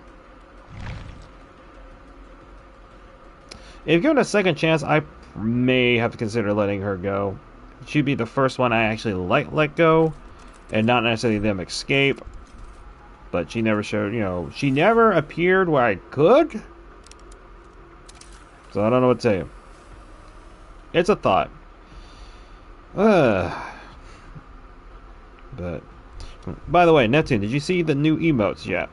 if given a second chance, I may have to consider letting her go. She'd be the first one I actually let go, and not necessarily them escape. But she never showed, you know, she never appeared where I could. So I don't know what to tell you. It's a thought. But, by the way, Neptune, did you see the new emotes yet?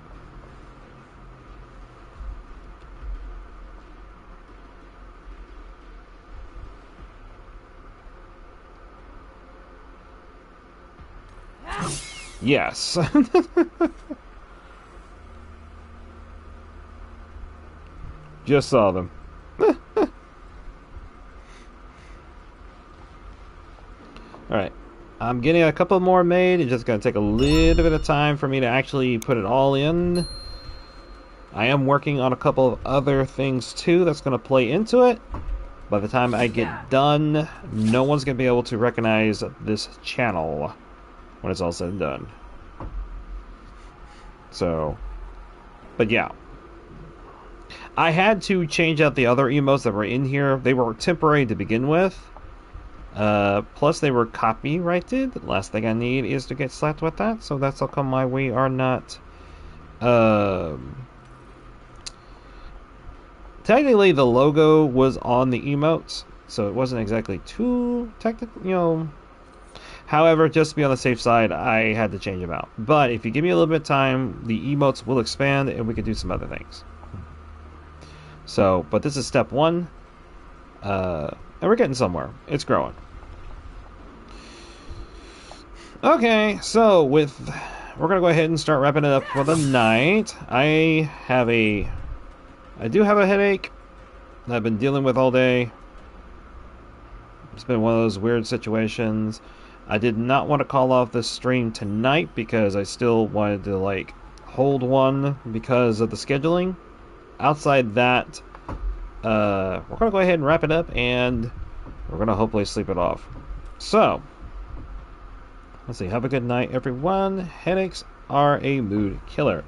Yes. Just saw them. Alright. I'm getting a couple more made. It's just going to take a little bit of time for me to actually put it all in. I am working on a couple of other things too that's going to play into it. By the time I get done, no one's going to be able to recognize this channel when it's all said and done. So, but yeah. I had to change out the other emotes that were in here. They were temporary to begin with. Plus, they were copyrighted. The last thing I need is to get slapped with that, so that's how come we are not. Technically, the logo was on the emotes, so it wasn't exactly too technical, you know. However, just to be on the safe side, I had to change them out. But if you give me a little bit of time, the emotes will expand and we can do some other things. So, but this is step one. And we're getting somewhere. It's growing. Okay, so we're going to go ahead and start wrapping it up for the night. I do have a headache that I've been dealing with all day. It's been one of those weird situations. I did not want to call off this stream tonight because I still wanted to like hold one because of the scheduling. Outside that, we're going to go ahead and wrap it up and we're going to hopefully sleep it off. So, let's see. Have a good night, everyone. Headaches are a mood killer.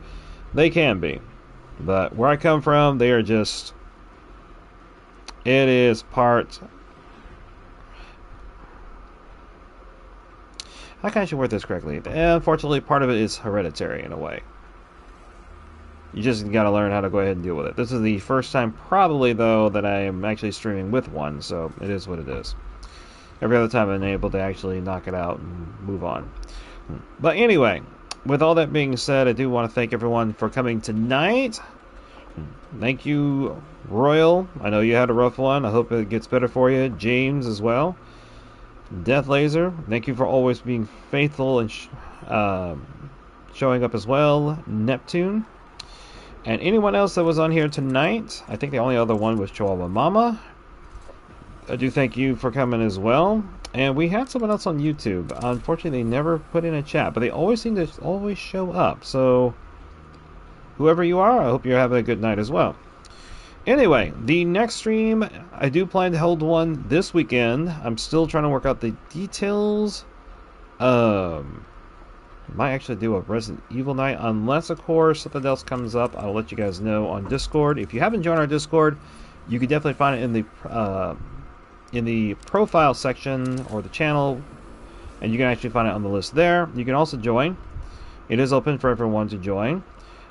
They can be. But where I come from, they are just... It is part... How can I should word this correctly? Unfortunately, part of it is hereditary in a way. You just gotta learn how to go ahead and deal with it. This is the first time, probably, though, that I am actually streaming with one, so it is what it is. Every other time I'm able to actually knock it out and move on. But anyway, with all that being said, I do want to thank everyone for coming tonight. Thank you, Royal. I know you had a rough one. I hope it gets better for you. James as well. Death Laser, thank you for always being faithful and showing up as well. Neptune. And anyone else that was on here tonight, I think the only other one was Chihuahua Mama. I do thank you for coming as well. And we had someone else on YouTube. Unfortunately, they never put in a chat, but they always seem to always show up. So, whoever you are, I hope you're having a good night as well. Anyway, the next stream, I do plan to hold one this weekend. I'm still trying to work out the details. Might actually do a Resident Evil night, unless, of course, something else comes up. I'll let you guys know on Discord. If you haven't joined our Discord, you can definitely find it in the profile section or the channel, and you can actually find it on the list there. You can also join. It is open for everyone to join,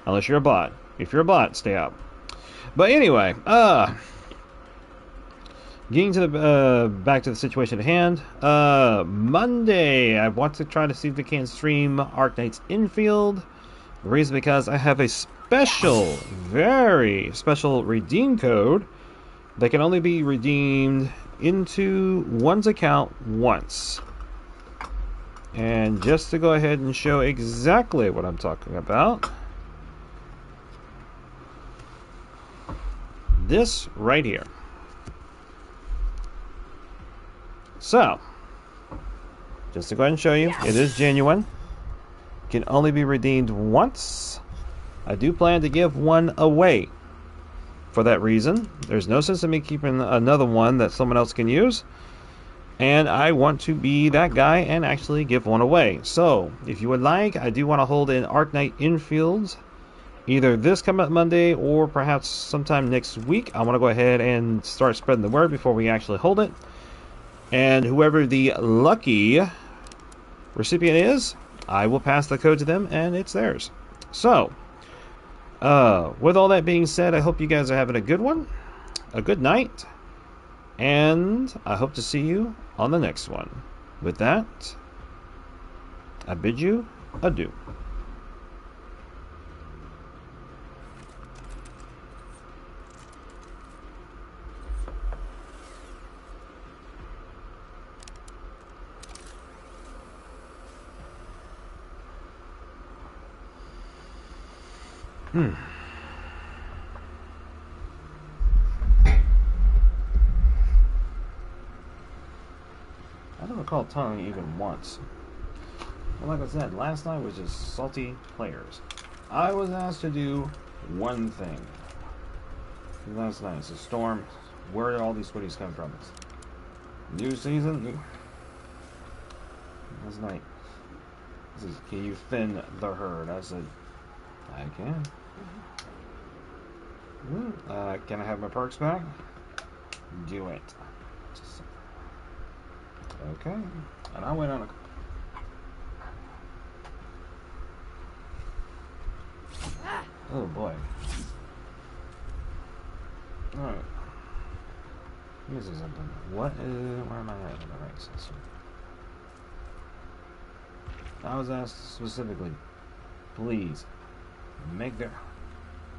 unless you're a bot. If you're a bot, stay out. But anyway, getting to the back to the situation at hand. Monday, I want to try to see if we can stream Arknight's Infield. The reason because I have a special, very special redeem code that can only be redeemed into one's account once. And just to go ahead and show exactly what I'm talking about, this right here. So, just to go ahead and show you, it is genuine. Can only be redeemed once. I do plan to give one away. For that reason, there's no sense in me keeping another one that someone else can use. And I want to be that guy and actually give one away. So, if you would like, I do want to hold an Arknight Infields either this coming up Monday or perhaps sometime next week. I want to go ahead and start spreading the word before we actually hold it. And whoever the lucky recipient is, I will pass the code to them and it's theirs. So, with all that being said, I hope you guys are having a good one, a good night, and I hope to see you on the next one. With that, I bid you adieu. I don't recall telling you even once. Well, like I said, last night was just salty players. I was asked to do one thing last night. It's a Storm. Where did all these goodies come from? It's new season. Last night. This is, can you thin the herd? I said, I can. Can I have my perks back? Do it. Okay. And I went on a... Oh boy. Alright. Let me see something. Where am I at in the right system? I was asked specifically, please, make their